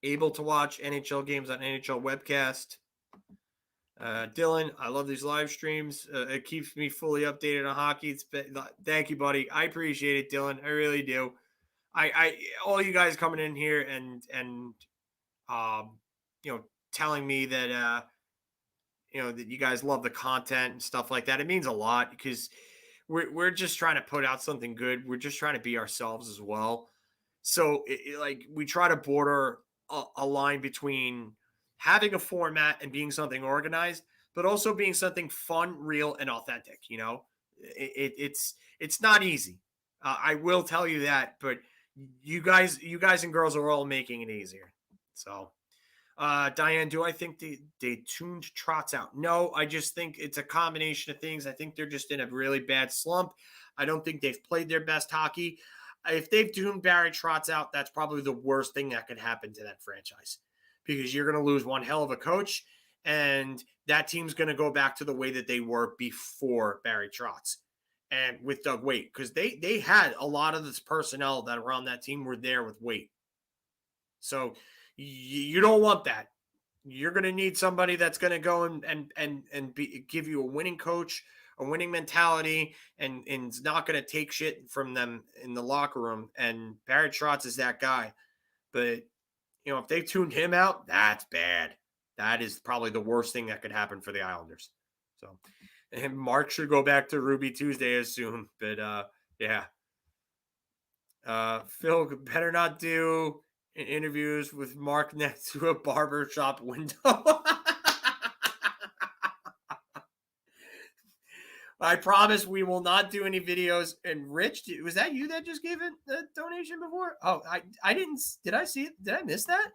able to watch NHL games on NHL webcast. Dylan, I love these live streams. It keeps me fully updated on hockey. Thank you, buddy. I appreciate it, Dylan. I really do. I all you guys coming in here and telling me that that you guys love the content and stuff like that. It means a lot because we're just trying to put out something good. We're just trying to be ourselves as well. So we try to border a line between having a format and being something organized, but also being something fun, real, and authentic. It's not easy. I will tell you that, but you guys and girls are all making it easier. So, Diane, do I think they tuned Trotz out? No, I just think it's a combination of things. I think they're just in a really bad slump. I don't think they've played their best hockey. If they've tuned Barry Trotz out, that's probably the worst thing that could happen to that franchise because you're going to lose one hell of a coach, and that team's going to go back to the way that they were before Barry Trotz and with Doug Weight, because they had a lot of this personnel that were on that team were there with Weight. So you don't want that. You're going to need somebody that's going to go and give you a winning coach, a winning mentality, and is not going to take shit from them in the locker room. And Barry Trotz is that guy. But, if they tuned him out, that's bad. That is probably the worst thing that could happen for the Islanders. So, and Mark should go back to Ruby Tuesday as soon. But, yeah. Phil better not do interviews with Mark next to a barbershop window. I promise we will not do any videos. And Rich, was that you that just gave it the donation before? Oh, I didn't. Did I see it? Did I miss that?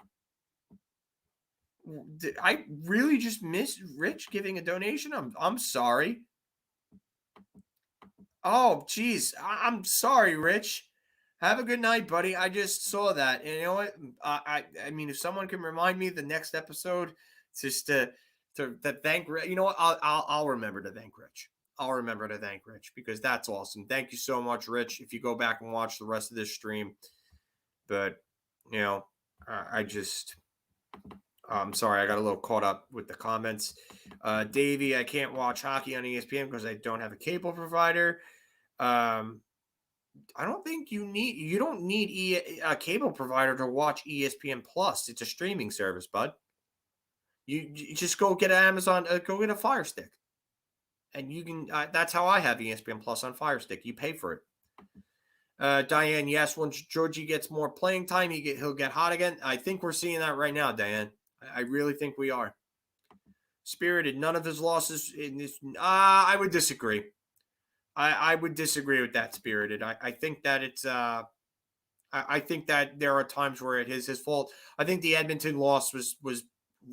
Did I really just miss Rich giving a donation? I'm sorry. Oh, geez. I'm sorry, Rich. Have a good night, buddy. I just saw that. And you know what? I mean, if someone can remind me the next episode just to thank Rich, you know what? I'll remember to thank Rich. I'll remember to thank Rich because that's awesome. Thank you so much, Rich. If you go back and watch the rest of this stream, but I'm sorry, I got a little caught up with the comments. Davey, I can't watch hockey on ESPN because I don't have a cable provider. I don't think you don't need a cable provider to watch ESPN Plus. It's a streaming service, bud. You just go get an Amazon, go get a Fire Stick. And you can, that's how I have ESPN Plus on Fire Stick. You pay for it. Diane, yes, once Georgie gets more playing time, he'll get hot again. I think we're seeing that right now, Diane. I really think we are. Spirited, none of his losses in this. I would disagree. I would disagree with that, Spirited. I think that it's I think that there are times where it is his fault. I think the Edmonton loss was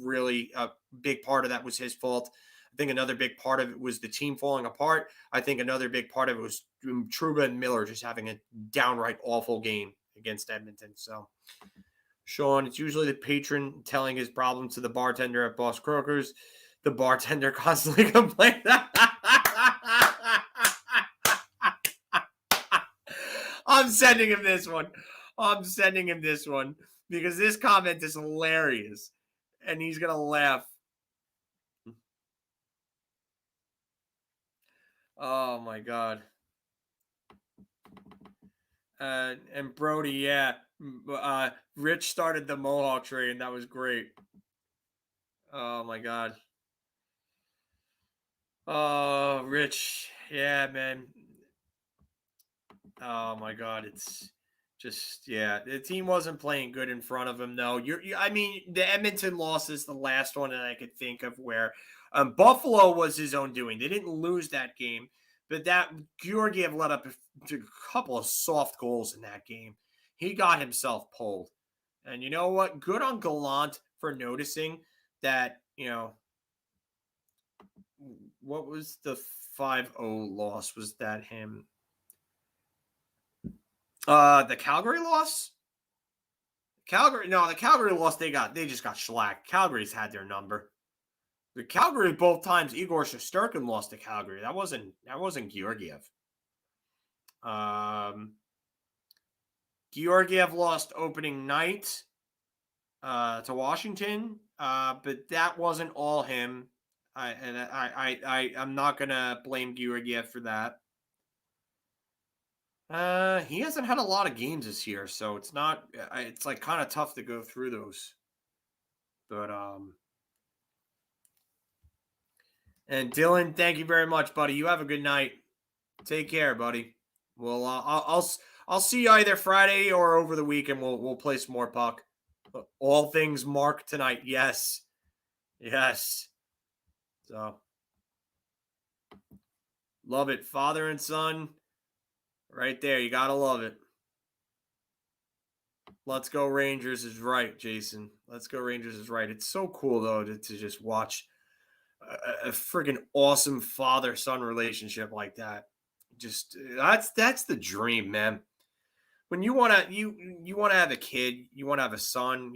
really a big part of that was his fault. I think another big part of it was the team falling apart. I think another big part of it was Trouba and Miller just having a downright awful game against Edmonton. So, Sean, it's usually the patron telling his problem to the bartender at Boss Croakers. The bartender constantly complains. I'm sending him this one because this comment is hilarious and he's going to laugh. Oh my God. And Brody, yeah. Rich started the Mohawk train. That was great. Oh my God. Oh, Rich. Yeah, man. Oh my God. It's Just, yeah, the team wasn't playing good in front of him, though. I mean, the Edmonton loss is the last one that I could think of where Buffalo was his own doing. They didn't lose that game, but that Georgiev let up a couple of soft goals in that game. He got himself pulled. And you know what? Good on Gallant for noticing that, what was the 5-0 loss? Was that him? The Calgary loss? The Calgary loss, they just got shellacked. Calgary's had their number. The Calgary, both times Igor Shesterkin lost to Calgary. That wasn't Georgiev. Georgiev lost opening night to Washington, but that wasn't all him. I'm not gonna blame Georgiev for that. He hasn't had a lot of games this year, so it's not. It's like kind of tough to go through those. But and Dylan, thank you very much, buddy. You have a good night. Take care, buddy. Well, I'll see you either Friday or over the weekend. We'll play some more puck. All things Mark tonight. Yes. So love it, father and son. Right there. You got to love it. Let's go Rangers is right, Jason. Let's go Rangers is right. It's so cool, though, to just watch a friggin' awesome father-son relationship like that. Just that's the dream, man. When you want to have a kid, you want to have a son,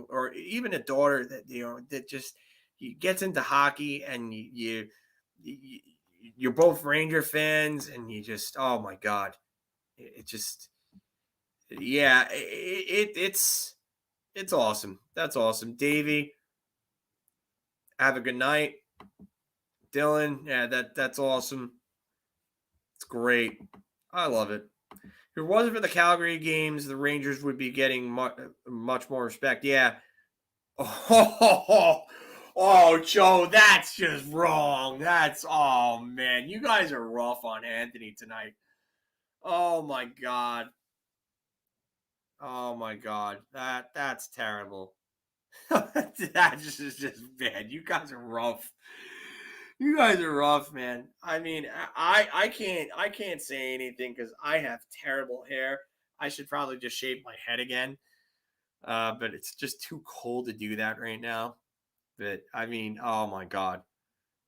or even a daughter that just gets into hockey, and you're both Ranger fans, and you just, oh my God, it just, yeah, it's awesome. That's awesome. Davey, have a good night. Dylan, yeah, that's awesome. It's great. I love it. If it wasn't for the Calgary games, the Rangers would be getting much more respect. Yeah. Oh, Joe, that's just wrong. Oh, man. You guys are rough on Anthony tonight. Oh, my God. Oh, my God. That's terrible. That's just bad. You guys are rough. You guys are rough, man. I mean, I can't say anything because I have terrible hair. I should probably just shave my head again. But it's just too cold to do that right now. But I mean, oh my God,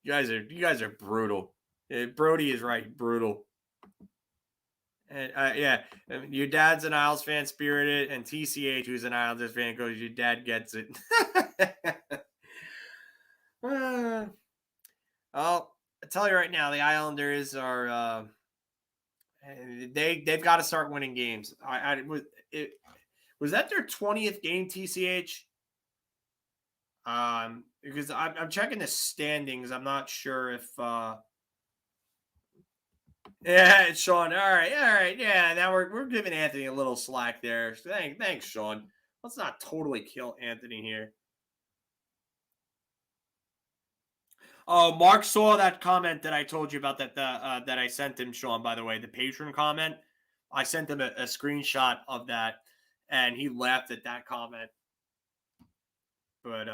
you guys are brutal. Brody is right, brutal. And yeah, your dad's an Isles fan, spirited, and TCH, who's an Islanders fan, goes, your dad gets it. I'll tell you right now, the Islanders are they've got to start winning games. Was that their 20th game, TCH? Because I'm checking the standings. I'm not sure if yeah, it's Sean. All right. Yeah, now we're giving Anthony a little slack there. Thanks, Sean. Let's not totally kill Anthony here. Oh, Mark saw that comment that I told you about that I sent him, Sean, by the way, the patron comment. I sent him a screenshot of that, and he laughed at that comment. But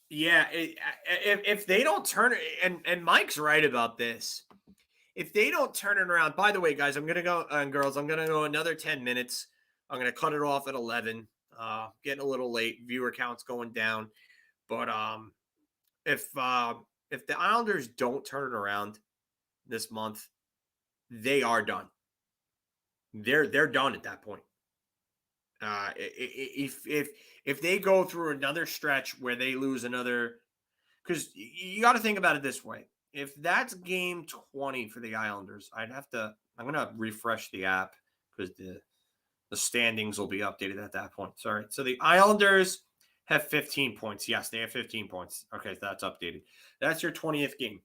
yeah, if they don't turn it, and Mike's right about this. If they don't turn it around, by the way, guys, I'm going to go, and girls, I'm going to go another 10 minutes. I'm going to cut it off at 11. Getting a little late. Viewer count's going down. But if the Islanders don't turn it around this month, they are done. They're done at that point. If they go through another stretch where they lose another, because you got to think about it this way. If that's game 20 for the Islanders, I'm going to refresh the app because the standings will be updated at that point. Sorry. So the Islanders have 15 points. Yes, they have 15 points. Okay, so that's updated. That's your 20th game.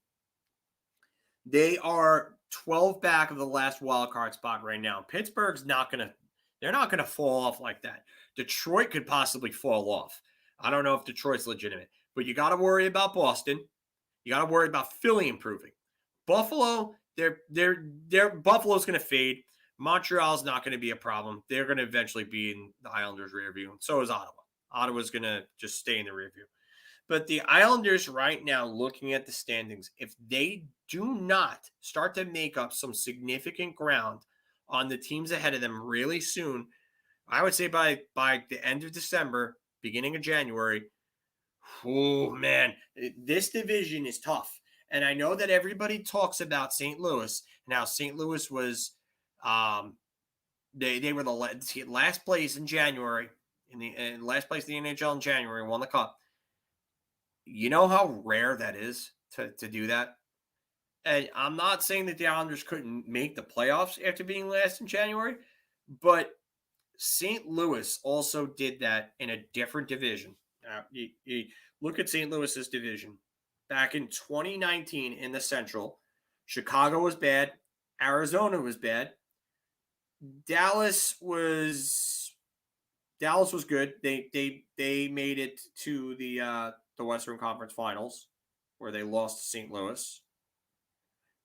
They are 12 back of the last wild card spot right now. Pittsburgh's they're not going to fall off like that. Detroit could possibly fall off. I don't know if Detroit's legitimate, but you got to worry about Boston. You got to worry about Philly improving. Buffalo, Buffalo's going to fade. Montreal's not going to be a problem. They're going to eventually be in the Islanders' rear view. So is Ottawa. Ottawa's going to just stay in the rear view. But the Islanders right now, looking at the standings, if they do not start to make up some significant ground on the teams ahead of them really soon, I would say by the end of December, beginning of January, oh man, this division is tough. And I know that everybody talks about St. Louis. Now, St. Louis was they were the last place in January, in last place in the NHL in January, won the cup. You know how rare that is to do that? And I'm not saying that the Islanders couldn't make the playoffs after being last in January, but St. Louis also did that in a different division. You look at St. Louis's division. Back in 2019 in the Central, Chicago was bad. Arizona was bad. Dallas was good. They made it to the Western Conference Finals, where they lost to St. Louis.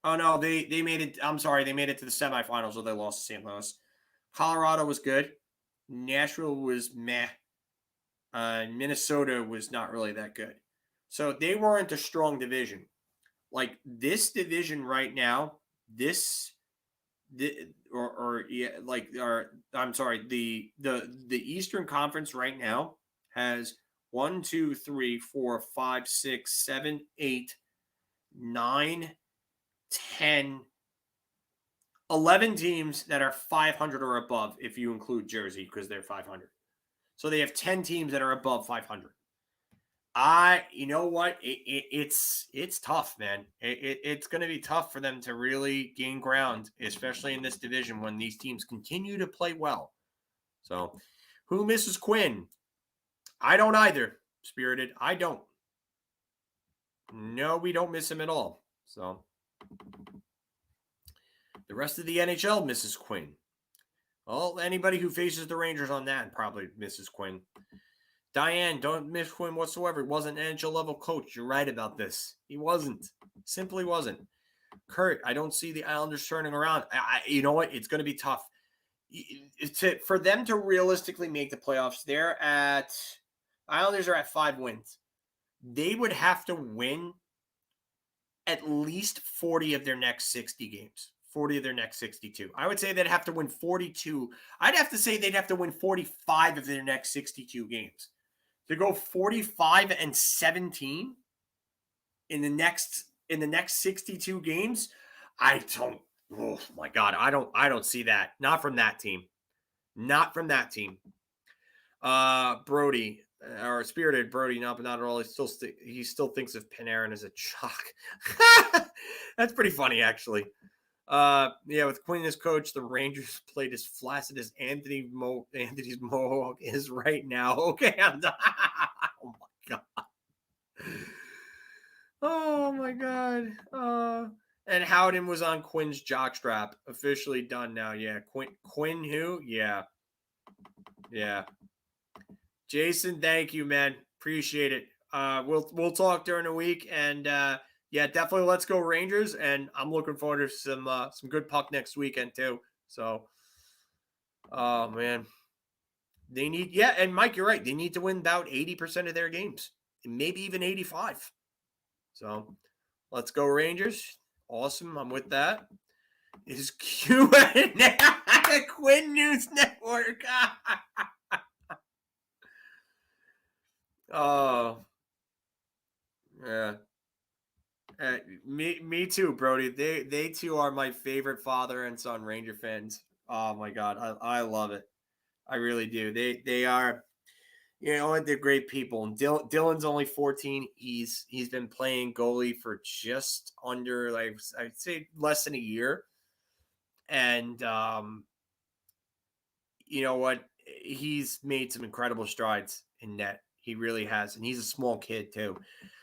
Oh no, they made it. I'm sorry, they made it to the semifinals where they lost to St. Louis. Colorado was good. Nashville was meh. Minnesota was not really that good. So they weren't a strong division. Like this division right now, the Eastern Conference right now has 1, 2, 3, 4, 5, 6, 7, 8, 9, 10, 11 teams that are 500 or above if you include Jersey because they're 500. So they have 10 teams that are above 500. You know what? It's tough, man. It's going to be tough for them to really gain ground, especially in this division when these teams continue to play well. So, who misses Quinn? I don't either, Spirited. I don't. No, we don't miss him at all. So, the rest of the NHL misses Quinn. Well, anybody who faces the Rangers on that probably misses Quinn. Diane, don't miss Quinn whatsoever. He wasn't an NHL level coach. You're right about this. He wasn't. Simply wasn't. Kurt, I don't see the Islanders turning around. You know what? It's going to be tough. For them to realistically make the playoffs, Islanders are at 5 wins. They would have to win at least 40 of their next 60 games. 40 of their next 62. I would say they'd have to win 42. I'd have to say they'd have to win 45 of their next 62 games. To go 45-17 in the next 62 games, oh my God, I don't see that. Not from that team. Not from that team. Brody, or Spirited Brody, not at all. He still thinks of Panarin as a chalk. That's pretty funny, actually. With Quinn as coach, the Rangers played as flaccid as Anthony's mohawk is right now. Okay, I'm done. Oh my God. Oh my God. And Howden was on Quinn's jockstrap. Officially done now. Yeah. Quinn who? Yeah. Jason, thank you, man. Appreciate it. We'll talk during the week, and definitely let's go Rangers. And I'm looking forward to some good puck next weekend too. So, oh man, they need and Mike, you're right. They need to win about 80% of their games, and maybe even 85. So, let's go Rangers. Awesome, I'm with that. Is Q Quinn News Network? Oh, yeah. Me too, Brody. They too are my favorite father and son Ranger fans. Oh my God, I love it. I really do. They are, they're great people. And Dylan's only 14. He's been playing goalie for just under, I'd say, less than a year. And you know what? He's made some incredible strides in net. He really has, and he's a small kid too.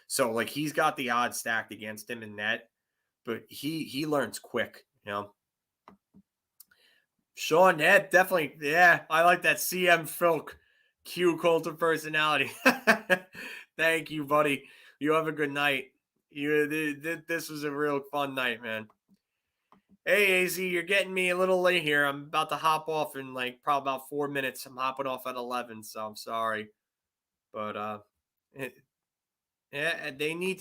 So, he's got the odds stacked against him in net, but he learns quick, Sean, definitely. Yeah, I like that CM Filk Q Colton personality. Thank you, buddy. You have a good night. This was a real fun night, man. Hey, AZ, you're getting me a little late here. I'm about to hop off in like probably about 4 minutes. I'm hopping off at 11, so I'm sorry. But yeah, they need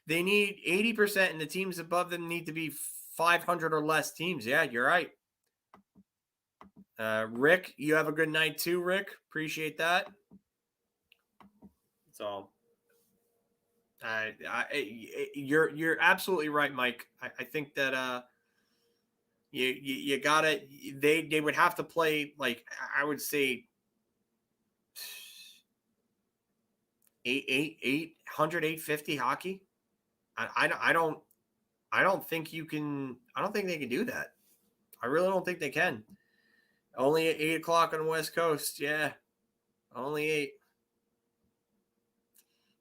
80%, and the teams above them need to be 500 or less teams. Yeah, you're right. Rick, you have a good night too, Rick. Appreciate that. So, you're absolutely right, Mike. I think that you gotta they would have to play, like, I would say 850 hockey. I don't think you can. I don't think they can do that. I really don't think they can. Only at 8 o'clock on the West Coast. Yeah, only 8.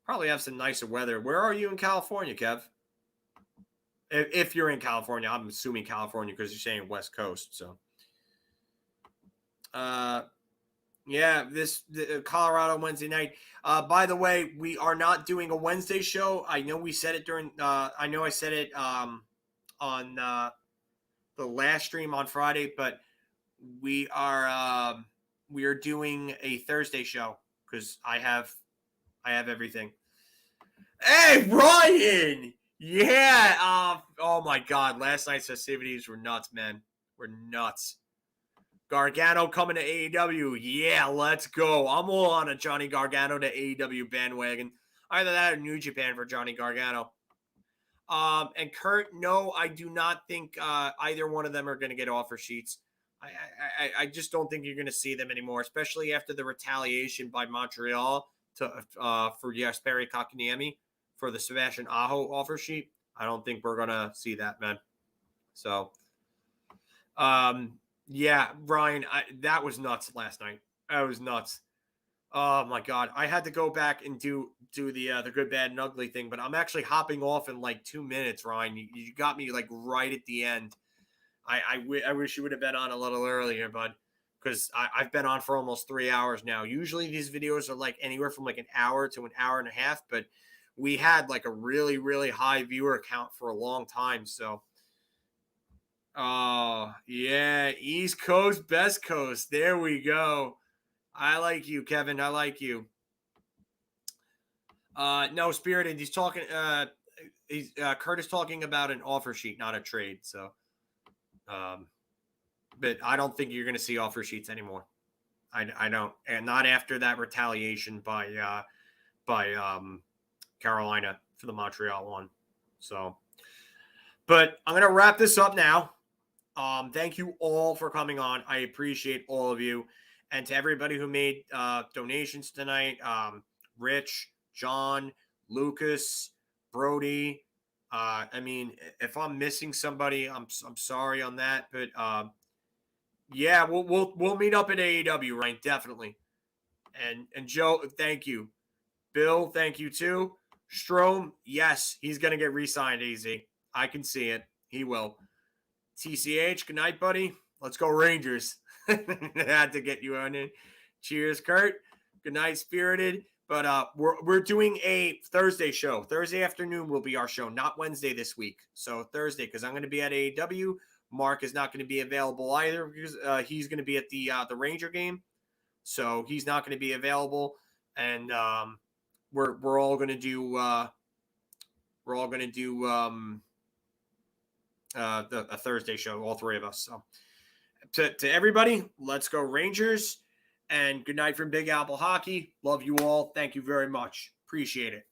Probably have some nicer weather. Where are you in California, Kev? If you're in California, I'm assuming California because you're saying West Coast. So, yeah, Colorado Wednesday night. By the way, we are not doing a Wednesday show. I know we said it during. I know I said it on the last stream on Friday, but we are doing a Thursday show because I have everything. Hey, Ryan! Yeah. Oh my God, last night's festivities were nuts, man. We're nuts. Gargano coming to AEW. Yeah, let's go. I'm all on a Johnny Gargano to AEW bandwagon. Either that or New Japan for Johnny Gargano. And Kurt, no, I do not think either one of them are going to get offer sheets. I just don't think you're going to see them anymore, especially after the retaliation by Montreal for Jesperi Kotkaniemi for the Sebastian Aho offer sheet. I don't think we're going to see that, man. So, yeah, Ryan, that was nuts last night. That was nuts. Oh my God, I had to go back and do the good, bad, and ugly thing, but I'm actually hopping off in like 2 minutes, Ryan. You got me like right at the end. I wish you would have been on a little earlier, bud, because I've been on for almost 3 hours now. Usually these videos are like anywhere from like an hour to an hour and a half, but we had like a really, really high viewer count for a long time. So, oh yeah, East Coast, Best Coast. There we go. I like you, Kevin. I like you. No, Spirited. He's talking. Kurt is talking about an offer sheet, not a trade. So, but I don't think you're going to see offer sheets anymore. I don't, and not after that retaliation by Carolina for the Montreal one. So, but I'm going to wrap this up now. Thank you all for coming on. I appreciate all of you. And to everybody who made donations tonight, Rich, John, Lucas, Brody. I mean, if I'm missing somebody, I'm sorry on that. But yeah, we'll meet up at AEW, right? Definitely. And Joe, thank you. Bill, thank you too. Strom, yes, he's gonna get re-signed. Easy, I can see it. He will. TCH, good night, buddy. Let's go Rangers. Had to get you on it. Cheers, Kurt. Good night, Spirited. But we're doing a Thursday show. Thursday afternoon will be our show, not Wednesday this week. So Thursday, because I'm going to be at AEW. Mark is not going to be available either because he's going to be at the Ranger game. So he's not going to be available, and we're all going to do a Thursday show, all three of us. So to everybody, let's go Rangers, and good night from Big Apple Hockey. Love you all. Thank you very much. Appreciate it.